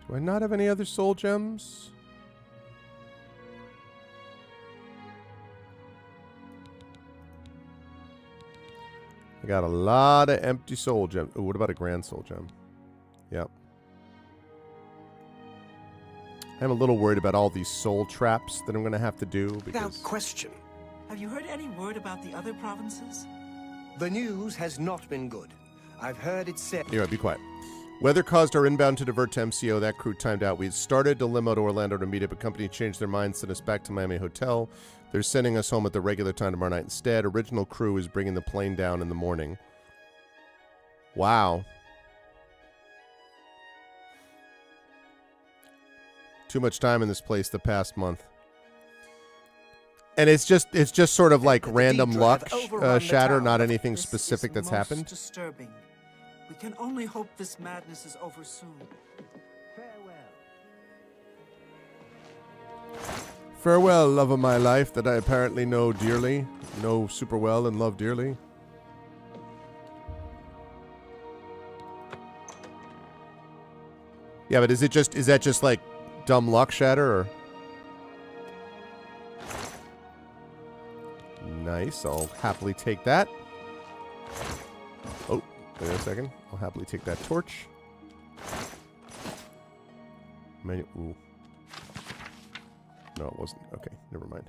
Do I not have any other soul gems? I got a lot of empty soul gems. Ooh, what about a grand soul gem? Yep. I'm a little worried about all these soul traps that I'm going to have to do. Without Because question. Have you heard any word about the other provinces? The news has not been good. I've heard it said... Anyway, be quiet. Weather caused our inbound to divert to MCO. That crew timed out. We had started to limo to Orlando to meet up. A company changed their mind, sent us back to Miami Hotel. They're sending us home at the regular time tomorrow night instead. Original crew is bringing the plane down in the morning. Wow. Too much time in this place the past month. And it's just sort of like random luck, Shatter, not anything specific that's happened. Disturbing. We can only hope this madness is over soon. Farewell, love of my life that I apparently know dearly, know super well and love dearly. Yeah, but is that just like dumb luck, Shatter, or? Nice, I'll happily take that. Oh, wait a second. I'll happily take that torch. Ooh. No, it wasn't. Okay, never mind.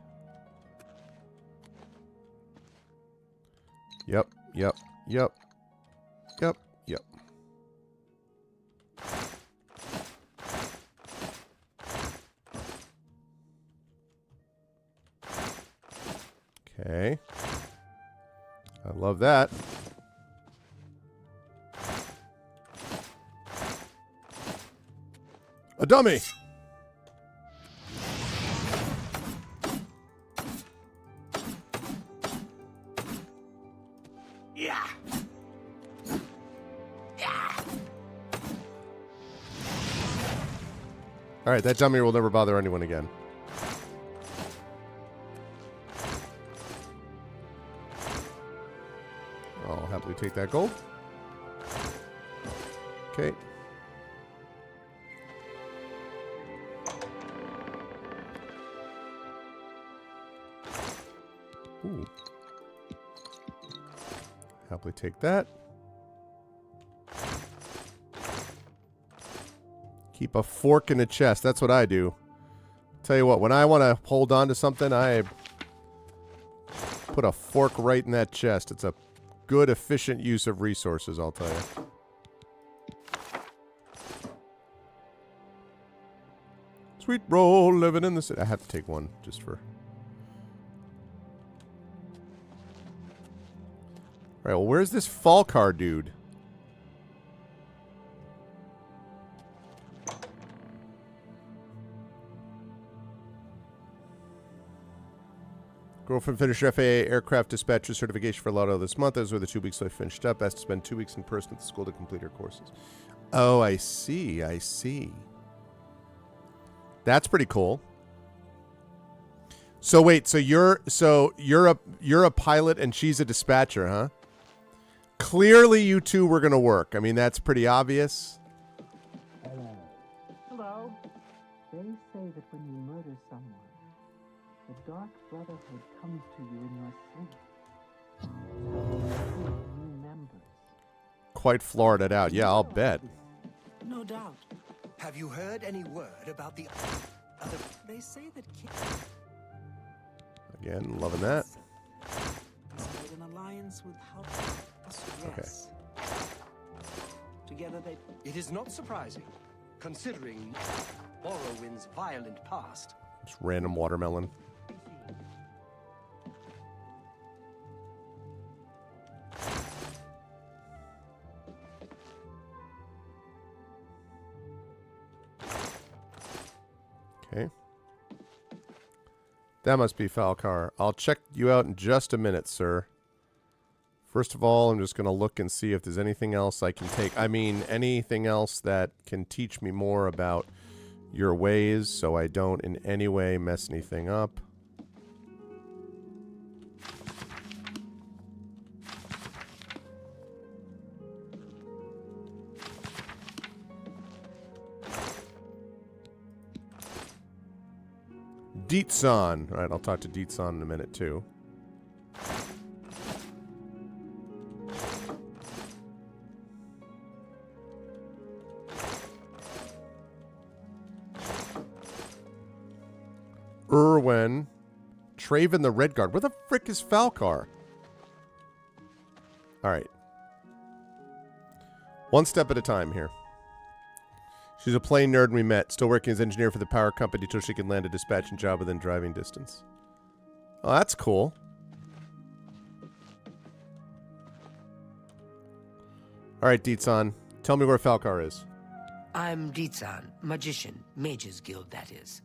Yep. Okay. I love that. A dummy! Yeah. Alright, that dummy will never bother anyone again. I'll happily take that gold. Okay. Ooh. Happily take that. Keep a fork in the chest. That's what I do. Tell you what, when I want to hold on to something, I put a fork right in that chest. It's a good, efficient use of resources, I'll tell you. Sweet roll living in the city. I have to take one just for... All right, well, where's this Falcar dude? Girlfriend finished FAA aircraft dispatcher certification for Lotto this month. Those were the 2 weeks I finished up. Has to spend 2 weeks in person at the school to complete her courses. Oh, I see. I see. That's pretty cool. So wait, so you're a pilot and she's a dispatcher, huh? Clearly, you two were gonna work. I mean, that's pretty obvious. Hello. They say that when you murder someone, the Dark Brotherhood comes to you in your sleep. New members. Quite Floridaed out. Yeah, I'll bet. No doubt. Have you heard any word about the other? They say that Again, loving that. He's made an alliance with Yes. Together they... It is not surprising, considering Morrowind's violent past. Just random watermelon. Okay. That must be Falcar. I'll check you out in just a minute, sir. First of all, I'm just going to look and see if there's anything else I can take. I mean, anything else that can teach me more about your ways so I don't in any way mess anything up. Deetsan. All right, I'll talk to Deetsan in a minute, too. Irwin. Traven the Redguard. Where the frick is Falcar? All right. One step at a time here. She's a plain nerd we met. Still working as engineer for the power company till she can land a dispatching job within driving distance. Oh, that's cool. All right, Deetsan. Tell me where Falcar is. I'm Deetsan, magician. Mages Guild, that is.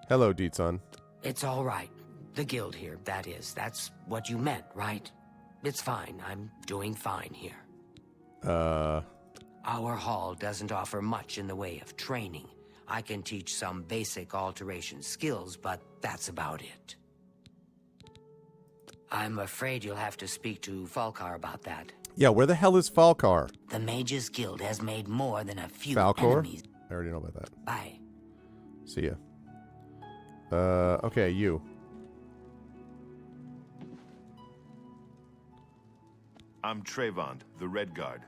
Hello, Deetsan. It's all right. The guild here, that is. That's what you meant, right? It's fine. I'm doing fine here. Our hall doesn't offer much in the way of training. I can teach some basic alteration skills, but that's about it. I'm afraid you'll have to speak to Falcar about that. Yeah, where the hell is Falcar? The Mages Guild has made more than a few Falcor? enemies. I already know about that. Bye. See ya. Okay, you. I'm Trayvon, the Red Guard,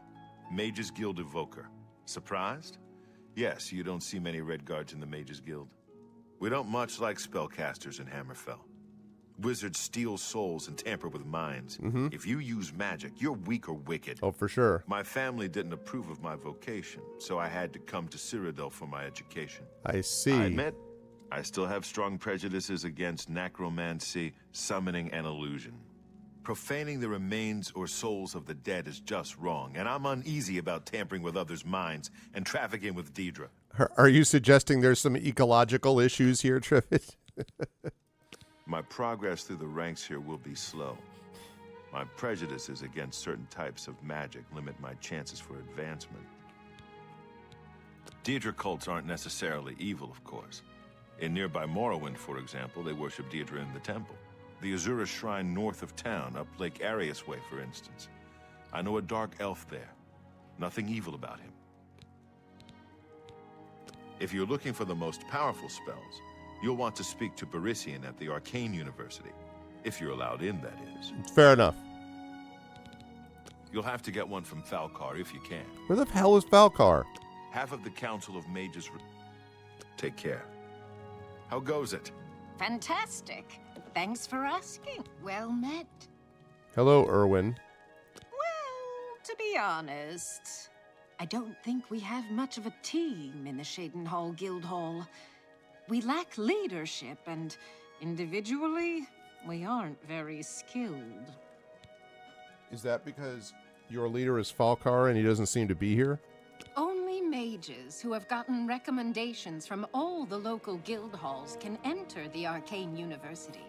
Mages Guild Evoker. Surprised? Yes, you don't see many Red Guards in the Mages Guild. We don't much like spellcasters in Hammerfell. Wizards steal souls and tamper with minds. If you use magic, you're weak or wicked. Oh, for sure. My family didn't approve of my vocation, so I had to come to Cyrodiil for my education. I see. I admit, I still have strong prejudices against necromancy, summoning, and illusion. Profaning the remains or souls of the dead is just wrong, and I'm uneasy about tampering with others' minds and trafficking with Deidre. Are you suggesting there's some ecological issues here, Trivett? My progress through the ranks here will be slow. My prejudices against certain types of magic limit my chances for advancement. Deidre cults aren't necessarily evil, of course. In nearby Morrowind, for example, they worship Deidre in the temple. The Azura Shrine north of town, up Lake Arius Way, for instance. I know a dark elf there. Nothing evil about him. If you're looking for the most powerful spells, you'll want to speak to Barisian at the Arcane University. If you're allowed in, that is. Fair enough. You'll have to get one from Falcar if you can. Where the hell is Falcar? Half of the Council of Mages... Take care. How goes it? Fantastic. Thanks for asking. Well met. Hello, Erwin. Well, to be honest, I don't think we have much of a team in the Shadenhall Guildhall. We lack leadership, and individually, we aren't very skilled. Is that because your leader is Falcar and he doesn't seem to be here? Only mages who have gotten recommendations from all the local guild halls can enter the Arcane University.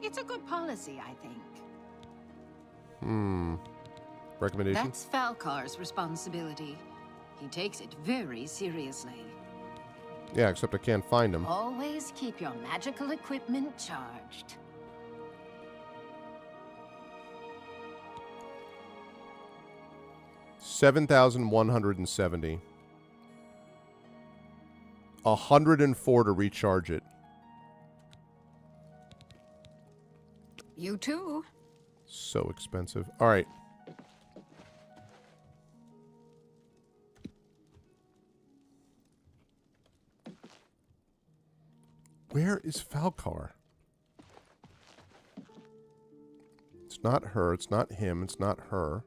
It's a good policy, I think. Recommendation? That's Falcar's responsibility. He takes it very seriously. Yeah, except I can't find him. Always keep your magical equipment charged. $7,170. 104 to recharge it. You too. So expensive. All right. Where is Falcar? It's not her. It's not him. It's not her.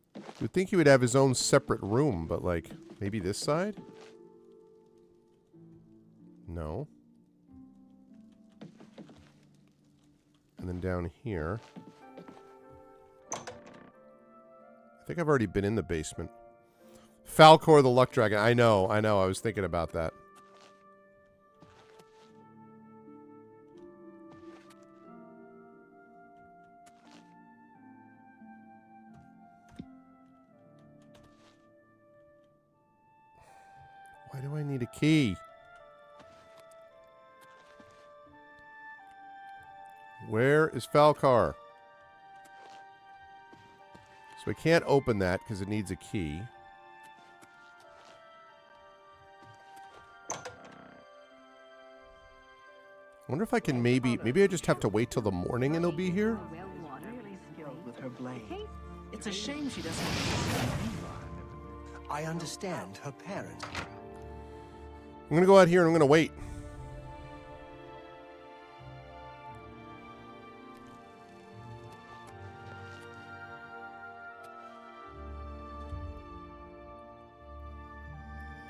You would think he would have his own separate room, but, like, maybe this side? No. And then down here. I think I've already been in the basement. Falcor the Luck Dragon. I know. I was thinking about that. Why do I need a key? Where is Falcar? So I can't open that because it needs a key. I wonder if I can maybe I just have to wait till the morning and he'll be here? With her blade. It's a shame she doesn't have I understand her parent. I'm going to go out here and I'm going to wait.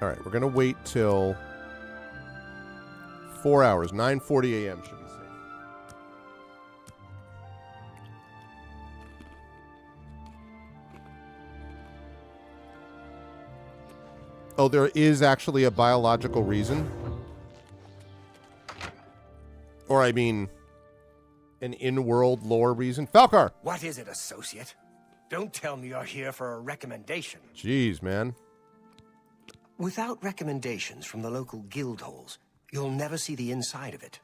All right, we're going to wait till 4 hours. 9:40 a.m. should be safe. Oh, there is actually a biological reason? Or, I mean, an in-world lore reason? Falcar! What is it, associate? Don't tell me you're here for a recommendation. Jeez, man. Without recommendations from the local guild halls, you'll never see the inside of it.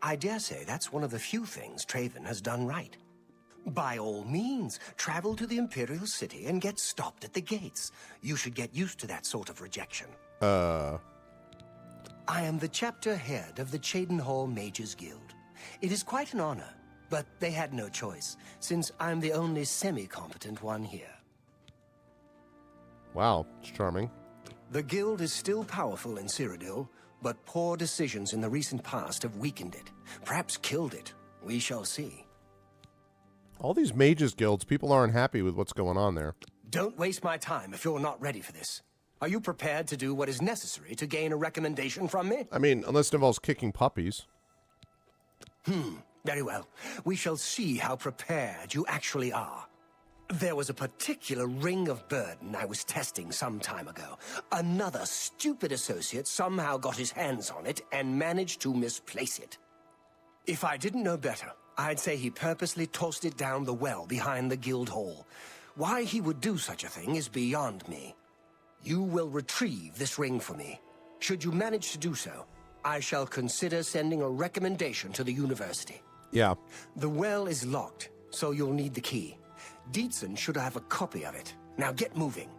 I dare say that's one of the few things Traven has done right. By all means, travel to the Imperial City and get stopped at the gates. You should get used to that sort of rejection. I am the chapter head of the Shadenhall Mages Guild. It is quite an honor, but they had no choice, since I'm the only semi-competent one here. Wow, it's charming. The guild is still powerful in Cyrodiil, but poor decisions in the recent past have weakened it. Perhaps killed it. We shall see. All these mages guilds, people aren't happy with what's going on there. Don't waste my time if you're not ready for this. Are you prepared to do what is necessary to gain a recommendation from me? I mean, unless it involves kicking puppies. Very well. We shall see how prepared you actually are. There was a particular ring of burden I was testing some time ago. Another stupid associate somehow got his hands on it and managed to misplace it. If I didn't know better, I'd say he purposely tossed it down the well behind the guild hall. Why he would do such a thing is beyond me. You will retrieve this ring for me. Should you manage to do so, I shall consider sending a recommendation to the university. Yeah. The well is locked, so you'll need the key. Dietzen should have a copy of it. Now get moving.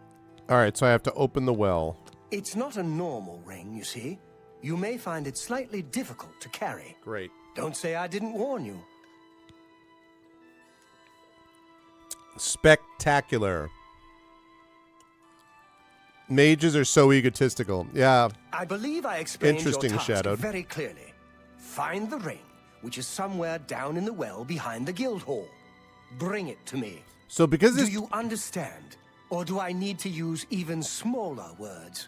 All right, so I have to open the well. It's not a normal ring, you see. You may find it slightly difficult to carry. Great. Don't say I didn't warn you. Spectacular. Mages are so egotistical. Yeah. I believe I explained Interesting, your task Shadowed. very clearly. Find the ring, which is somewhere down in the well behind the guild hall. Bring it to me. So because this... Do you understand? Or do I need to use even smaller words?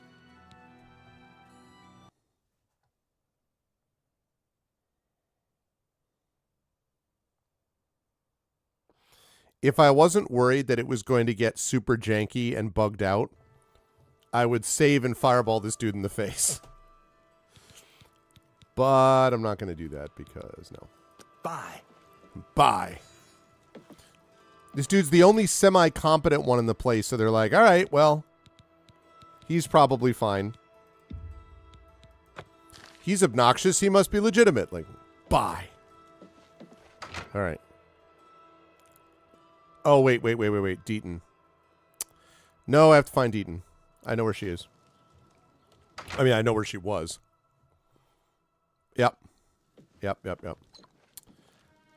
If I wasn't worried that it was going to get super janky and bugged out, I would save and fireball this dude in the face. But I'm not going to do that because, no. Bye. Bye. This dude's the only semi-competent one in the place, so they're like, all right, well, he's probably fine. He's obnoxious. He must be legitimate. Like, bye. All right. Oh, wait. Deaton. No, I have to find Deaton. I know where she is. I mean, I know where she was. Yep.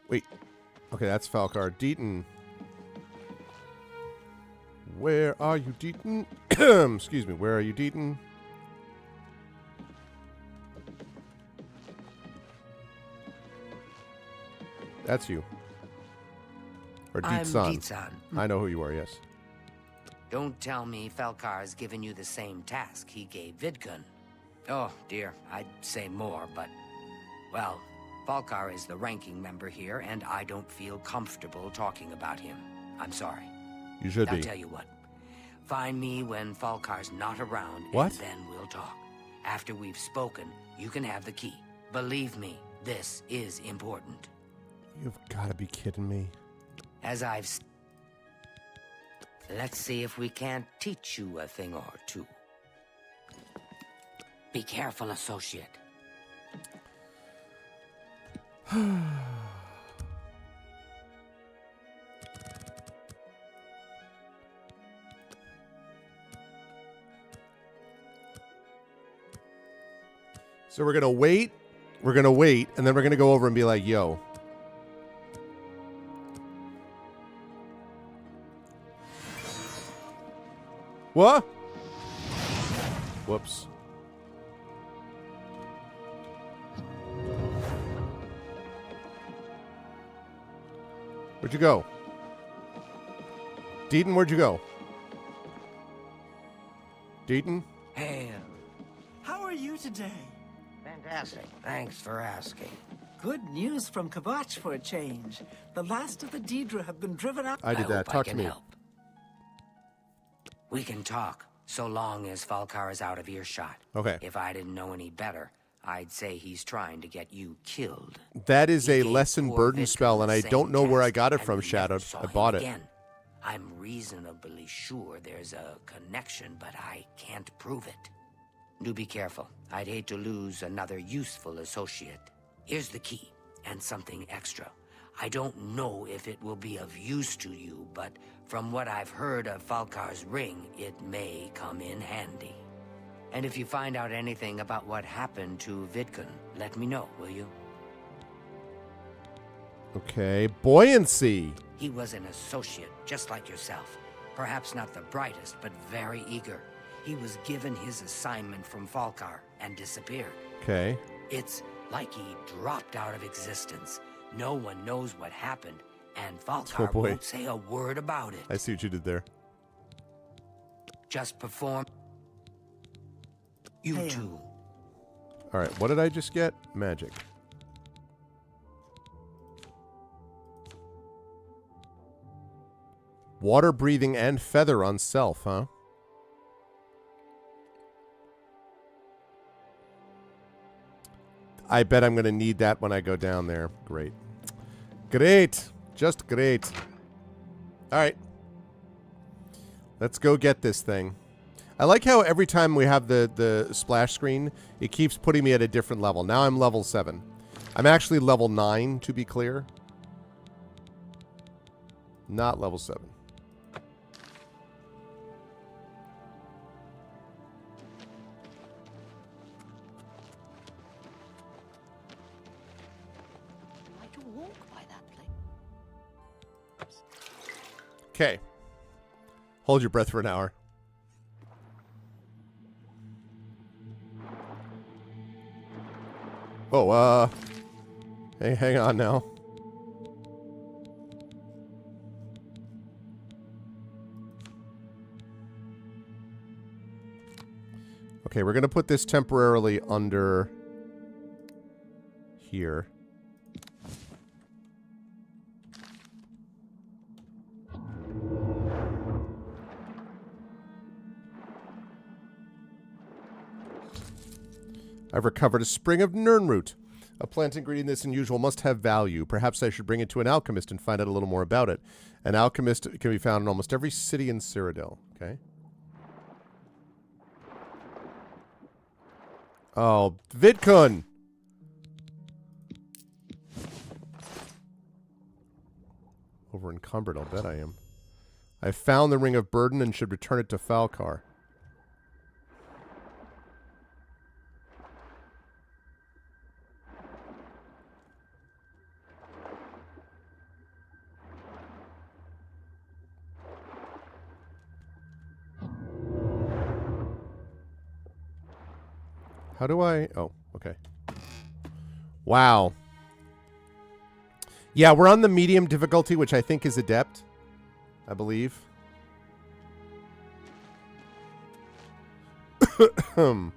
Wait. Okay, that's Falcar. Deaton. Where are you, Deaton? Excuse me. Where are you, Deaton? That's you. Or I'm Deetsan. Deetsan. I know who you are, yes. Don't tell me Falcar's given you the same task he gave Vidkun. Oh, dear, I'd say more, but... Well, Falcar is the ranking member here, and I don't feel comfortable talking about him. I'm sorry. You should I'll be. tell you what. Find me when Falcar's not around, What? and then we'll talk. After we've spoken, you can have the key. Believe me, this is important. You've got to be kidding me. As let's see if we can't teach you a thing or two. Be careful, associate. So we're going to wait, and then we're going to go over and be like, yo. What? Whoops. Where'd you go? Deaton, where'd you go? Deaton? Hey, How are you today? fantastic. Thanks for asking. Good news from Kavach for a change. The last of the Daedra have been driven out. I did that. hope I Talk to can me. help. We can talk, so long as Falcar is out of earshot. Okay. If I didn't know any better, I'd say he's trying to get you killed. That is He a gave lesson poor burden Vidkun spell, and the I same don't know where I task, got it and from, we never Shadowed. saw I him bought it. again. I'm reasonably sure there's a connection, but I can't prove it. Do be careful. I'd hate to lose another useful associate. Here's the key, and something extra. I don't know if it will be of use to you, but from what I've heard of Falcar's ring, it may come in handy. And if you find out anything about what happened to Vidkun, let me know, will you? Okay. Buoyancy. He was an associate, just like yourself. Perhaps not the brightest, but very eager. He was given his assignment from Falcar and disappeared. Okay. It's like he dropped out of existence. No one knows what happened, and Falcar Oh, boy. won't say a word about it. I see what you did there. Just perform. You Hey, too. All right. What did I just get? Magic. Water breathing and feather on self, huh? I bet I'm going to need that when I go down there. Great. Great. Just great. All right. Let's go get this thing. I like how every time we have the splash screen, it keeps putting me at a different level. Now I'm level 7. I'm actually level 9, to be clear. Not level 7. Okay. Hold your breath for an hour. Oh, hey, hang on now. Okay, we're going to put this temporarily under here. I've recovered a spring of Nirnroot. A plant ingredient this unusual must have value. Perhaps I should bring it to an alchemist and find out a little more about it. An alchemist can be found in almost every city in Cyrodiil. Okay. Oh, Vidkun! Over encumbered, I'll bet I am. I found the Ring of Burden and should return it to Falcar. How do I... Oh, okay. Wow. Yeah, we're on the medium difficulty, which I think is Adept. I believe. Okay.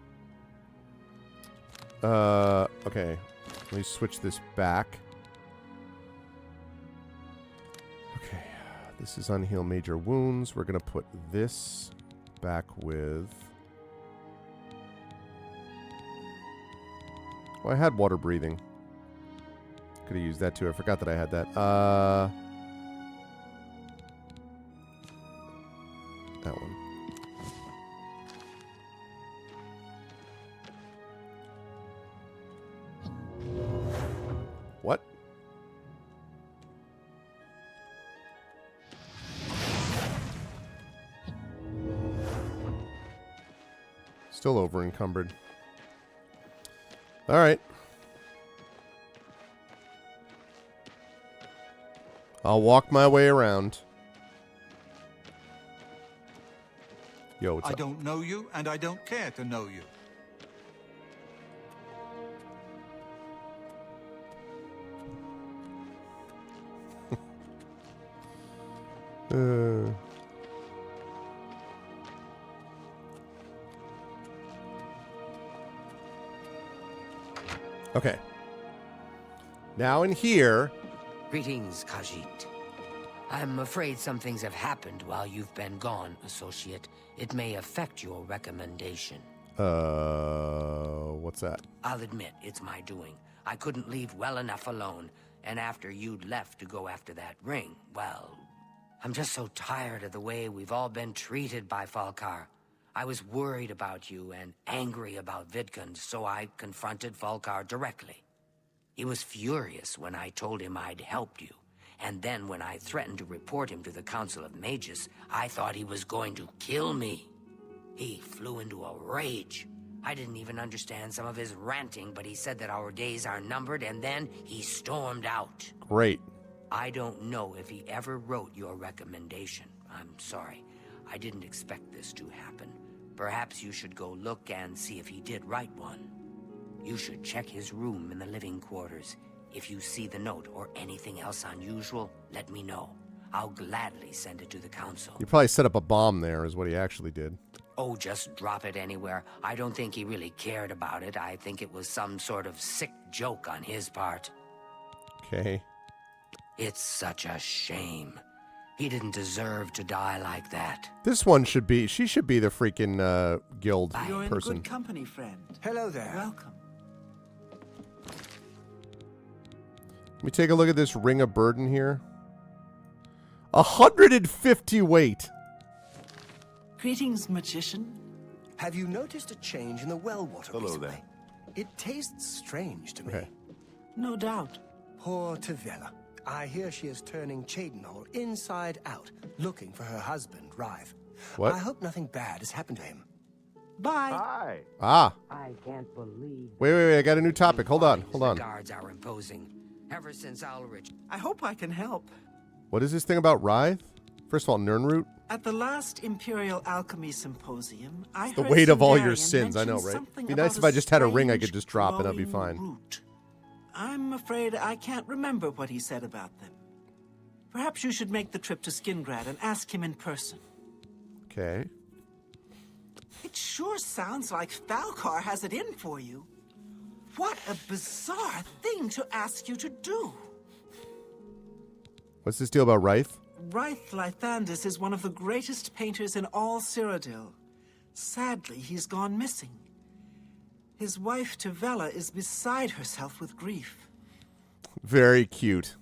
Let me switch this back. Okay. This is unheal major wounds. We're going to put this back with... Well, I had water breathing. Could have used that too. I forgot that I had that. That one. What? Still over encumbered. All right. I'll walk my way around. Yo, what's I up? don't know you, and I don't care to know you. Okay. Now in here... Greetings, Khajiit. I'm afraid some things have happened while you've been gone, Associate. It may affect your recommendation. What's that? I'll admit, it's my doing. I couldn't leave well enough alone, and after you'd left to go after that ring, well... I'm just so tired of the way we've all been treated by Falcar. I was worried about you and angry about Vidkun, so I confronted Falcar directly. He was furious when I told him I'd helped you, and then when I threatened to report him to the Council of Mages, I thought he was going to kill me. He flew into a rage. I didn't even understand some of his ranting, but he said that our days are numbered, and then he stormed out. Great. I don't know if he ever wrote your recommendation. I'm sorry. I didn't expect this to happen. Perhaps you should go look and see if he did write one. You should check his room in the living quarters. If you see the note or anything else unusual, let me know. I'll gladly send it to the council. He probably set up a bomb there, is what he actually did. Oh, just drop it anywhere. I don't think he really cared about it. I think it was some sort of sick joke on his part. Okay. It's such a shame. He didn't deserve to die like that. This one should be... She should be the freaking guild You're in person. good company, friend. Hello there. Welcome. Let me take a look at this Ring of Burden here. 150 weight. Greetings, magician. Have you noticed a change in the well water Hello recently? there. It tastes strange to me. Okay. No doubt. Poor Tavella. I hear she is turning Cheydinhall inside out, looking for her husband, Rive. What? I hope nothing bad has happened to him. Bye. Hi. Ah. I can't believe... Wait. I got a new topic. Hold on. The guards are imposing. Ever since Ulrich... I hope I can help. What is this thing about Writhe? First of all, Nirnroot. At the last Imperial Alchemy Symposium, I The heard weight of all your Sundarian sins, I know, mention right? something Be nice about if I just had a ring I strange could just drop and I'd be glowing fine. root. I'm afraid I can't remember what he said about them. Perhaps you should make the trip to Skingrad and ask him in person. Okay. It sure sounds like Falcar has it in for you. What a bizarre thing to ask you to do. What's this deal about Rythe? Rythe Lythandis is one of the greatest painters in all Cyrodiil. Sadly, he's gone missing. His wife, Tavella, is beside herself with grief. Very cute.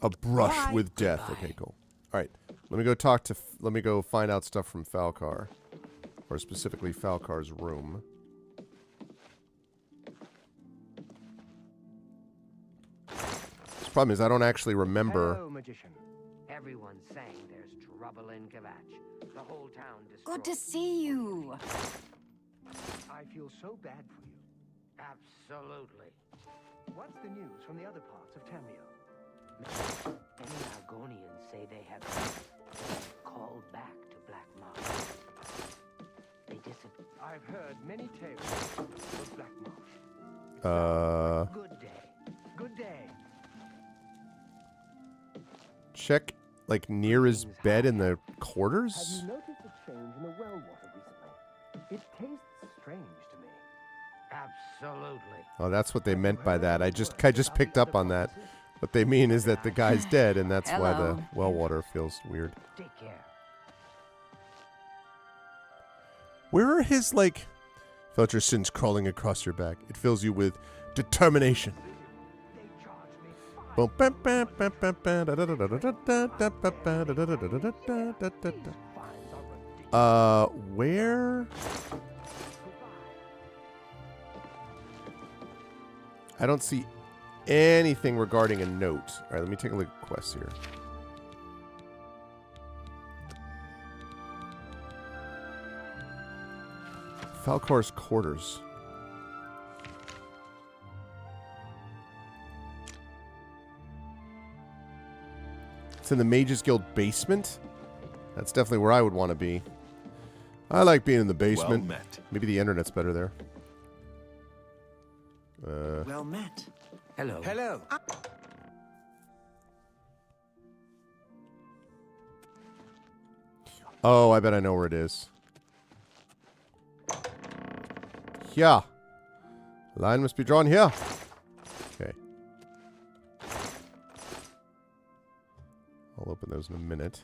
A brush Bye. with death. Okay, cool. All right. Let me go find out stuff from Falcar. Or specifically Falcar's room. The problem is I don't actually remember. Hello, magician. Everyone's saying there's trouble in Kvatch. The whole town destroyed. Good to see you. I feel so bad for you. Absolutely. What's the news from the other parts of Tamriel? Many Argonians say they have been called back to Black Marsh. They disappeared. I've heard many tales of Black Marsh. Good day. Good day. Check, like, near his bed in the quarters? Have you noticed a change in the well water recently? It tastes strange to me. Absolutely. Oh, that's what they meant by that. I just picked up on that. What they mean is that the guy's dead, and that's why the well water feels weird. Take care. Where are his, like... Felt your sins crawling across your back. It fills you with determination. Where? I don't see anything regarding a note. All right, let me take a look at quests here. Falcar's quarters. It's in the Mages Guild basement. That's definitely where I would want to be. I like being in the basement. Well met. Maybe the internet's better there. Well met. Hello. Hello. Oh, I bet I know where it is. Yeah. Line must be drawn here. Okay. I'll open those in a minute.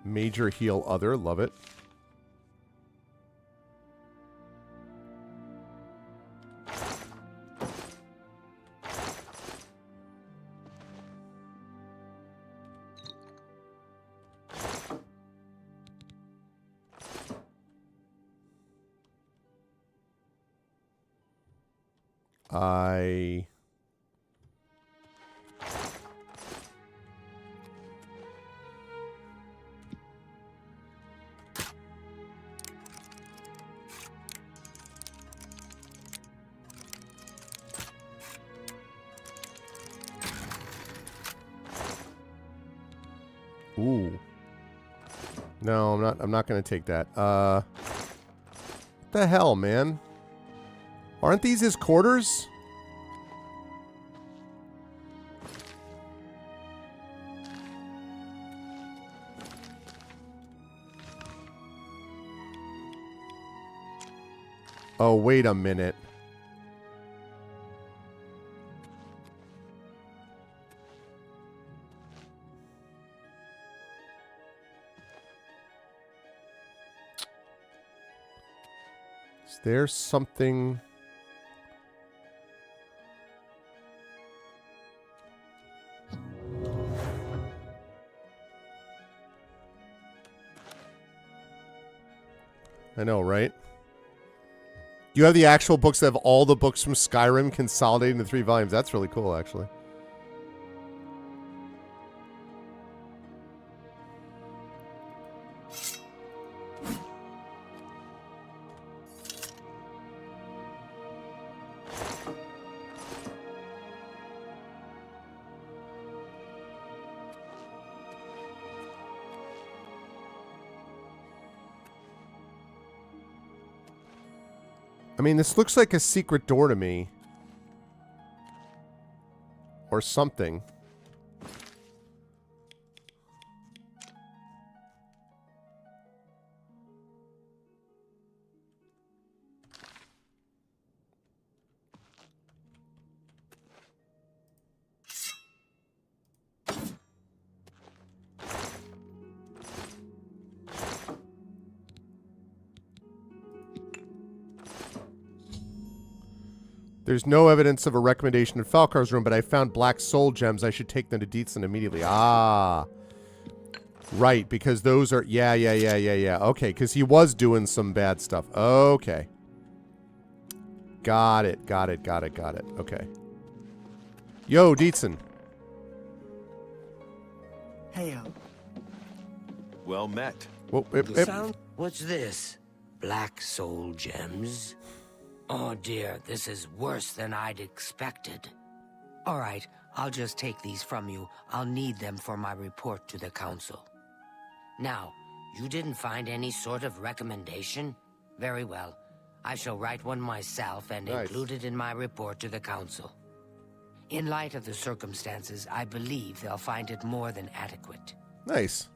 Major heal other. Love it. Ooh. No, I'm not going to take that. What the hell, man? Aren't these his quarters? Oh, wait a minute. Is there something... I know, right? You have the actual books that have all the books from Skyrim consolidated into 3 volumes. That's really cool, actually. I mean, this looks like a secret door to me. Or something. There's no evidence of a recommendation in Falcar's room, but I found black soul gems. I should take them to Dietzen immediately. Ah. Right, because those are... Yeah. Okay, because he was doing some bad stuff. Okay. Got it. Okay. Yo, Dietzen. Hey, Well met. What's this? Black soul gems? Oh dear, this is worse than I'd expected. All right, I'll just take these from you. I'll need them for my report to the council. Now, you didn't find any sort of recommendation? Very well. I shall write one myself and include it in my report to the council. In light of the circumstances, I believe they'll find it more than adequate. Nice.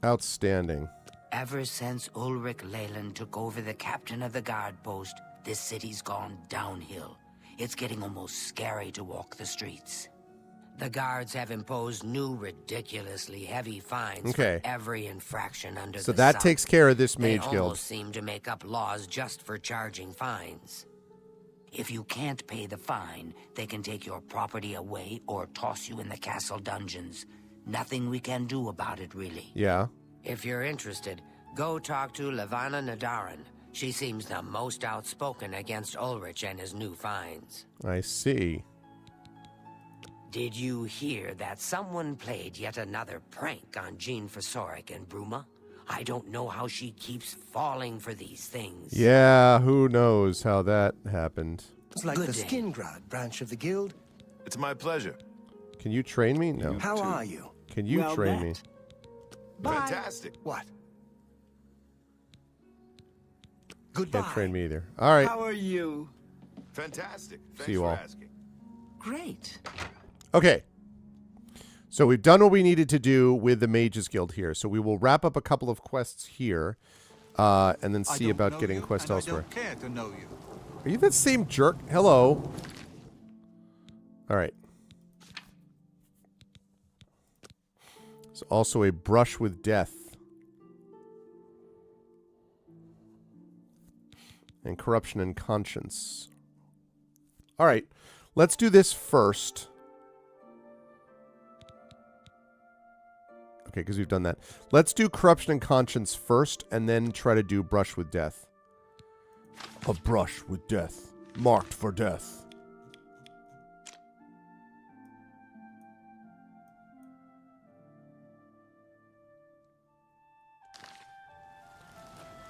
Outstanding. Ever since Ulrich Leyland took over the captain of the guard post, this city's gone downhill. It's getting almost scary to walk the streets. The guards have imposed new, ridiculously heavy fines for every infraction under the sun. So that takes care of this Mage They Guild. almost seem to make up laws just for charging fines. If you can't pay the fine, they can take your property away or toss you in the castle dungeons. Nothing we can do about it, really. Yeah. If you're interested, go talk to Levana Nadaran. She seems the most outspoken against Ulrich and his new fines. I see. Did you hear that someone played yet another prank on Jean Fosoric and Bruma? I don't know how she keeps falling for these things. Yeah, who knows how that happened. It's like the Skingrad branch of the guild. It's my pleasure. Can you train me? No. How are you? Can you train me? Fantastic. What? Can't train me either. All right. How are you? Fantastic. Thanks See you for all. asking. Great. Okay. So we've done what we needed to do with the Mages Guild here. So we will wrap up a couple of quests here, and then see about getting a quest elsewhere. I don't care to know you. Are you that same jerk? Hello. All right. There's also a brush with death. And corruption and conscience. All right. Let's do this first. Okay, because we've done that. Let's do corruption and conscience first, and then try to do brush with death. A brush with death. Marked for death.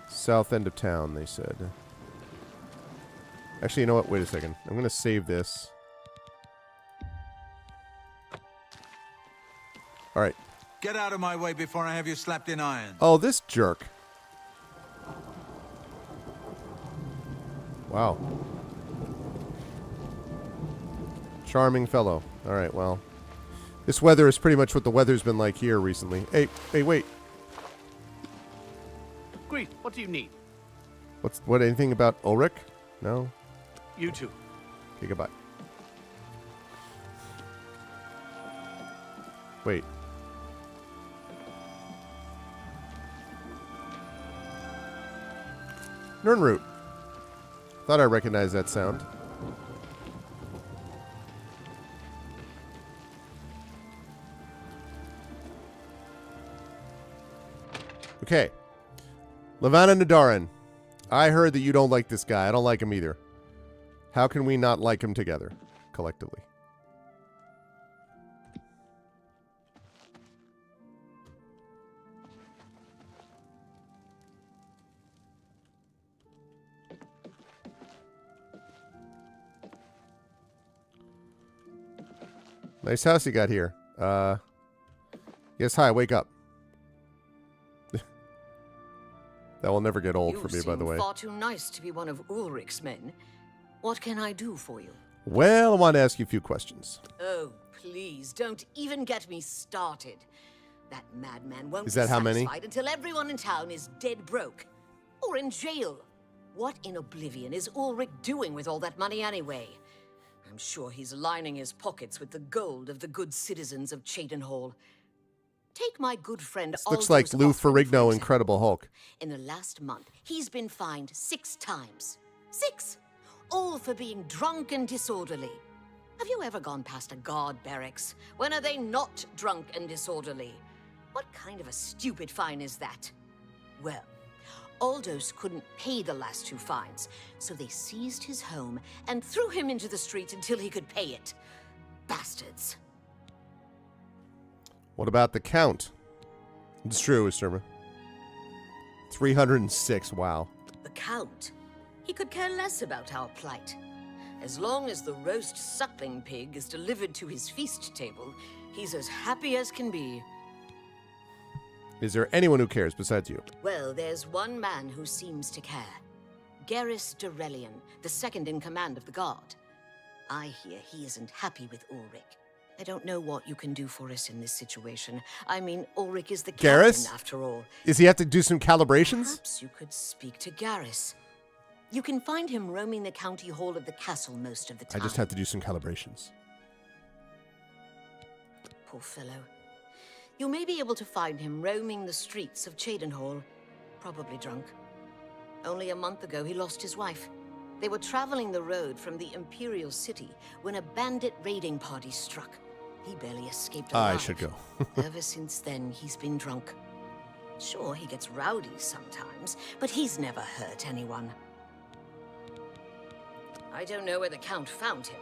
South end of town, they said. Actually, you know what? Wait a second. I'm going to save this. All right. Get out of my way before I have you slapped in iron. Oh, this jerk. Wow. Charming fellow. All right, well. This weather is pretty much what the weather's been like here recently. Hey, wait. Greet, what do you need? Anything about Ulrich? No? You too. Okay, goodbye. Wait. Nernroot. Thought I recognized that sound. Okay. Levana Nadaran. I heard that you don't like this guy. I don't like him either. How can we not like him together, collectively? Nice house you got here. Yes, hi, wake up. That will never get old You for me, by the seem way. far too nice to be one of Ulrich's men. What can I do for you? Well, I want to ask you a few questions. Oh, please, don't even get me started. That madman won't Is that be how many? satisfied until everyone in town is dead broke. Or in jail. What in Oblivion is Ulrich doing with all that money anyway? I'm sure he's lining his pockets with the gold of the good citizens of Cheydinhall. Take my good friend This looks like Lou Ferrigno, Incredible Hulk. In the last month, he's been fined 6 times. 6! All for being drunk and disorderly. Have you ever gone past a guard barracks? When are they not drunk and disorderly? What kind of a stupid fine is that? Well, Aldous couldn't pay the last 2 fines, so they seized his home and threw him into the street until he could pay it. Bastards. What about the count? It's true, Sturma. 306, wow. The Count? He could care less about our plight. As long as the roast suckling pig is delivered to his feast table, he's as happy as can be. Is there anyone who cares besides you? Well, there's one man who seems to care. Garrus Durelian, the second in command of the guard. I hear he isn't happy with Ulrich. I don't know what you can do for us in this situation. I mean, Ulrich is the Garrus? captain, after all. Does he have to do some calibrations? Perhaps you could speak to Garrus. You can find him roaming the county hall of the castle most of the I time. just have to do some calibrations. Poor fellow. You may be able to find him roaming the streets of Cheydinhall, probably drunk. Only a month ago, he lost his wife. They were traveling the road from the Imperial City when a bandit raiding party struck. He barely escaped alive. I should go. Ever since then, he's been drunk. Sure, he gets rowdy sometimes, but he's never hurt anyone. I don't know where the Count found him,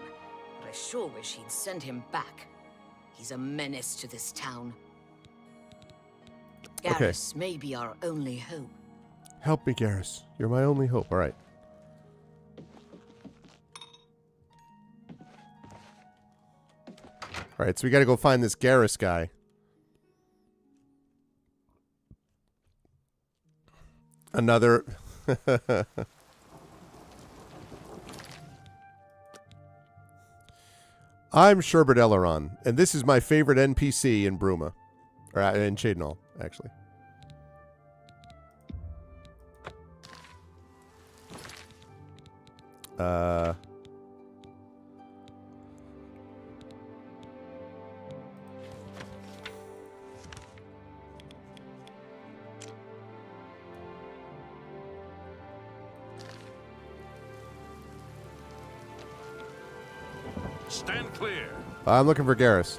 but I sure wish he'd send him back. He's a menace to this town. Garrus may be our only hope. Help me, Garrus. You're my only hope. All right. All right, so we got to go find this Garrus guy. Another... I'm Sherbert Elleron, and this is my favorite NPC in Bruma. Or in Cheydinhall, actually. Stand clear. I'm looking for Garrus.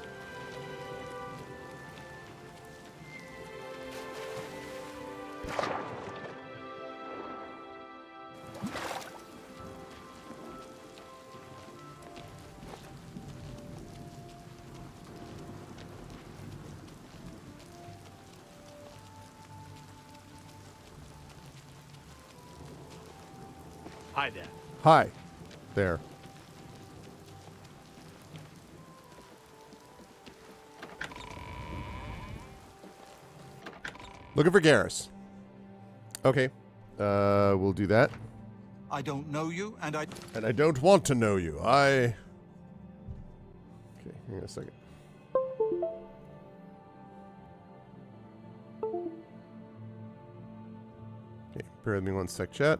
Hi there. Hi. There. Looking for Garrus. Okay. We'll do that. I don't know you, and I don't want to know you. Okay, hang on a second. Okay, bear with me one sec, chat.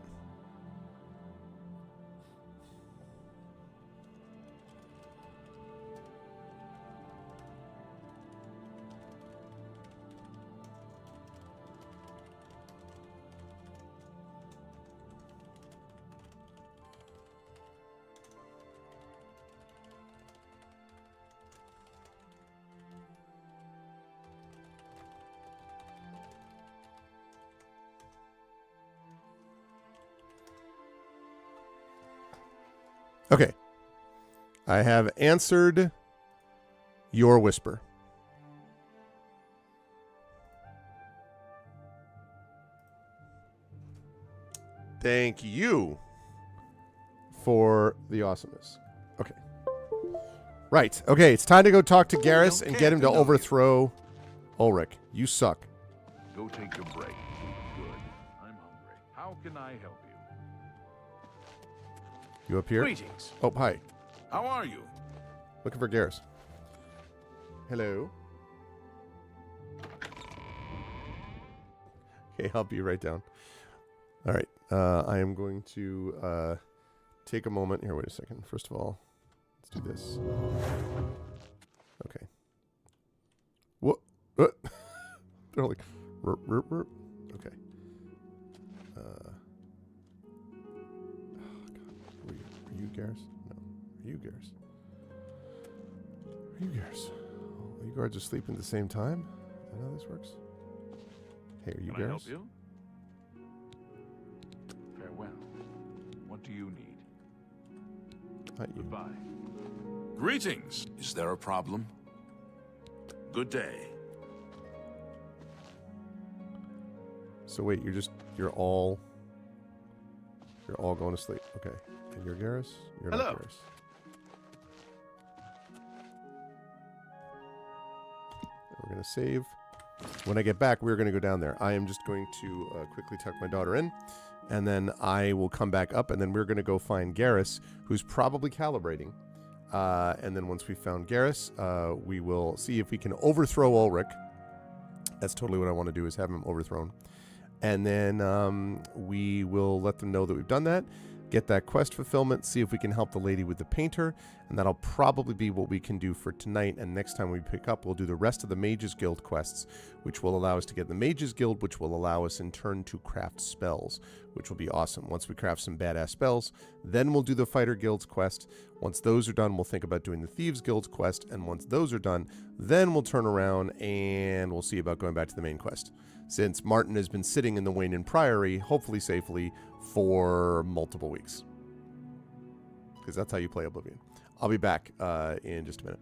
Okay. I have answered your whisper. Thank you for the awesomeness. Okay. Right. Okay, it's time to go talk to Garrus and get him to overthrow Ulrich. You suck. Go take a break. Good. I'm hungry. How can I help you? You up here? Greetings. Oh, hi. How are you? Looking for Garrus. Hello. Okay, I'll be right down. All right. I am going to take a moment. Here, wait a second. First of all, let's do this. Okay. What? They're like, burp, burp, burp. Okay. Oh, God. Are you Garrus? No. Are you Garrus? Are you Garrus? Oh, you guards are sleeping at the same time? Is that how this works? Hey, are you Can I Garrus? help you? Farewell. What do you need? Not you. Goodbye. Greetings. Is there a problem? Good day. So wait, you're all going to sleep. Okay. And you're Garrus? You're Hello. not Garrus. We're going to save. When I get back, we're going to go down there. I am just going to quickly tuck my daughter in, and then I will come back up, and then we're going to go find Garrus, who's probably calibrating. And then once we've found Garrus, we will see if we can overthrow Ulrich. That's totally what I want to do, is have him overthrown. And then we will let them know that we've done that, get that quest fulfillment, see if we can help the lady with the painter, and that'll probably be what we can do for tonight. And next time we pick up, we'll do the rest of the Mages Guild quests, which will allow us to get the Mages Guild, which will allow us in turn to craft spells, which will be awesome. Once we craft some badass spells, then we'll do the Fighter Guild's quest. Once those are done, we'll think about doing the Thieves Guild's quest, and once those are done, then we'll turn around and we'll see about going back to the main quest, since Martin has been sitting in the Wayne Priory, hopefully safely, for multiple weeks. Because that's how you play Oblivion. I'll be back in just a minute.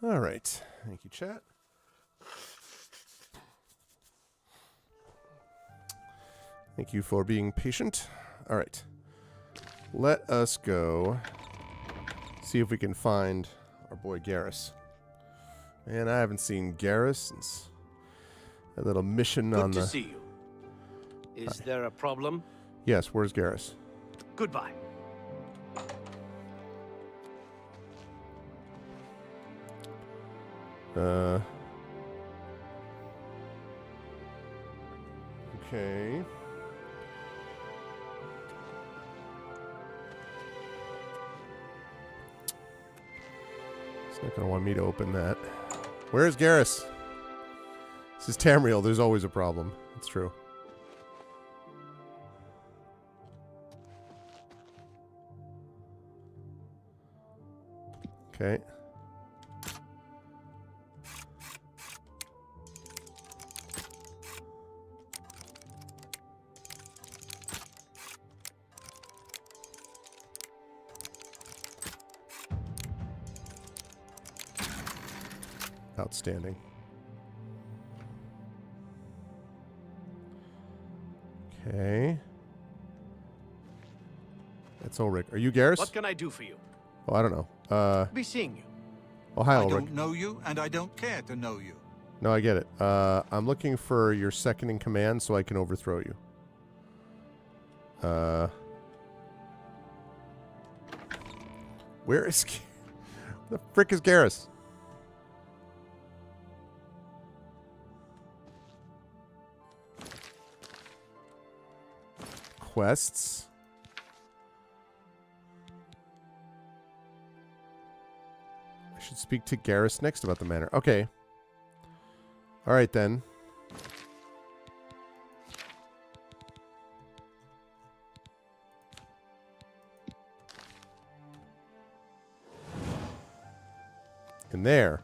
All right. Thank you, chat. Thank you for being patient. All right. Let us go see if we can find our boy Garrus. Man, I haven't seen Garrus since that little mission on the... Good to see you. Is there a problem? Yes, where's Garrus? Goodbye. Okay. It's not going to want me to open that. Where is Garrus? This is Tamriel. There's always a problem. It's true. Okay. Outstanding. Okay. That's Ulrich. Are you Garrus? What can I do for you? Oh, I don't know. Be seeing you. Oh, hi, I Ulrich. don't know you, and I don't care to know you. No, I get it. I'm looking for your second in command so I can overthrow you. Where is... the frick is Garrus? Quests. I should speak to Garrus next about the manor. Okay. All right, then. In there.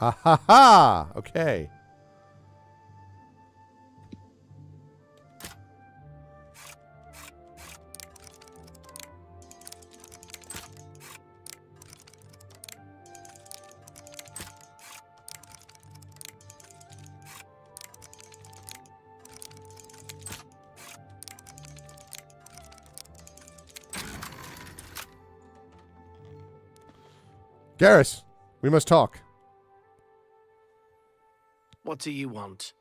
Ah ha ha! Okay. Garrus, we must talk. What do you want?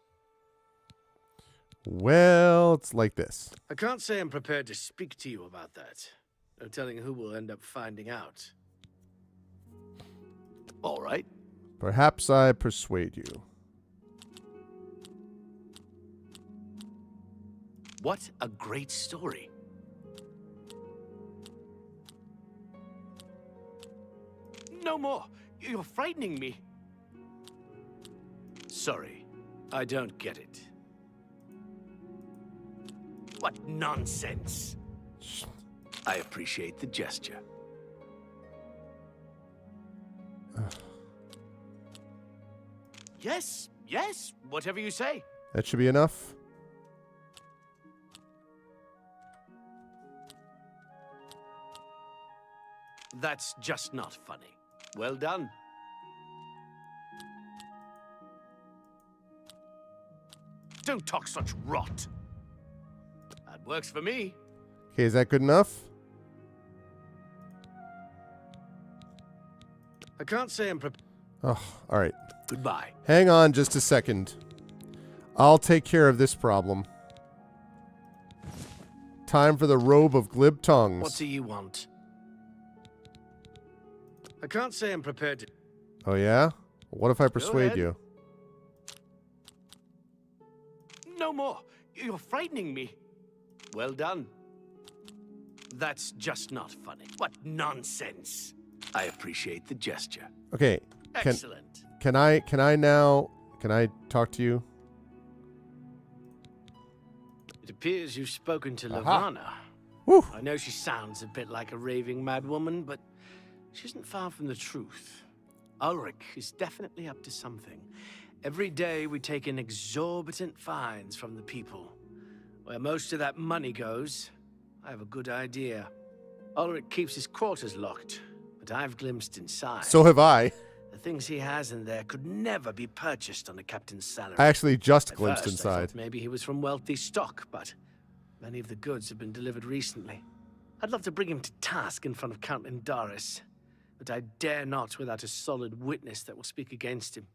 Well, it's like this. I can't say I'm prepared to speak to you about that. No telling who will end up finding out. All right. Perhaps I persuade you. What a great story. No more. You're frightening me. Sorry, I don't get it. What nonsense. I appreciate the gesture. Yes, yes, whatever you say. That should be enough. That's just not funny. Well done. Don't talk such rot. That works for me. Okay, is that good enough? I can't say I'm prepared. Oh, all right. Goodbye. Hang on just a second. I'll take care of this problem. Time for the robe of glib tongues. What do you want? I can't say I'm prepared to... Oh, yeah? What if I persuade you? No more. You're frightening me. Well done. That's just not funny. What nonsense. I appreciate the gesture. Okay. Excellent. Can I talk to you? It appears you've spoken to Aha. Lavana. Woo. I know she sounds a bit like a raving madwoman, but she isn't far from the truth. Ulrich is definitely up to something. Every day we take in exorbitant fines from the people. Where most of that money goes, I have a good idea. Ulrich keeps his quarters locked, but I've glimpsed inside. So have I. The things he has in there could never be purchased on a captain's salary. I actually just At glimpsed first, I inside. thought maybe he was from wealthy stock, but many of the goods have been delivered recently. I'd love to bring him to task in front of Count Lindaris, but I dare not without a solid witness that will speak against him.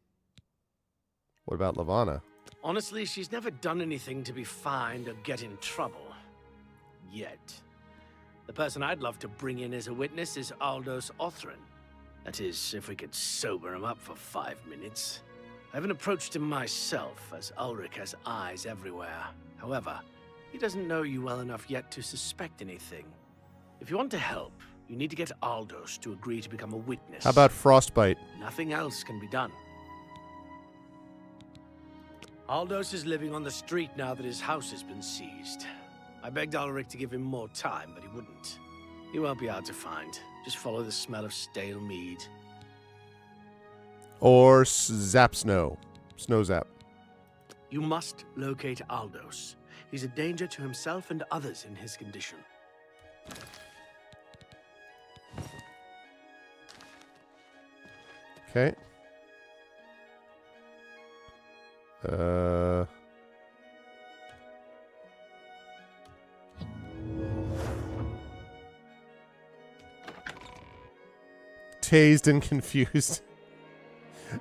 What about Lavanna? Honestly, she's never done anything to be fined or get in trouble. Yet. The person I'd love to bring in as a witness is Aldous Othran. That is, if we could sober him up for 5 minutes. I haven't approached him myself, as Ulrich has eyes everywhere. However, he doesn't know you well enough yet to suspect anything. If you want to help, you need to get Aldous to agree to become a witness. How about Frostbite? Nothing else can be done. Aldous is living on the street now that his house has been seized. I begged Ulrich to give him more time, but he wouldn't. He won't be hard to find. Just follow the smell of stale mead. Or Zap Snow. Snow Zap. You must locate Aldous. He's a danger to himself and others in his condition. Okay. Tased and confused.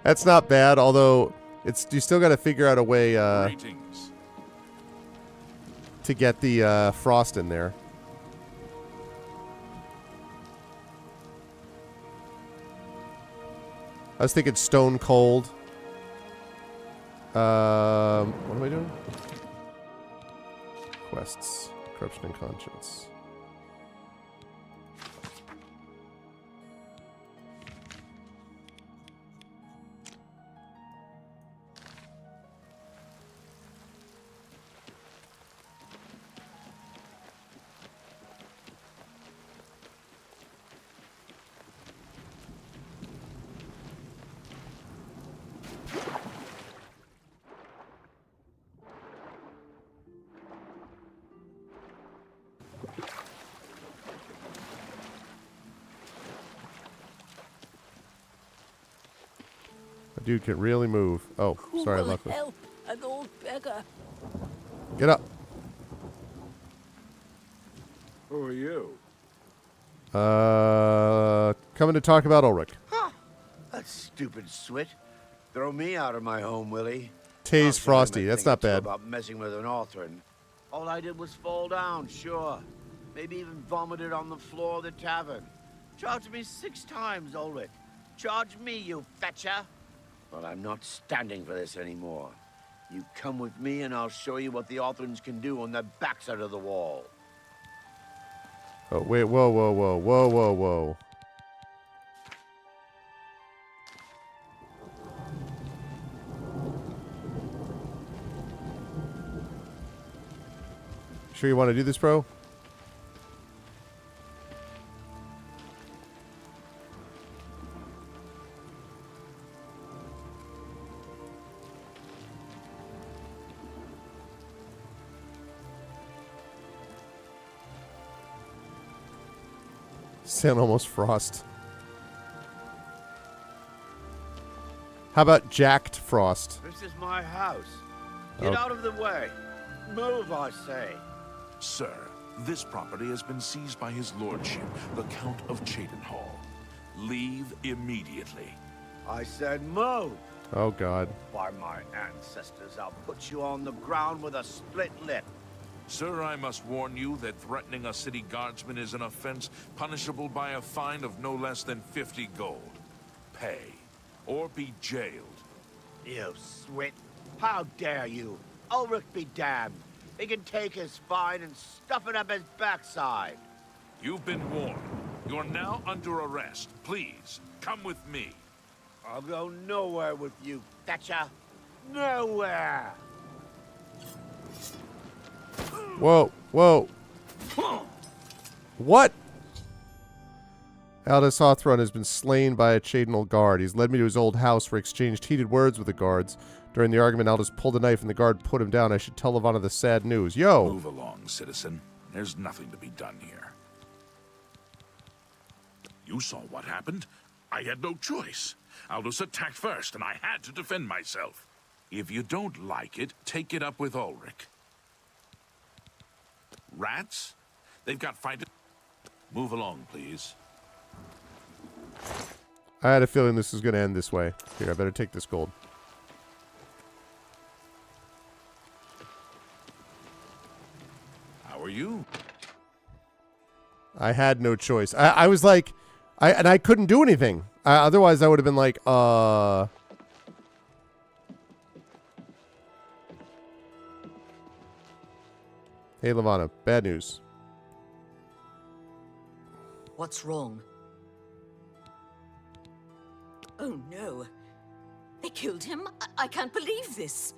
That's not bad, although it's you still got to figure out a way to get the frost in there. I was thinking Stone Cold. What am I doing? Quests. Corruption and Conscience. Dude can really move. Oh, sorry, Who will Luckless. help an old beggar? Get up. Who are you? Coming to talk about Ulrich. Huh. That stupid swit. Throw me out of my home, will he? Tase Frosty. That's not bad. About messing with an Othran. All I did was fall down, sure. Maybe even vomited on the floor of the tavern. Charged me 6 times, Ulrich. Charge me, you fetcher. Well, I'm not standing for this anymore. You come with me and I'll show you what the Othrans can do on the backside of the wall. Oh, wait. Whoa, whoa, whoa. Whoa, whoa, whoa. Sure you want to do this, bro? Sound almost Frost. How about Jacked Frost? This is my house. Get out of the way. Move, I say. Sir, this property has been seized by his lordship, the Count of Cheydinhal. Leave immediately. I said move. Oh, God. By my ancestors, I'll put you on the ground with a split lip. Sir, I must warn you that threatening a city guardsman is an offense punishable by a fine of no less than 50 gold. Pay, or be jailed. You swit. How dare you? Ulrich be damned. He can take his fine and stuff it up his backside. You've been warned. You're now under arrest. Please, come with me. I'll go nowhere with you, Thatcher. Nowhere. Whoa, whoa. What? Aldous Othran has been slain by a Cheydinhal guard. He's led me to his old house where he exchanged heated words with the guards. During the argument, Aldous pulled a knife and the guard put him down. I should tell Lavanna the sad news. Yo! Move along, citizen. There's nothing to be done here. You saw what happened. I had no choice. Aldous attacked first, and I had to defend myself. If you don't like it, take it up with Ulrich. Rats? They've got fighters. Move along, please. I had a feeling this was going to end this way. Here, I better take this gold. How are you? I had no choice. I was like, I couldn't do anything. Otherwise, I would have been like, Hey, Levana, bad news. What's wrong? Oh no. They killed him? I can't believe this.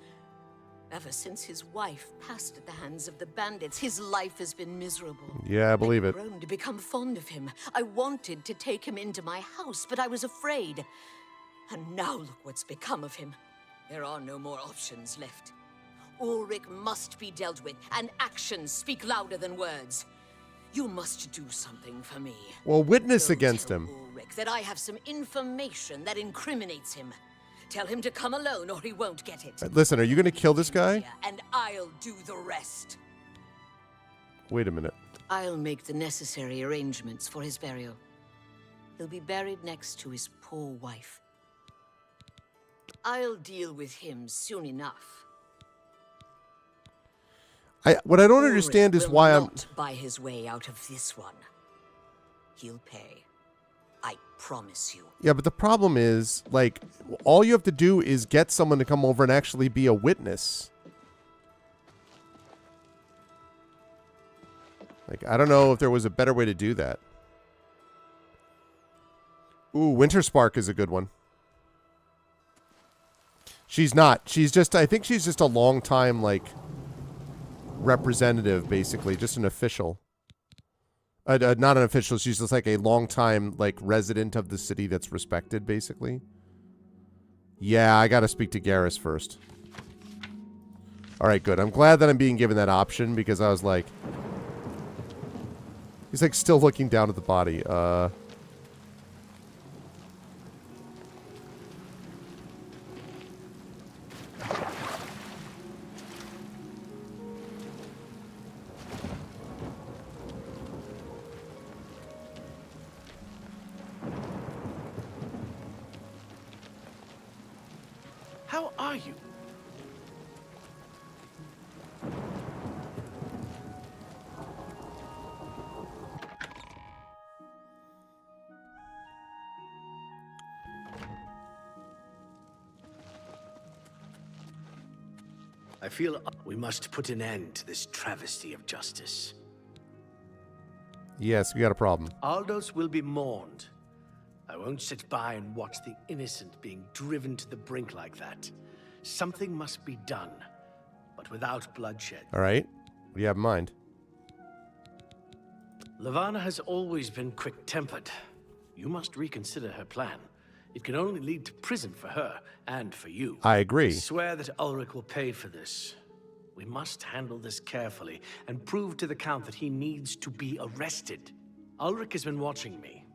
Ever since his wife passed at the hands of the bandits, his life has been miserable. Yeah, I believe it. I'd grown to become fond of him. I wanted to take him into my house, but I was afraid. And now look what's become of him. There are no more options left. Ulrich must be dealt with, and actions speak louder than words. You must do something for me. Well, witness against him. Ulrich that I have some information that incriminates him. Tell him to come alone or he won't get it. Listen, are you going to kill this guy? And I'll do the rest. Wait a minute. I'll make the necessary arrangements for his burial. He'll be buried next to his poor wife. I'll deal with him soon enough. What I don't understand is why I'm... not buy his way out of this one. He'll pay. I promise you. Yeah, but the problem is, like, all you have to do is get someone to come over and actually be a witness. Like, I don't know if there was a better way to do that. Ooh, Winterspark is a good one. She's not. She's just, I think she's just a long time, like, representative, basically. Just an official. Not an official. She's just like a long-time, like, resident of the city that's respected, basically. Yeah, I gotta speak to Garrus first. Alright, good. I'm glad that I'm being given that option, because I was like... He's, like, still looking down at the body. How are you? I feel we must put an end to this travesty of justice. Yes, we got a problem. Aldous will be mourned. I won't sit by and watch the innocent being driven to the brink like that. Something must be done, but without bloodshed. All right. What do you have in mind? Levana has always been quick-tempered. You must reconsider her plan. It can only lead to prison for her and for you. I agree. I swear that Ulrich will pay for this. We must handle this carefully and prove to the Count that he needs to be arrested. Ulrich has been watching me,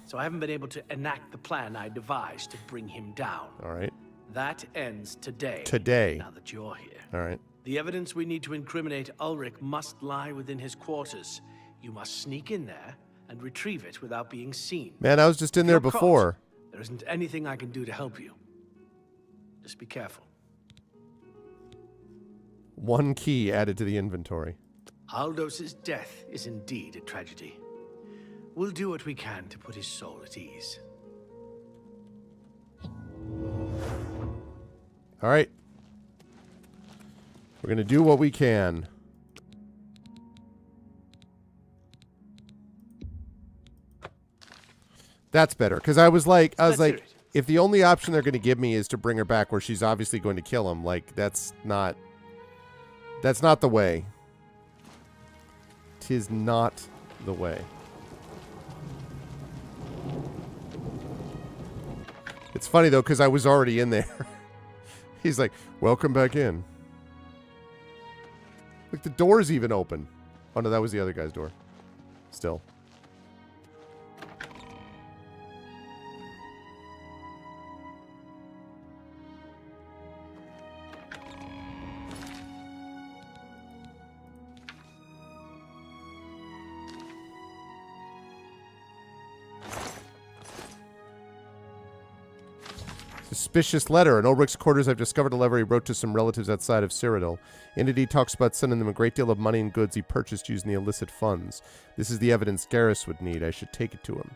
so I haven't been able to enact the plan I devised to bring him down. All right. That ends today. Today. Now that you're here. All right. The evidence we need to incriminate Ulrich must lie within his quarters. You must sneak in there and retrieve it without being seen. Man, I was just in there If you're before. caught, there isn't anything I can do to help you. Just be careful. 1 key added to the inventory. Aldos's death is indeed a tragedy. We'll do what we can to put his soul at ease. All right. We're going to do what we can. That's better. Because I was like, if the only option they're going to give me is to bring her back where she's obviously going to kill him, like, that's not the way. 'Tis not the way. It's funny, though, because I was already in there. He's like, welcome back in. Look, the door's even open. Oh, no, that was the other guy's door. Still. Suspicious letter. In Ulrich's quarters, I've discovered a letter he wrote to some relatives outside of Cyrodiil. In it, he talks about sending them a great deal of money and goods he purchased using the illicit funds. This is the evidence Garrus would need. I should take it to him.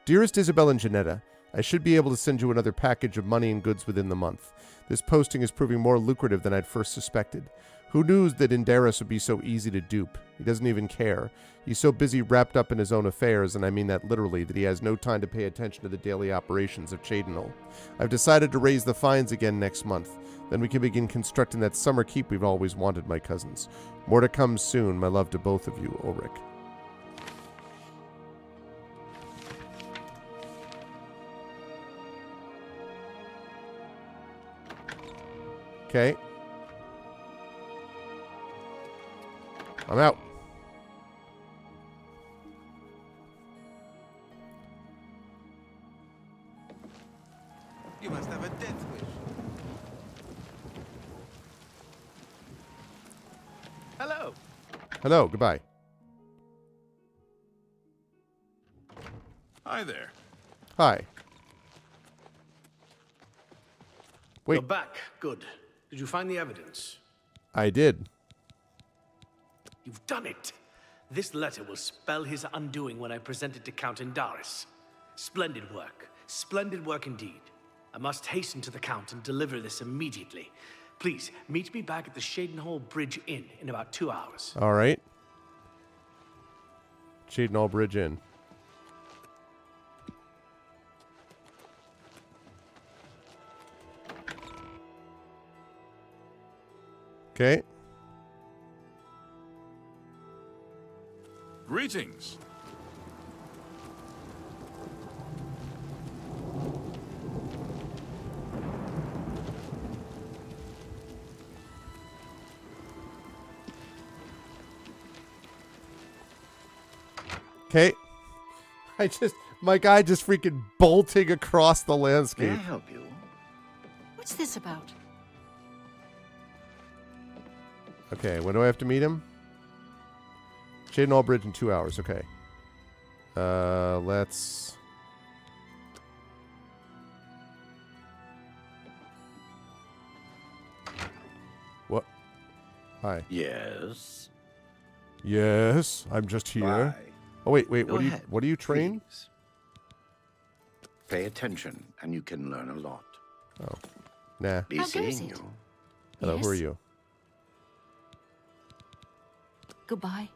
Dearest Isabel and Janetta, I should be able to send you another package of money and goods within the month. This posting is proving more lucrative than I'd first suspected. Who knew that Indaris would be so easy to dupe? He doesn't even care. He's so busy wrapped up in his own affairs, and I mean that literally, that he has no time to pay attention to the daily operations of Cheydinal. I've decided to raise the fines again next month. Then we can begin constructing that summer keep we've always wanted, my cousins. More to come soon. My love to both of you, Ulrich. Okay. I'm out. You must have a death wish. Hello. Hello. Goodbye. Hi there. Hi. Wait. You're back. Good. Did you find the evidence? I did. You've done it. This letter will spell his undoing when I present it to Count Indaris. Splendid work. Splendid work indeed. I must hasten to the Count and deliver this immediately. Please, meet me back at the Cheydinal Bridge Inn in about 2 hours. All right. Cheydinal Bridge Inn. Okay. Greetings. Okay. My guy just freaking bolting across the May I landscape. help you? What's this about? Okay, when do I have to meet him? Cheydinal Bridge in 2 hours. Okay. Let's... What? Hi. Yes. Yes, I'm just here. Why? Oh wait. Go ahead, What do you train? please. Pay attention, and you can learn a lot. Oh, nah. Be How goes seeing it? you. Hello, who are Yes? you? Goodbye.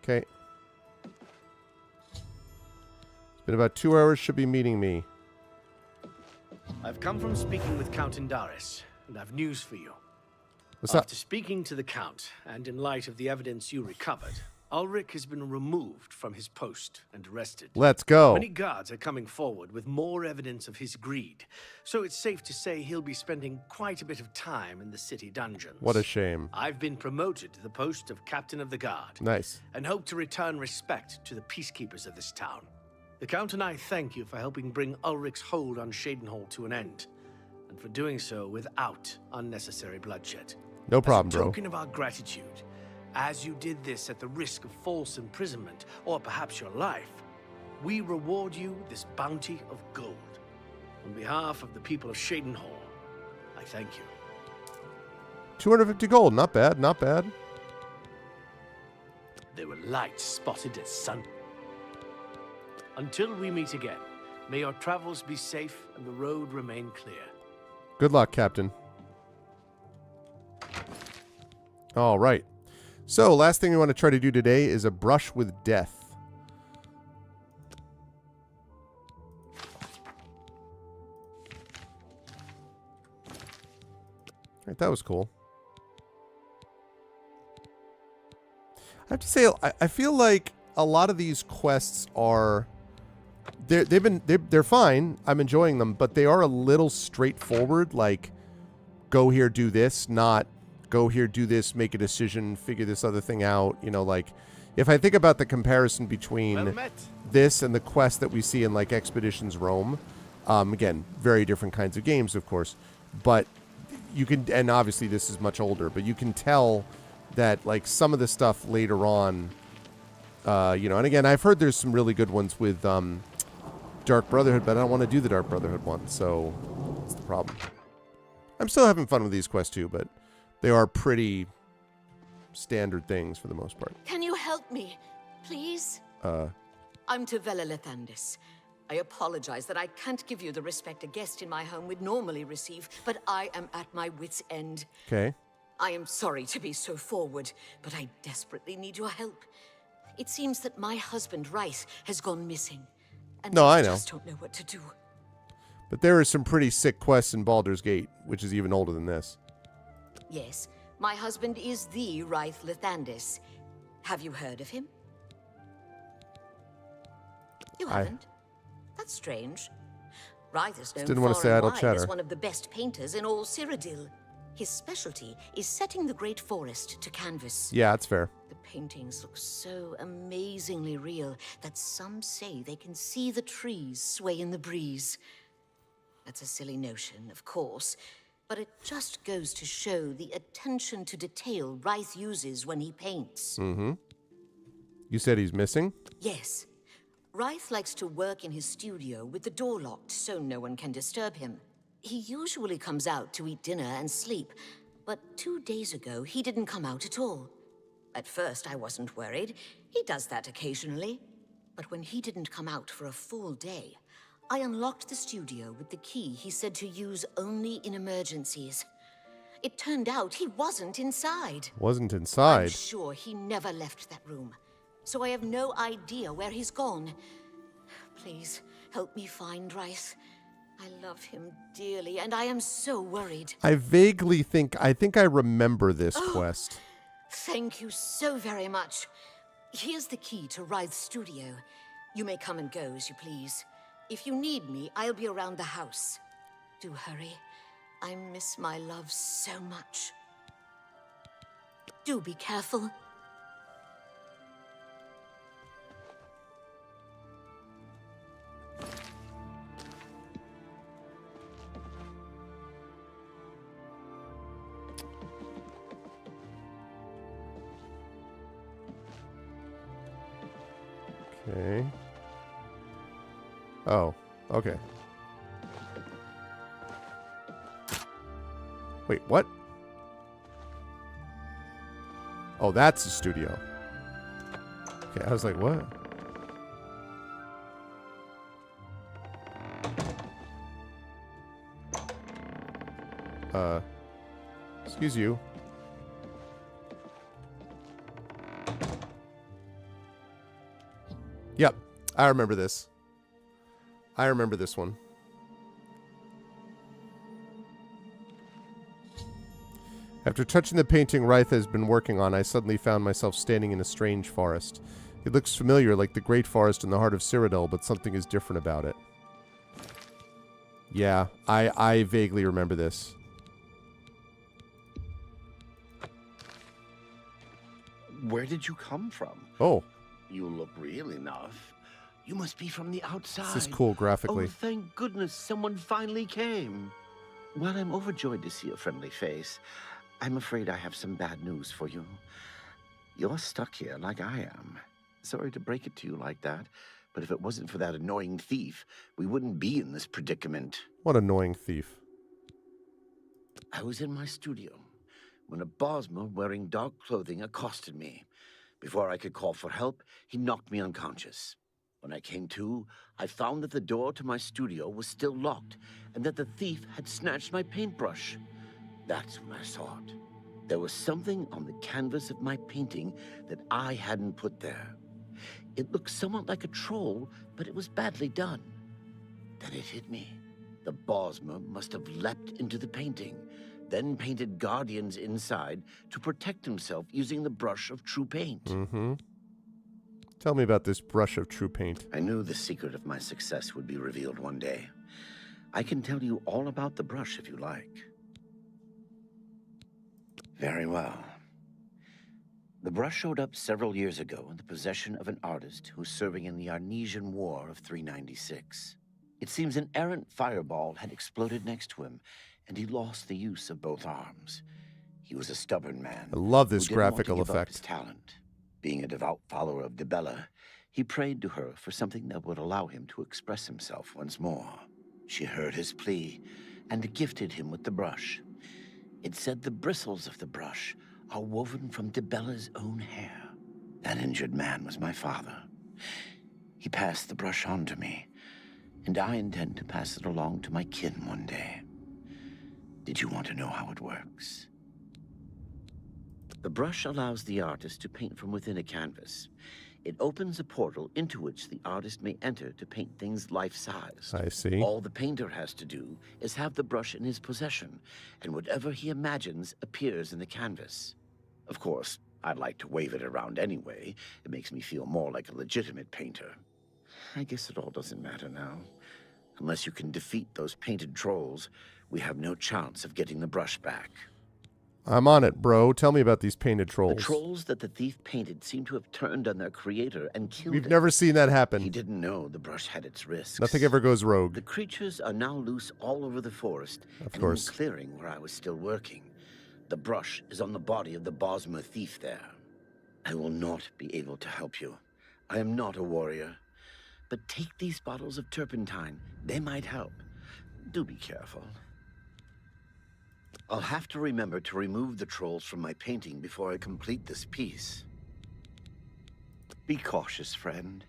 Okay. It's been about 2 hours. Should be meeting me. I've come from speaking with Count Indaris, and I've news for you. What's up? After speaking to the Count, and in light of the evidence you recovered, Ulrich has been removed from his post and arrested. Let's go. Many guards are coming forward with more evidence of his greed, so it's safe to say he'll be spending quite a bit of time in the city dungeons. What a shame. I've been promoted to the post of Captain of the Guard. Nice. And hope to return respect to the peacekeepers of this town. The Count and I thank you for helping bring Ulrich's hold on Cheydinal to an end, and for doing so without unnecessary bloodshed. No problem, As a bro. token of our gratitude, as you did this at the risk of false imprisonment, or perhaps your life, we reward you this bounty of gold. On behalf of the people of Cheydinal, I thank you. 250 gold. Not bad. Not bad. There were lights spotted at sun. Until we meet again, may your travels be safe and the road remain clear. Good luck, Captain. All right. So, last thing we want to try to do today is a brush with death. Right, that was cool. I have to say, I feel like a lot of these quests are... They're fine. I'm enjoying them, but they are a little straightforward. Like, go here, do this, not go here, do this, make a decision, figure this other thing out. You know, like, if I think about the comparison between this and the quest that we see in, like, Expeditions Rome, again, very different kinds of games, of course, but you can, and obviously this is much older, but you can tell that, like, some of the stuff later on You know, and again, I've heard there's some really good ones with Dark Brotherhood, but I don't want to do the Dark Brotherhood one, so that's the problem. I'm still having fun with these quests too, but they are pretty standard things for the most part. Can you help me, please? I'm Tavella Lethandis. I apologize that I can't give you the respect a guest in my home would normally receive, but I am at my wit's end. Okay. I am sorry to be so forward, but I desperately need your help. It seems that my husband, Rice, has gone missing. And No, I know. just don't know what to do. But there are some pretty sick quests in Baldur's Gate, which is even older than this. Yes, my husband is the Rice Lethandis. Have you heard of him? You haven't? That's strange. Rice is known didn't want to far say and idle wide chatter. as one of the best painters in all Cyrodiil. His specialty is setting the Great Forest to canvas. Yeah, that's fair. The paintings look so amazingly real that some say they can see the trees sway in the breeze. That's a silly notion, of course, but it just goes to show the attention to detail Rice uses when he paints. Mm-hmm. You said he's missing? Yes. Rice likes to work in his studio with the door locked so no one can disturb him. He usually comes out to eat dinner and sleep, but 2 days ago he didn't come out at all. At first I wasn't worried. He does that occasionally. But when he didn't come out for a full day, I unlocked the studio with the key he said to use only in emergencies. It turned out he wasn't inside. Wasn't I'm inside? sure he never left that room, so I have no idea where he's gone. Please, help me find Rice. I love him dearly, and I am so worried. I vaguely think I remember this quest. Thank you so very much. Here's the key to Rice's studio. You may come and go as you please. If you need me, I'll be around the house. Do hurry. I miss my love so much. Do be careful. Okay. Oh, okay. Wait, what? Oh, that's the studio. Okay, I was like, what? Excuse you. Yep, I remember this. I remember this one. After touching the painting Rytha has been working on, I suddenly found myself standing in a strange forest. It looks familiar, like the Great Forest in the heart of Cyrodiil, but something is different about it. Yeah, I vaguely remember this. Where did you come from? Oh. You look real enough. You must be from the outside. This is cool graphically. Oh, thank goodness someone finally came. Well, I'm overjoyed to see a friendly face. I'm afraid I have some bad news for you. You're stuck here like I am. Sorry to break it to you like that, but if it wasn't for that annoying thief, we wouldn't be in this predicament. What annoying thief. I was in my studio when a Bosmer wearing dark clothing accosted me. Before I could call for help, he knocked me unconscious. When I came to, I found that the door to my studio was still locked and that the thief had snatched my paintbrush. That's when I saw it. There was something on the canvas of my painting that I hadn't put there. It looked somewhat like a troll, but it was badly done. Then it hit me. The Bosmer must have leapt into the painting, then painted guardians inside to protect himself using the brush of true paint. Mm-hmm. Tell me about this brush of true paint. I knew the secret of my success would be revealed one day. I can tell you all about the brush if you like. Very well. The brush showed up several years ago in the possession of an artist who was serving in the Arnesian War of 396. It seems an errant fireball had exploded next to him, and he lost the use of both arms. He was a stubborn man. I love this who didn't want to graphical give up effect. his talent. Being a devout follower of Dibella, he prayed to her for something that would allow him to express himself once more. She heard his plea and gifted him with the brush. It said the bristles of the brush are woven from Dibella's own hair. That injured man was my father. He passed the brush on to me, and I intend to pass it along to my kin one day. Did you want to know how it works? The brush allows the artist to paint from within a canvas. It opens a portal into which the artist may enter to paint things life-sized. I see. All the painter has to do is have the brush in his possession, and whatever he imagines appears in the canvas. Of course, I'd like to wave it around anyway. It makes me feel more like a legitimate painter. I guess it all doesn't matter now. Unless you can defeat those painted trolls, we have no chance of getting the brush back. I'm on it, bro. Tell me about these painted trolls. The trolls that the thief painted seem to have turned on their creator and killed We've him. never seen that happen. He didn't know the brush had its risks. Nothing ever goes rogue. The creatures are now loose all over the forest. Of and course. in the clearing where I was still working. The brush is on the body of the Bosmer thief there. I will not be able to help you. I am not a warrior. But take these bottles of turpentine. They might help. Do be careful. I'll have to remember to remove the trolls from my painting before I complete this piece. Be cautious, friend.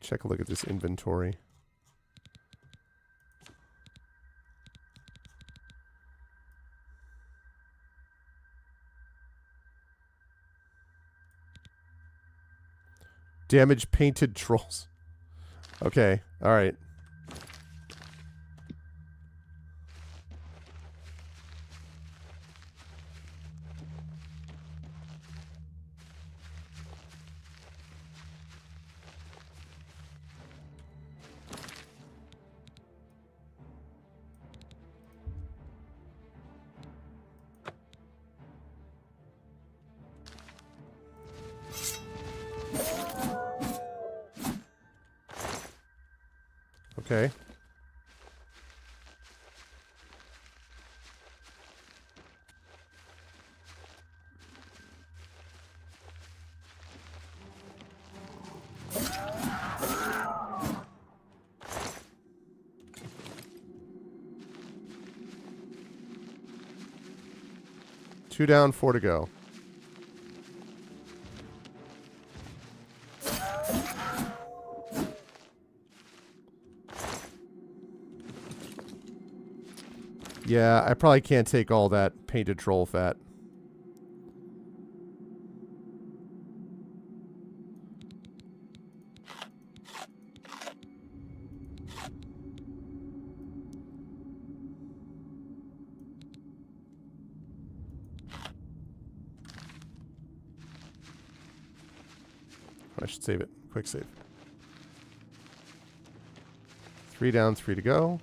Check a look at this inventory. Damaged painted trolls. Okay, all right. Okay. Two down, 4 to go. Yeah, I probably can't take all that painted troll fat. I should save it. Quick save. 3 down, 3 to go.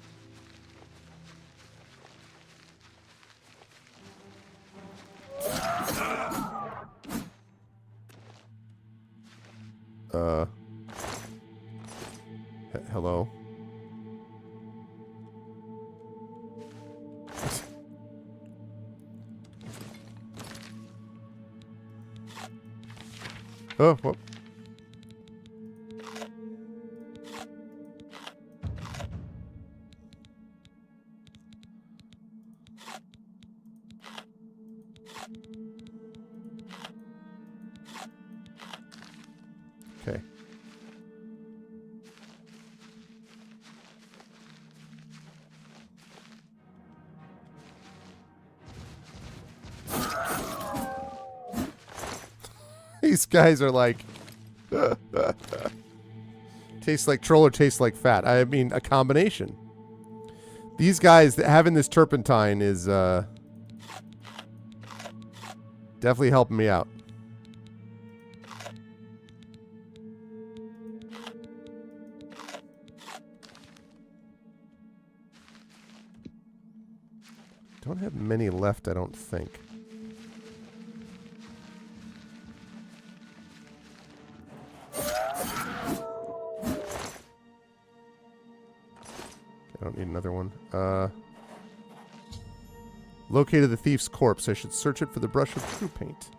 Hello. Oh, whoop. Okay. These guys are like tastes like troll or tastes like fat. I mean, a combination. These guys having this turpentine is definitely helping me out. Don't have many left, I don't think. I don't need another one. Located the thief's corpse. I should search it for the brush of true paint.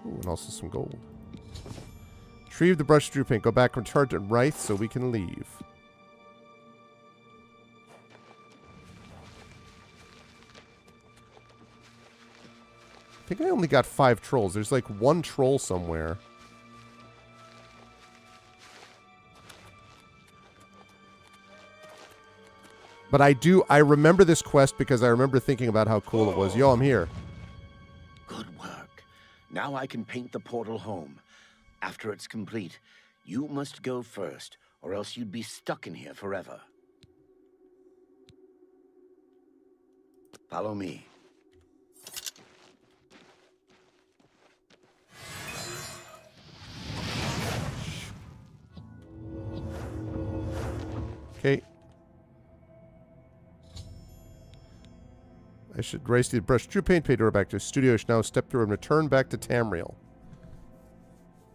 Ooh, and also some gold. Retrieve the brush drew paint. Go back and charge at Wraith so we can leave. I think I only got 5 trolls. There's like 1 troll somewhere. But I remember this quest because I remember thinking about how cool it was. Yo, I'm here. Good work. Now I can paint the portal home. After it's complete, you must go first, or else you'd be stuck in here forever. Follow me. Okay. I should race the brush true paint door back to the studio. I should now step through and return back to Tamriel.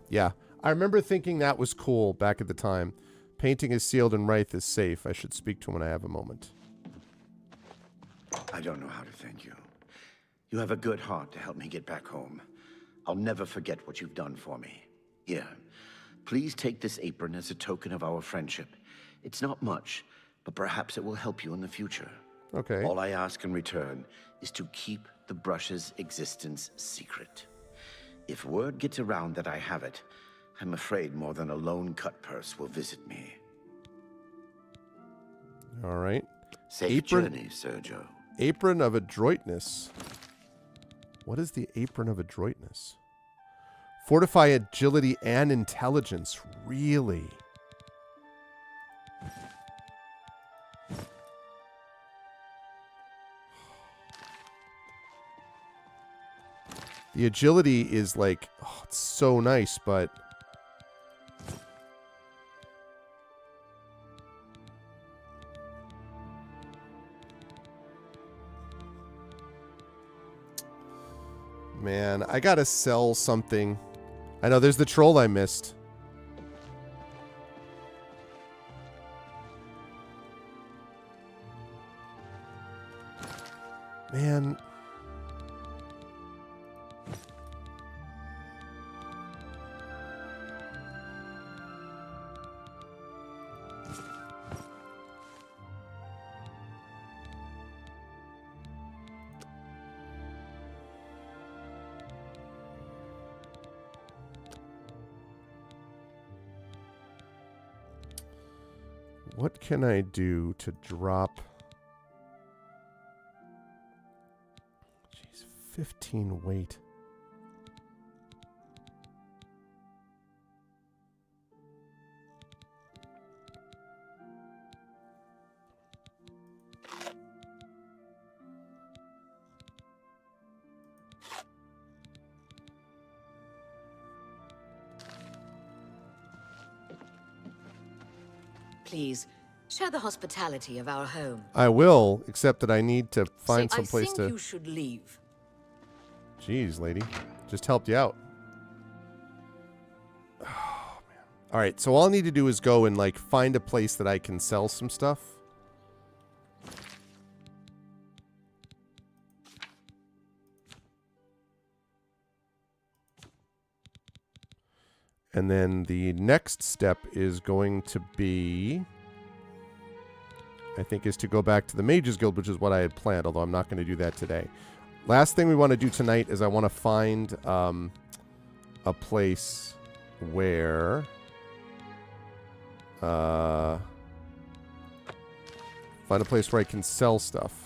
Yeah. I remember thinking that was cool back at the time. Painting is sealed and Wraith is safe. I should speak to him when I have a moment. I don't know how to thank you. You have a good heart to help me get back home. I'll never forget what you've done for me. Here, please take this apron as a token of our friendship. It's not much, but perhaps it will help you in the future. Okay. All I ask in return is to keep the brush's existence secret. If word gets around that I have it, I'm afraid more than a lone cut purse will visit me. All right. Safe journey, Sergio. Apron of Adroitness. What is the Apron of Adroitness? Fortify agility and intelligence. Really? The agility is like, oh, it's so nice, but... Man, I gotta sell something. I know, there's the troll I missed. Man... What can I do to drop... Jeez, 15 weight. Please, share the hospitality of our home. I will, except that I need to find See, some place to... I think you should leave. Jeez, lady. Just helped you out. Oh, man. All right, so all I need to do is go and, like, find a place that I can sell some stuff. And then the next step is going to be... I think is to go back to the Mages Guild, which is what I had planned, although I'm not going to do that today. Last thing we want to do tonight is I want to find a place where... find a place where I can sell stuff.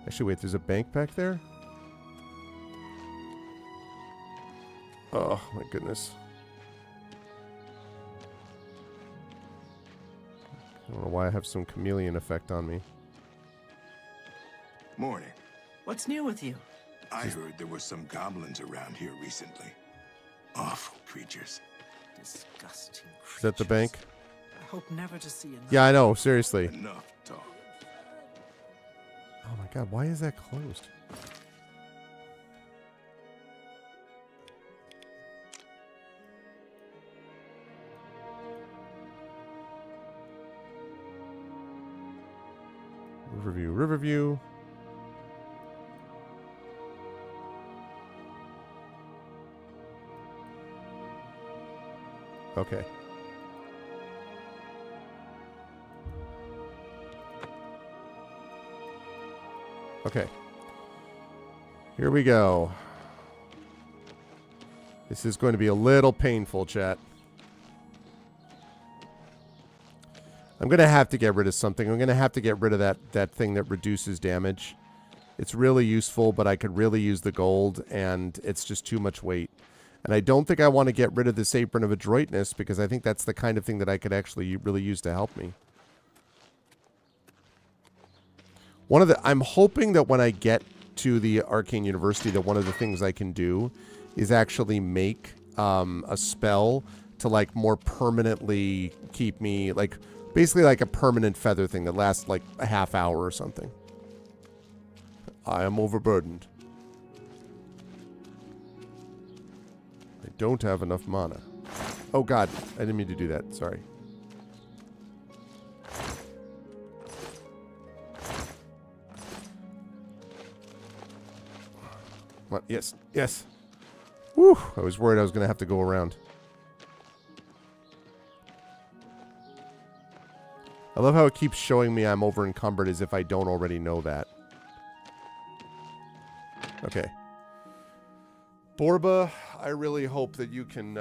Actually, wait, there's a bank back there? Oh, my goodness. I don't know why I have some chameleon effect on me. Morning. What's new with you? I heard there were some goblins around here recently. Awful creatures. Disgusting creatures. Is that the bank? I hope never to see another. Yeah, I know, seriously. Enough talk. Oh my god, why is that closed? Riverview, Riverview. Okay. Okay. Here we go. This is going to be a little painful, chat. I'm going to have to get rid of something. I'm going to have to get rid of that thing that reduces damage. It's really useful, but I could really use the gold, and it's just too much weight. And I don't think I want to get rid of this Apron of Adroitness, because I think that's the kind of thing that I could actually really use to help me. I'm hoping that when I get to the Arcane University, that one of the things I can do is actually make a spell to, like, more permanently keep me, like, basically like a permanent feather thing that lasts like a half hour or something. I am overburdened. I don't have enough mana. Oh god, I didn't mean to do that. Sorry. What? Yes, yes. Whew, I was worried I was going to have to go around. I love how it keeps showing me I'm over encumbered as if I don't already know that. Okay. Borba, I really hope that you can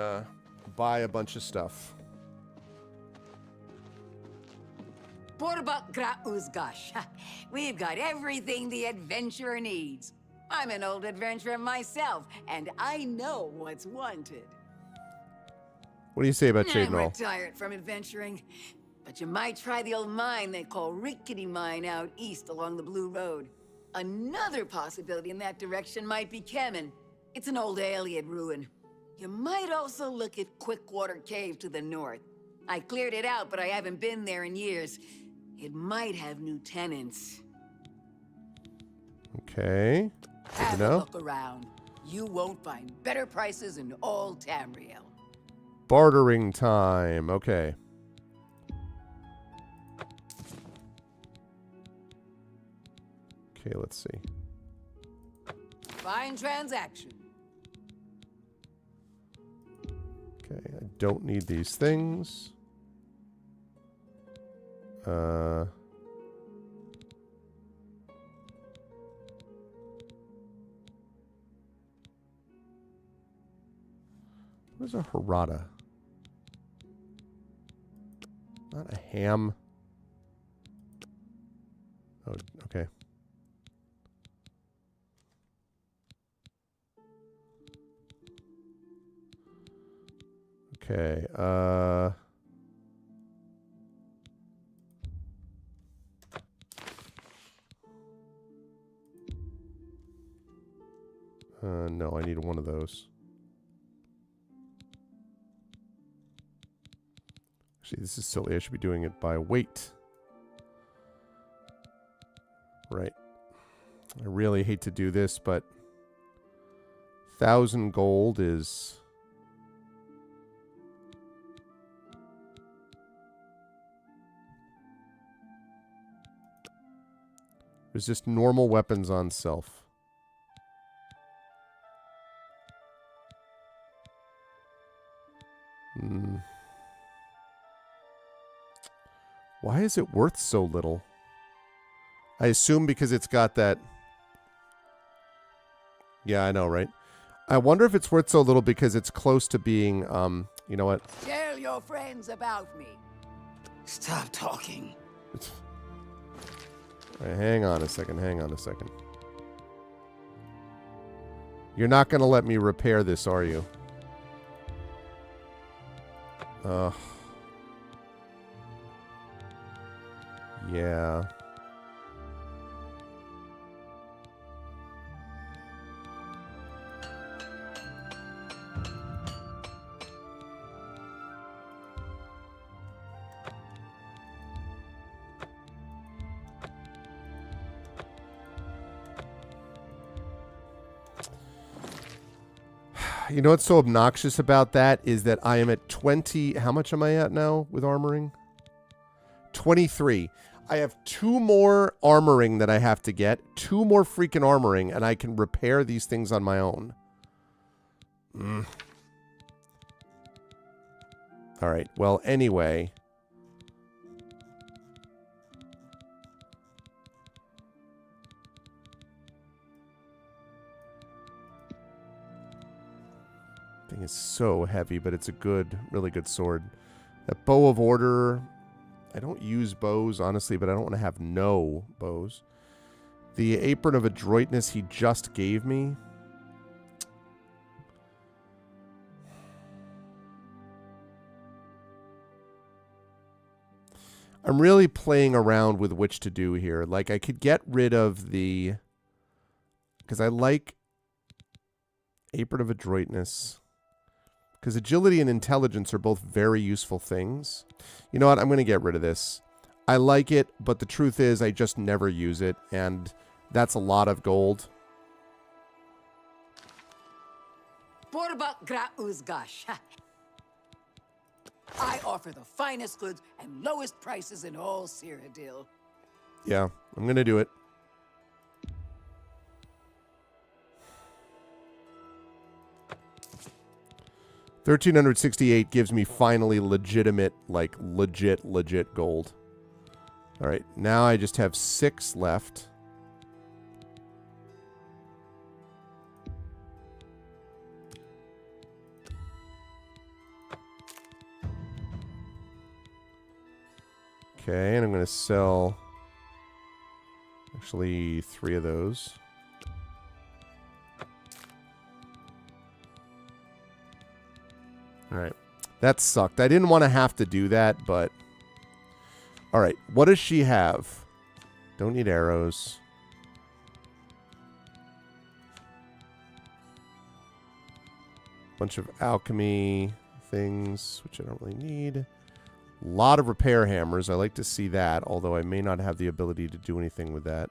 buy a bunch of stuff. Borba gra uzgash. We've got everything the adventurer needs. I'm an old adventurer myself, and I know what's wanted. What do you say about I'm Shadenall? retired from adventuring, but you might try the old mine they call Rickety Mine out east along the Blue Road. Another possibility in that direction might be Kemen. It's an old Ayleid ruin. You might also look at Quickwater Cave to the north. I cleared it out, but I haven't been there in years. It might have new tenants. Okay. Have a look around. You won't find better prices in all Tamriel. Bartering time. Okay. Okay, let's see. Fine transaction. Okay, I don't need these things. What is a Harada? Not a ham. Oh, okay. Okay, no, I need one of those. Actually, this is silly. I should be doing it by weight. Right. I really hate to do this, but 1,000 gold is... There's just normal weapons on self. Why is it worth so little? I assume because it's got that... Yeah, I know, right? I wonder if it's worth so little because it's close to being, you know what? Tell your friends about me. Stop talking. All right, hang on a second, hang on a second. You're not going to let me repair this, are you? Yeah. You know what's so obnoxious about that is that I am at 20... How much am I at now with armoring? 23. I have 2 more armoring that I have to get. 2 more freaking armoring, and I can repair these things on my own. All right. Well, anyway. Thing is so heavy, but it's a good, really good sword. That bow of order. I don't use bows, honestly, but I don't want to have no bows. The apron of adroitness he just gave me. I'm really playing around with which to do here. Like, I could get rid of the... Because I like apron of adroitness. Because agility and intelligence are both very useful things. You know what? I'm going to get rid of this. I like it, but the truth is I just never use it, and that's a lot of gold. I offer the finest goods and lowest prices in all Cyrodiil. Yeah, I'm going to do it. $1,368 gives me finally legitimate, like legit gold. All right, now I just have 6 left. Okay, and I'm going to sell actually 3 of those. All right. That sucked. I didn't want to have to do that, but... All right. What does she have? Don't need arrows. Bunch of alchemy things, which I don't really need. A lot of repair hammers. I like to see that, although I may not have the ability to do anything with that.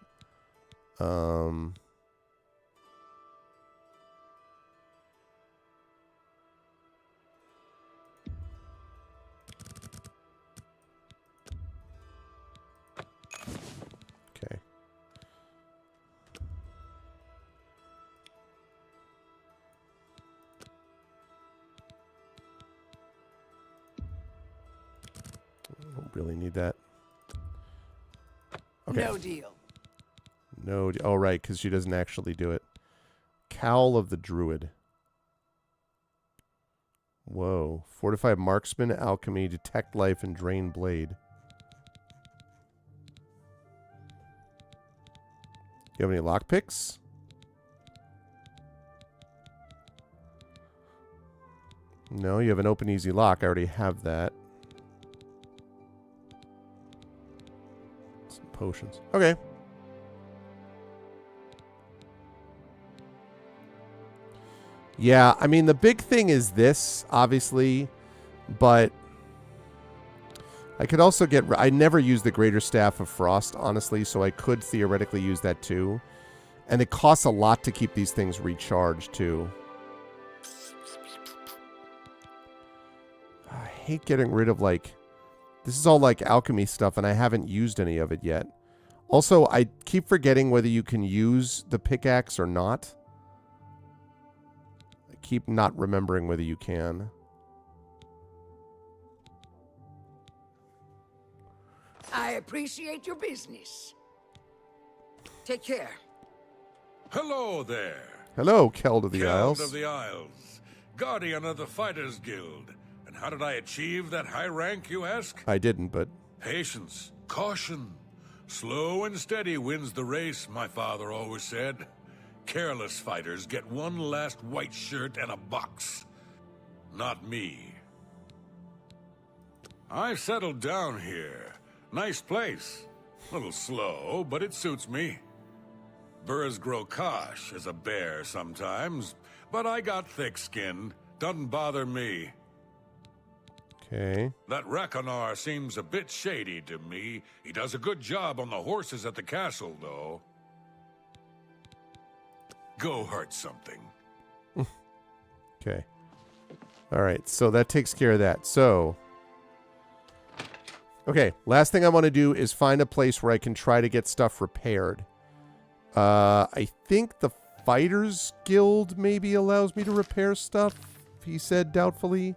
Okay. I don't really need that. Okay. No deal. No. Oh, right, because she doesn't actually do it. Cowl of the Druid. Whoa. Fortified Marksman, Alchemy, Detect Life, and Drain Blade. You have any lockpicks? No, you have an open easy lock. I already have that. Some potions. Okay. Yeah, I mean, the big thing is this, obviously, but I could also get... I never use the Greater Staff of Frost, honestly, so I could theoretically use that too. And it costs a lot to keep these things recharged, too. I hate getting rid of, like... This is all, like, alchemy stuff, and I haven't used any of it yet. Also, I keep forgetting whether you can use the pickaxe or not. I keep not remembering whether you can. I appreciate your business. Take care. Hello there. Hello, Keld of the Isles. Keld of the Isles, guardian of the Fighters Guild. And how did I achieve that high rank, you ask? I didn't, but... Patience, caution. Slow and steady wins the race, my father always said. Careless fighters get one last white shirt and a box. Not me. I've settled down here. Nice place. A little slow, but it suits me. Burrs grow kosh as a bear sometimes, but I got thick skin. Doesn't bother me. Okay. That Rakonar seems a bit shady to me. He does a good job on the horses at the castle, though. Go hurt something. Okay. All right, so that takes care of that. So, Okay, last thing I want to do is find a place where I can try to get stuff repaired. I think the Fighters Guild maybe allows me to repair stuff, he said doubtfully.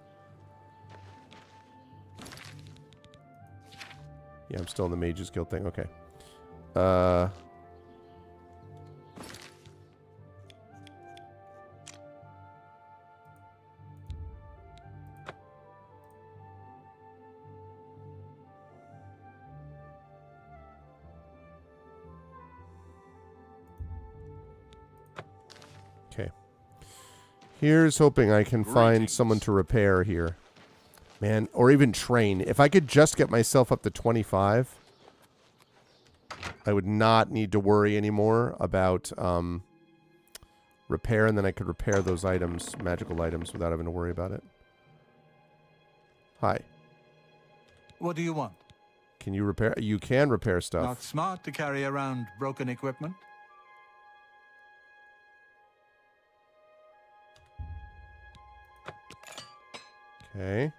Yeah, I'm still in the Mages Guild thing. Okay. Okay. Here's hoping I can find someone to repair here. Man, or even train. If I could just get myself up to 25, I would not need to worry anymore about repair, and then I could repair those items, magical items, without having to worry about it. Hi. What do you want? Can you repair? You can repair stuff. Not smart to carry around broken equipment. Okay.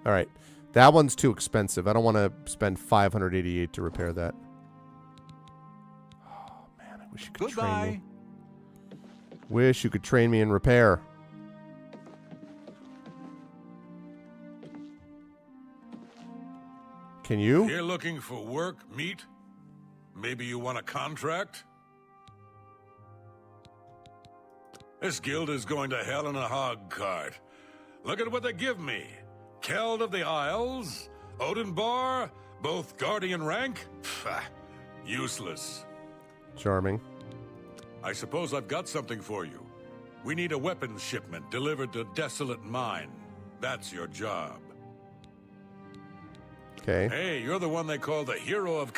All right. That one's too expensive. I don't want to spend 588 to repair that. Oh, man. I wish you could train me. Wish you could train me in repair. Can you? You're looking for work, meat? Maybe you want a contract? This guild is going to hell in a hog cart. Look at what they give me. Keld of the Isles, Odinbar, both guardian rank? Pfft, useless. Charming. I suppose I've got something for you. We need a weapons shipment delivered to Desolate Mine. That's your job. Okay. Hey, you're the one they call the hero of...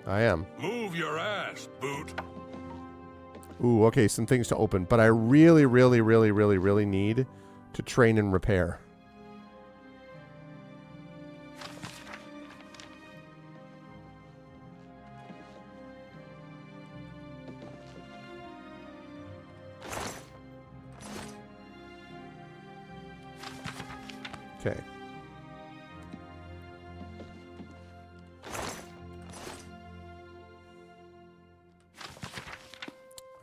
I am. Move your ass, boot. Ooh, okay, some things to open. But I really, really, really, really, really need to train and repair. Okay.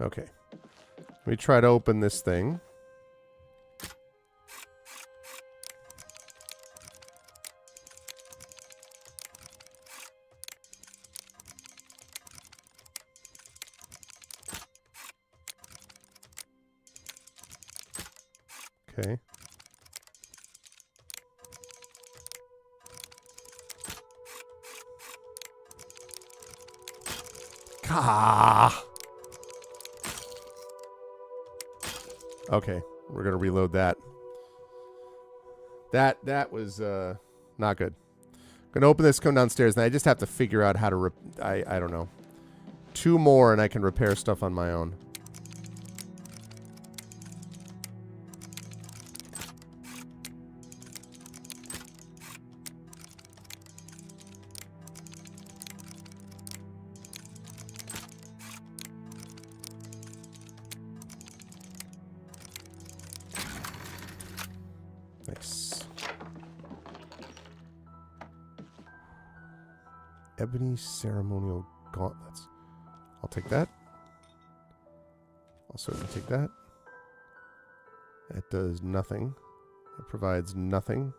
Okay. Let me try to open this thing. Okay. Ah. Okay, we're gonna reload that. That was not good. Gonna open this, come downstairs, and I just have to figure out how to I don't know. 2 more and I can repair stuff on my own. Nice. Ebony ceremonial gauntlets. I'll take that. I'll certainly take that. It does nothing. It provides nothing.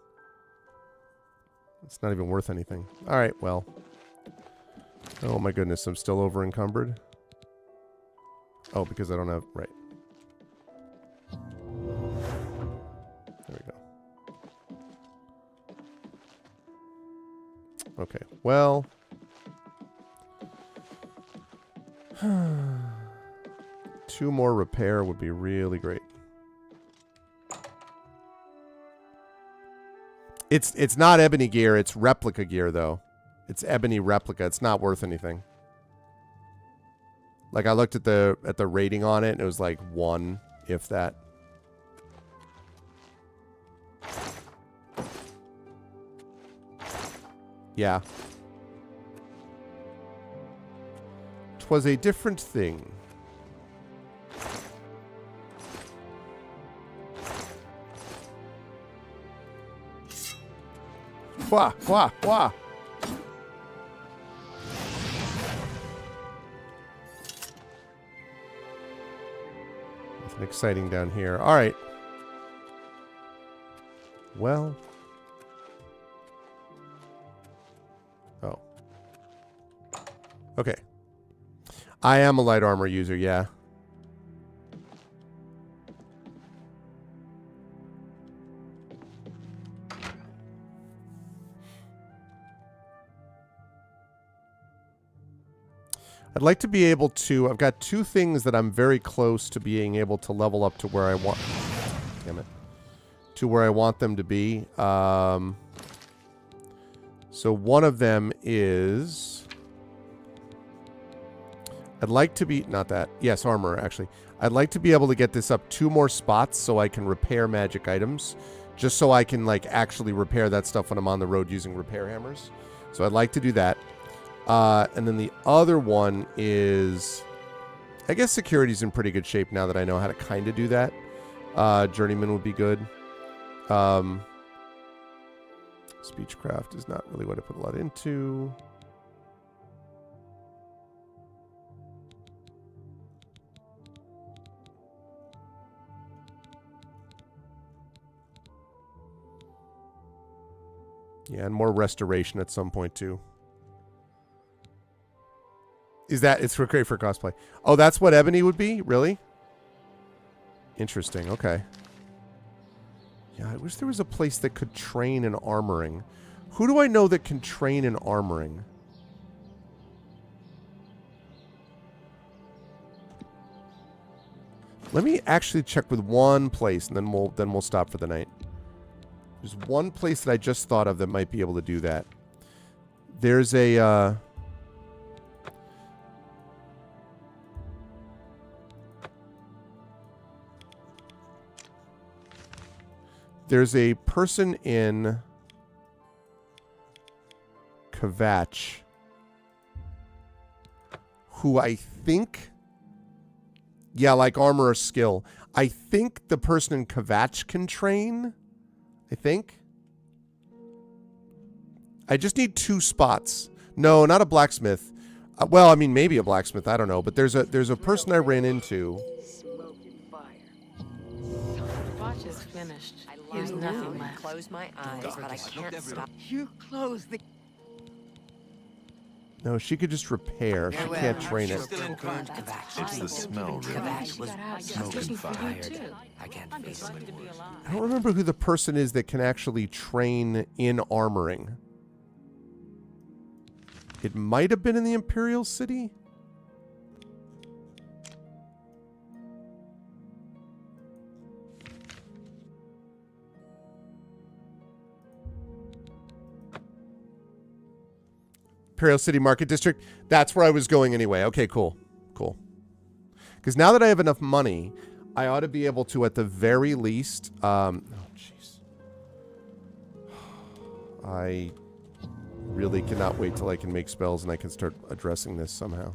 It's not even worth anything. All right, well. Oh my goodness, I'm still over encumbered. Oh, because I don't have... Right. There we go. Okay, well... 2 more repair would be really great. It's not ebony gear, it's replica gear though. It's ebony replica. It's not worth anything. Like I looked at the rating on it and it was like 1, if that. Yeah. 'Twas a different thing. Wah, wah, wah. Nothing exciting down here. All right. Well. Oh. Okay. I am a light armor user, yeah. I'd like to be able to... I've got two things that I'm very close to being able to level up to where I want... Damn it. To where I want them to be. So one of them is... I'd like to be... Not that. Yes, armor, actually. I'd like to be able to get this up 2 more spots so I can repair magic items. Just so I can, like, actually repair that stuff when I'm on the road using repair hammers. So I'd like to do that. And then the other one is... I guess security's in pretty good shape now that I know how to kind of do that. Journeyman would be good. Speechcraft is not really what I put a lot into. Yeah, and more restoration at some point, too. Is that... It's great for cosplay. Oh, that's what Ebony would be? Really? Interesting. Okay. Yeah, I wish there was a place that could train in armoring. Who do I know that can train in armoring? Let me actually check with one place, and then we'll stop for the night. There's one place that I just thought of that might be able to do that. There's a... There's a person in Kvatch who I think... Yeah, like armor or skill. I think the person in Kvatch can train... I think. I just need 2 spots. No, not a blacksmith. Well, I mean, maybe a blacksmith. I don't know. But there's a person I ran into. Watch is finished. There's nothing left. Close my eyes, but I can't stop. You close the... No, she could just repair. She can't train it. It's the smell, really. Smoking fire. I can't face it. I don't remember who the person is that can actually train in armoring. It might have been in the Imperial City. Imperial City Market District. That's where I was going anyway. Okay, cool. Cool. Because now that I have enough money, I ought to be able to, at the very least... oh, jeez. I really cannot wait till I can make spells and I can start addressing this somehow.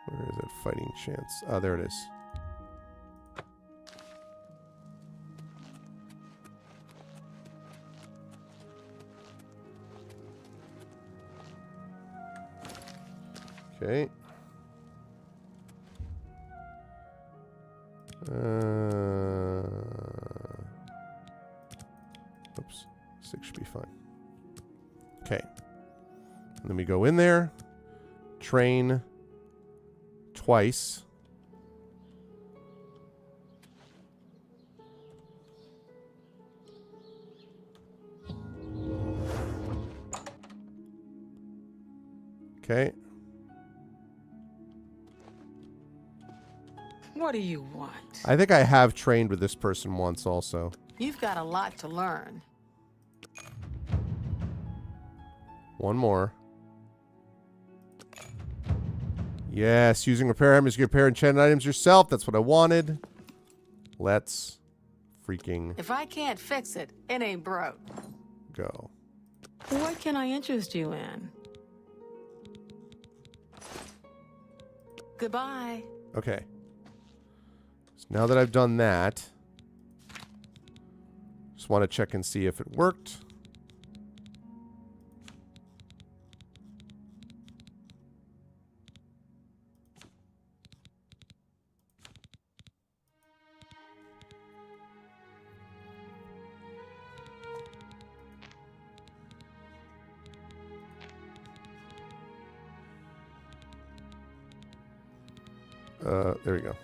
Where is it? Fighting chance. Oh, there it is. Okay. Oops. 6 should be fine. Okay. And then we go in there. Train... twice. Okay. What do you want? I think I have trained with this person once also. You've got a lot to learn. One more. Yes, using repair items, you repair enchanted items yourself. That's what I wanted. Let's freaking If I can't fix it, it ain't broke. go. What can I interest you in? Goodbye. Okay. So now that I've done that, just want to check and see if it worked. There we go.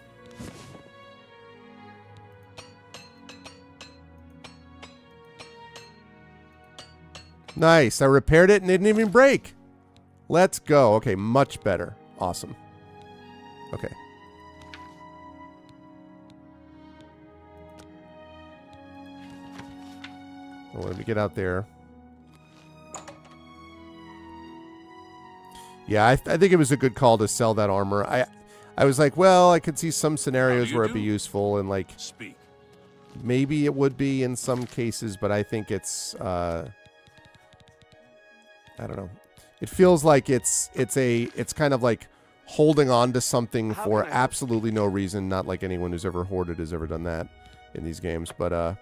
Nice. I repaired it and it didn't even break. Let's go. Okay, much better. Awesome. Okay. Well, let me get out there. Yeah, I think it was a good call to sell that armor. I was like, well, I could see some scenarios where it'd be useful, and like, maybe it would be in some cases, but I think it's, I don't know. It feels like it's kind of like holding on to something for absolutely no reason. Not like anyone who's ever hoarded has ever done that in these games, but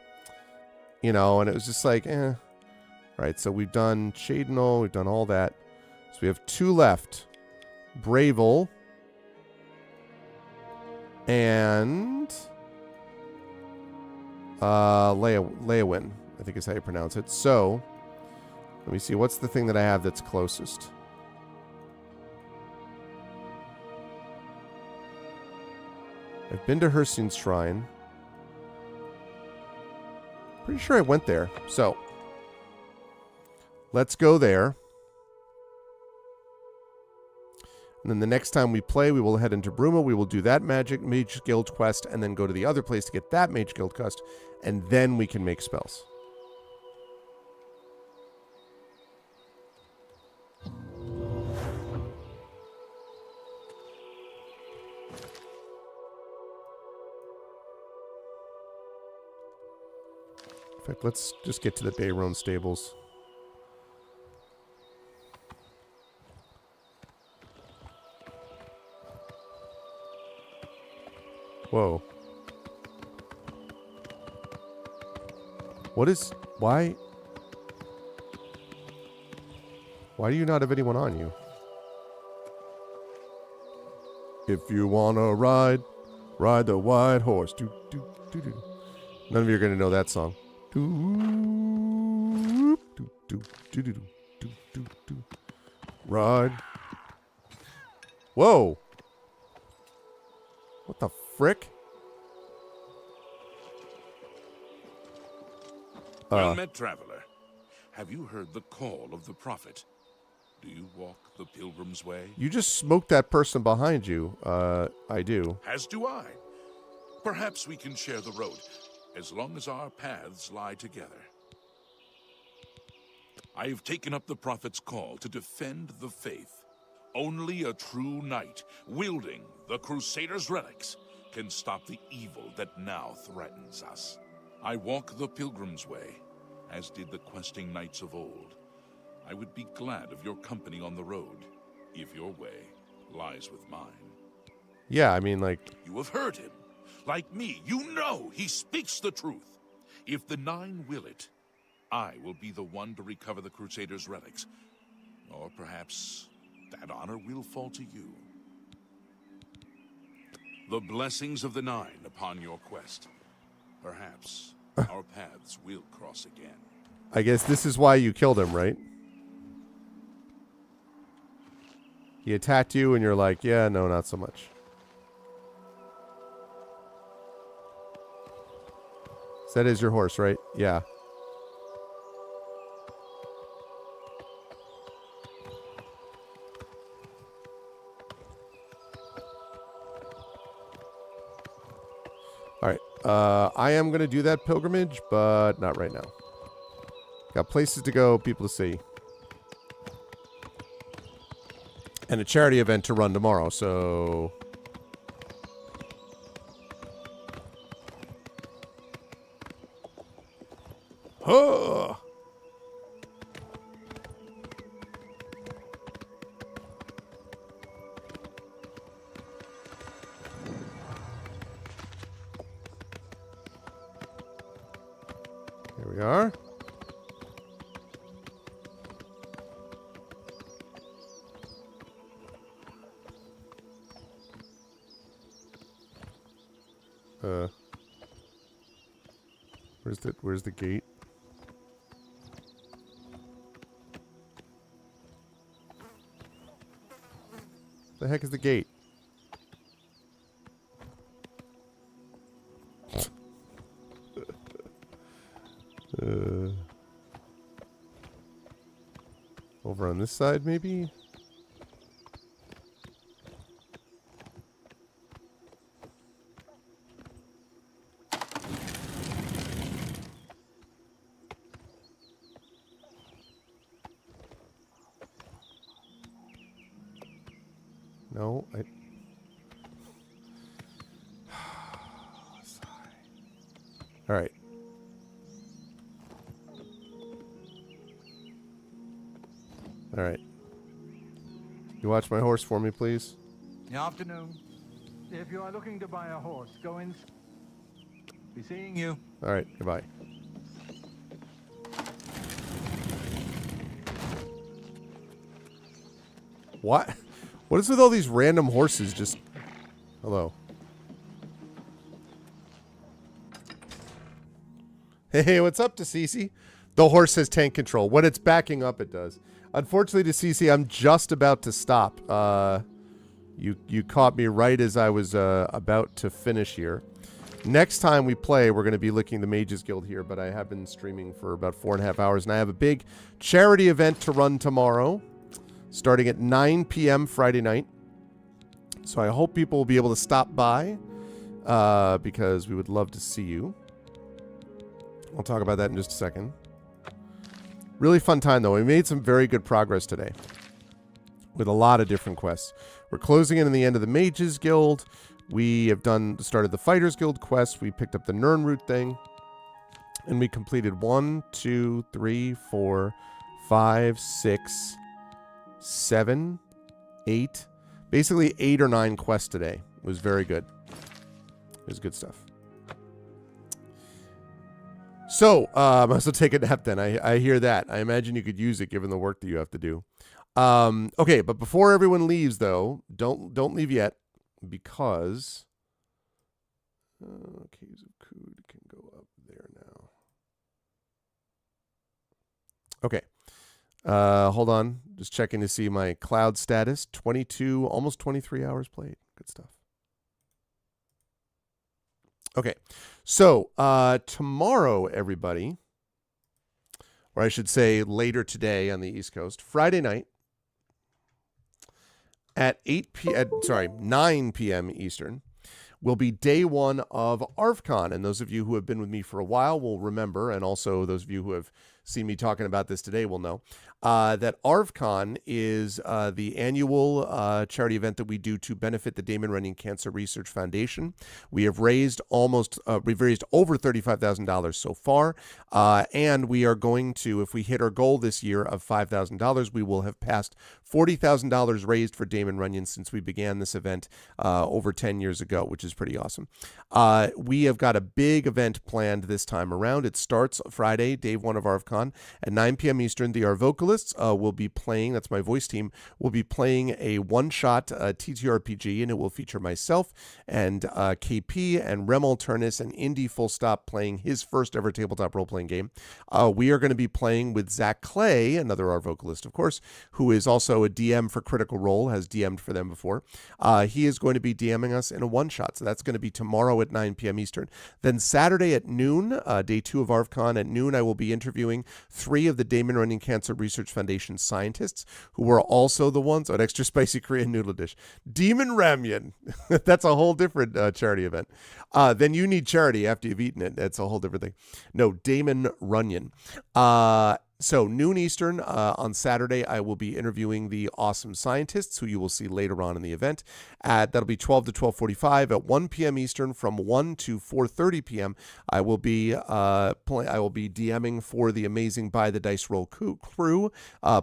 you know, and it was just like, eh. Right, so we've done Shadenal, we've done all that. So we have 2 left. Bravel. And Leowin, I think is how you pronounce it. So, let me see. What's the thing that I have that's closest? I've been to Hircine's Shrine. Pretty sure I went there. So, let's go there. And then the next time we play, we will head into Bruma. We will do that Mage Guild quest, and then go to the other place to get that Mage Guild quest, and then we can make spells. In fact, let's just get to the Bayron stables. Whoa. What is... Why do you not have anyone on you? If you wanna ride the white horse. Do, do, do, do. None of you are gonna know that song. Do, do, do, do, do, do, do, do. Ride. Whoa. What the frick? Well met, traveler. Have you heard the call of the prophet? Do you walk the pilgrim's way? You just smoked that person behind you. I do. As do I. Perhaps we can share the road, as long as our paths lie together. I have taken up the prophet's call to defend the faith. Only a true knight, wielding the Crusaders' relics, can stop the evil that now threatens us. I walk the pilgrim's way, as did the questing knights of old. I would be glad of your company on the road, if your way lies with mine. Yeah, I mean, like... You have heard him. Like me, you know he speaks the truth. If the 9 will it, I will be the one to recover the Crusaders' relics. Or perhaps that honor will fall to you. The blessings of the 9 upon your quest. Perhaps our paths will cross again. I guess this is why you killed him, right? He attacked you and you're like, yeah, no, not so much. So that is your horse, right? Yeah. I am going to do that pilgrimage, but not right now. Got places to go, people to see. And a charity event to run tomorrow, so... Huh! Here we are. Where's the gate? The heck is the gate? Over on this side, maybe? No, All right. All right. You watch my horse for me, please? Good afternoon. If you are looking to buy a horse, go in. Be seeing you. All right, goodbye. What? What is with all these random horses just... Hello. Hey, what's up, Cece? The horse has tank control. When it's backing up, it does. Unfortunately, Cece, I'm just about to stop. You caught me right as I was about to finish here. Next time we play, we're going to be licking the Mages Guild here, but I have been streaming for about 4.5 hours, and I have a big charity event to run tomorrow, starting at 9 p.m. Friday night. So I hope people will be able to stop by, because we would love to see you. I'll talk about that in just a second. Really fun time, though. We made some very good progress today with a lot of different quests. We're closing in on the end of the Mages Guild. We have started the Fighters Guild quest. We picked up the Nirnroot thing. And we completed 1, 2, 3, 4, 5, 6, 7, 8. Basically 8 or 9 quests today. It was very good. It was good stuff. So, I must take a nap then. I hear that. I imagine you could use it given the work that you have to do. Okay, but before everyone leaves, though, don't leave yet, because Caves of Cood can go up there now. Okay. Hold on. Just checking to see my cloud status. 22, almost 23 hours played. Good stuff. Okay, so tomorrow, everybody, or I should say later today on the East Coast, Friday night at 9 p.m. Eastern, will be day one of ArvCon. And those of you who have been with me for a while will remember, and also those of you who have seen me talking about this today will know, that ArvCon is the annual charity event that we do to benefit the Damon Runyon Cancer Research Foundation. We have raised we've raised over $35,000 so far, and we are going to, if we hit our goal this year of $5,000, we will have passed $40,000 raised for Damon Runyon since we began this event over 10 years ago, which is pretty awesome. We have got a big event planned this time around. It starts Friday, day one of ArvCon. At 9 p.m. Eastern, the ArvVocalists will be playing, that's my voice team, will be playing a one-shot TTRPG, and it will feature myself and KP and Rem Alternus and Indy Full Stop playing his first ever tabletop role-playing game. We are going to be playing with Zach Clay, another ArvVocalist, of course, who is also a DM for Critical Role, has DM'd for them before. He is going to be DMing us in a one-shot, so that's going to be tomorrow at 9 p.m. Eastern. Then Saturday at noon, day two of ArvCon at noon, I will be interviewing three of the Damon Runyon Cancer Research Foundation scientists who were also the ones on Extra Spicy Korean Noodle Dish. Demon Ramyun. That's a whole different charity event. Then you need charity after you've eaten it. That's a whole different thing. No, Damon Runyon. So noon Eastern on Saturday, I will be interviewing the awesome scientists who you will see later on in the event. That'll be 12 to 12:45 at 1 p.m. Eastern. From 1 to 4:30 p.m. I will be DMing for the amazing By the Dice Roll crew,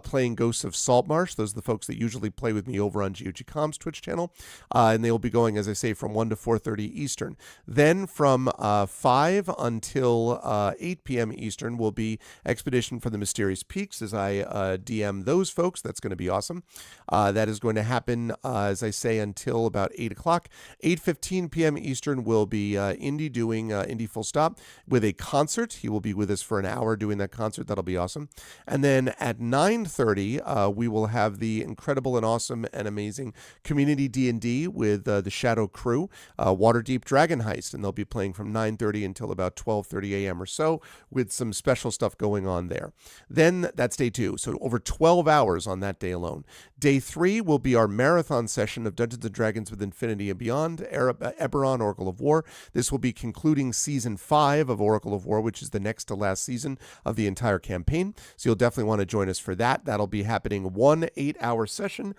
playing Ghosts of Saltmarsh. Those are the folks that usually play with me over on GOG.com's Twitch channel, and they will be going, as I say, from 1 to 4:30 Eastern. Then from 5 until 8 p.m. Eastern will be Expedition for the Mysterious Peaks as I DM those folks. That's going to be awesome. That is going to happen, as I say, until about 8 o'clock. 8:15 p.m. Eastern will be Indy doing Indy Full Stop with a concert. He will be with us for an hour doing that concert. That'll be awesome. And then at 9:30, we will have the incredible and awesome and amazing Community D&D with the Shadow Crew, Waterdeep Dragon Heist, and they'll be playing from 9:30 until about 12:30 a.m. or so with some special stuff going on there. Then that's day 2, so over 12 hours on that day alone. Day 3 will be our marathon session of Dungeons & Dragons with Infinity and Beyond, Eberron, Oracle of War. This will be concluding Season 5 of Oracle of War, which is the next to last season of the entire campaign. So you'll definitely want to join us for that. That'll be happening 1 8-hour session,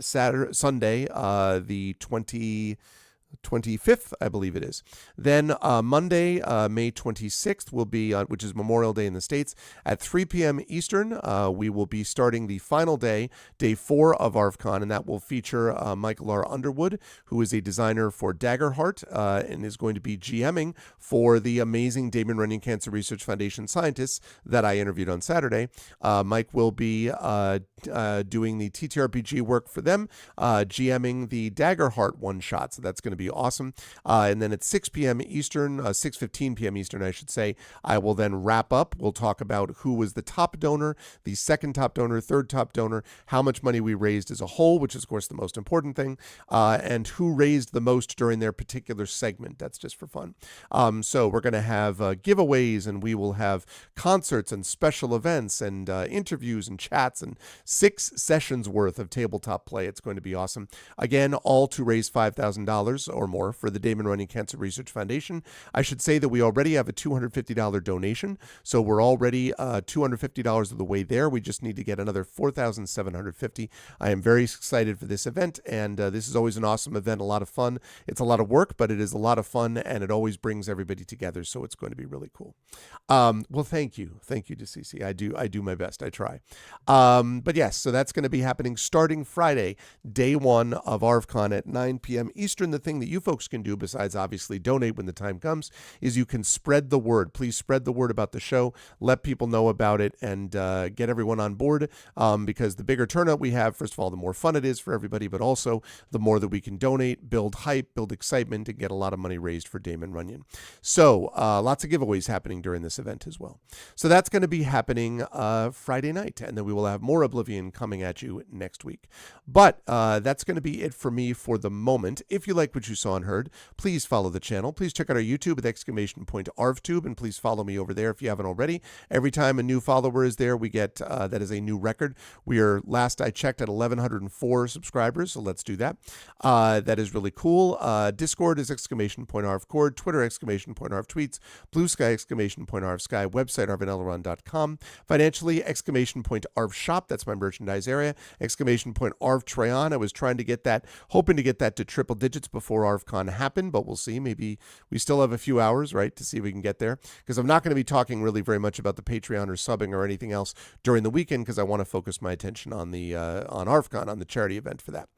Sunday, the 25th, I believe it is. Then Monday, May 26th will be, which is Memorial Day in the States, at 3 p.m. Eastern. We will be starting the final day, day 4 of ArvCon, and that will feature Michael R. Underwood, who is a designer for Daggerheart and is going to be GMing for the amazing Damon Runyon Cancer Research Foundation scientists that I interviewed on Saturday. Mike will be doing the TTRPG work for them, GMing the Daggerheart one-shot, so that's going to be awesome. And then at 6 p.m. Eastern, 6:15 p.m. Eastern, I should say, I will then wrap up. We'll talk about who was the top donor, the second top donor, third top donor, how much money we raised as a whole, which is, of course, the most important thing, and who raised the most during their particular segment. That's just for fun. So we're going to have giveaways, and we will have concerts and special events and interviews and chats and 6 sessions worth of tabletop play. It's going to be awesome. Again, all to raise $5,000 or more for the Damon Runyon Cancer Research Foundation. I should say that we already have a $250 donation, so we're already $250 of the way there. We just need to get another $4,750. I am very excited for this event, and this is always an awesome event, a lot of fun. It's a lot of work, but it is a lot of fun, and it always brings everybody together, so it's going to be really cool. Well, thank you, DeCeCe. I do my best. I try. But yes, so that's going to be happening starting Friday, day 1 of ArvCon at 9 p.m. Eastern. The thing that you folks can do, besides obviously donate when the time comes, is you can spread the word. Please spread the word about the show. Let people know about it and get everyone on board, because the bigger turnout we have, first of all, the more fun it is for everybody, but also the more that we can donate, build hype, build excitement, and get a lot of money raised for Damon Runyon. So lots of giveaways happening during this event as well. So that's going to be happening Friday night, and then we will have more Oblivion coming at you next week. But that's going to be it for me for the moment. If you like what you saw and heard, please follow the channel. Please check out our YouTube with !ArvTube, and please follow me over there if you haven't already. Every time a new follower is there, we get that is a new record. We are, last I checked, at 1,104 subscribers, so let's do that. That is really cool. Discord is !ArvCord, Twitter !ArvTweets, Blue Sky !ArvSky, website arvaneleron.com, financially !ArvShop, that's my merchandise area, !ArvTrayon. I was trying to get that, hoping to get that to triple digits before ArvCon happened, but we'll see. Maybe we still have a few hours, right, to see if we can get there, because I'm not going to be talking really very much about the Patreon or subbing or anything else during the weekend, because I want to focus my attention on the on ArvCon, on the charity event for that.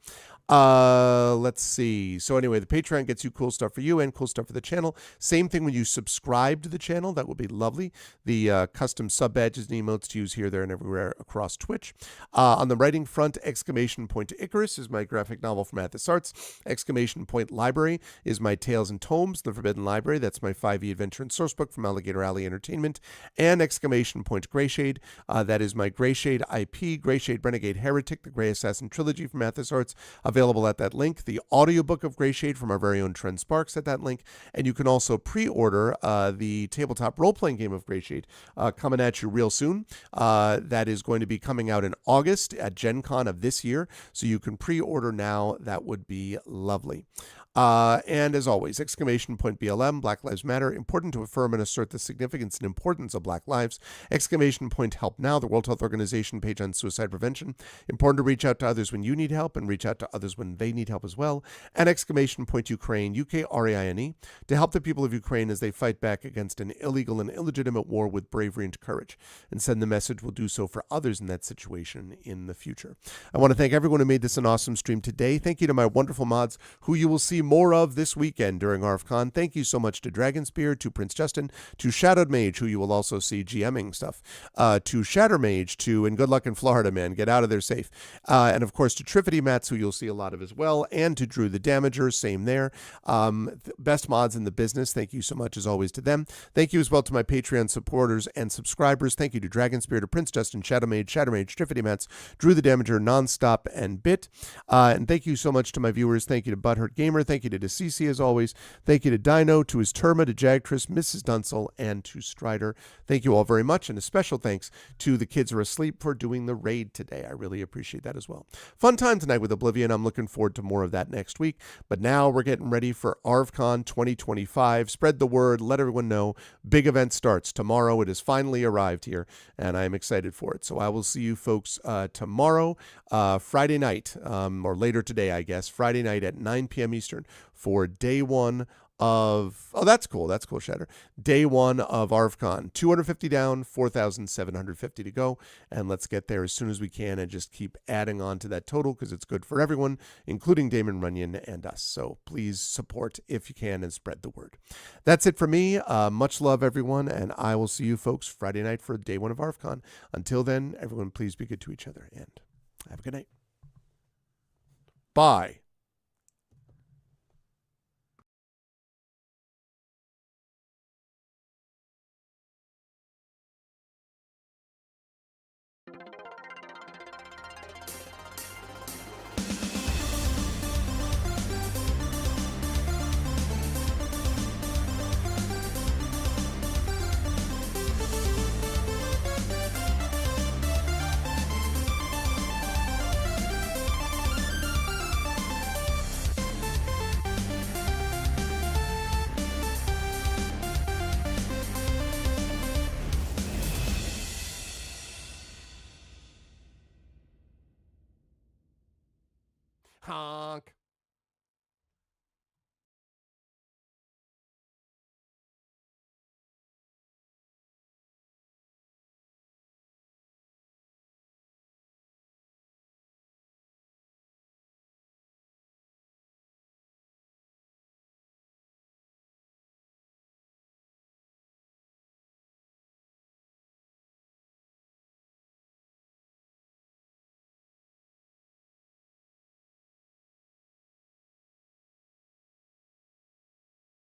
Let's see. So anyway, the Patreon gets you cool stuff for you and cool stuff for the channel. Same thing when you subscribe to the channel. That would be lovely. The custom sub badges and emotes to use here, there, and everywhere across Twitch. On the writing front, !Icarus is my graphic novel from Athos Arts. !Light Pocket Library is my Tales and Tomes, The Forbidden Library. That's my 5e adventure and source book from Alligator Alley Entertainment. And exclamation point Greyshade. That is my Greyshade IP, Greyshade Renegade Heretic, the Grey Assassin Trilogy from Athos Arts, available at that link. The audiobook of Greyshade from our very own Trent Sparks at that link. And you can also pre-order the tabletop role-playing game of Greyshade coming at you real soon. That is going to be coming out in August at Gen Con of this year. So you can pre-order now. That would be lovely. And as always, exclamation point BLM, Black Lives Matter, important to affirm and assert the significance and importance of Black lives. Exclamation point Help Now, the World Health Organization page on suicide prevention. Important to reach out to others when you need help and reach out to others when they need help as well. And exclamation point Ukraine, UKRAINE, to help the people of Ukraine as they fight back against an illegal and illegitimate war with bravery and courage. And send the message we'll do so for others in that situation in the future. I want to thank everyone who made this an awesome stream today. Thank you to my wonderful mods who you will see more of this weekend during ArvCon. Thank you so much to Dragonspear, to Prince Justin, to Shadowed Mage, who you will also see GMing stuff, to Shatter Mage, and good luck in Florida, man. Get out of there safe. And of course to Triffity Mats, who you'll see a lot of as well, and to Drew the Damager, same there. Best mods in the business. Thank you so much as always to them. Thank you as well to my Patreon supporters and subscribers. Thank you to Dragonspear, to Prince Justin, Shadow Mage, Triffity Mats, Drew the Damager, Nonstop, and Bit. And thank you so much to my viewers. Thank you to Butthurt Gamer. Thank you to DeCC as always. Thank you to Dino, to his Terma, to Jagtress, Mrs. Dunsel, and to Strider. Thank you all very much. And a special thanks to the Kids Are Asleep for doing the raid today. I really appreciate that as well. Fun time tonight with Oblivion. I'm looking forward to more of that next week. But now we're getting ready for ArvCon 2025. Spread the word. Let everyone know. Big event starts tomorrow. It has finally arrived here, and I am excited for it. So I will see you folks tomorrow, Friday night, or later today, I guess, Friday night at 9 p.m. Eastern for day one of, that's cool, Shatter. Day one of ArvCon. 250 down, 4,750 to go, and let's get there as soon as we can and just keep adding on to that total because it's good for everyone, including Damon Runyon and us. So please support if you can and spread the word. That's it for me. Much love, everyone, and I will see you folks Friday night for day one of ArvCon. Until then, everyone, please be good to each other and have a good night. Bye.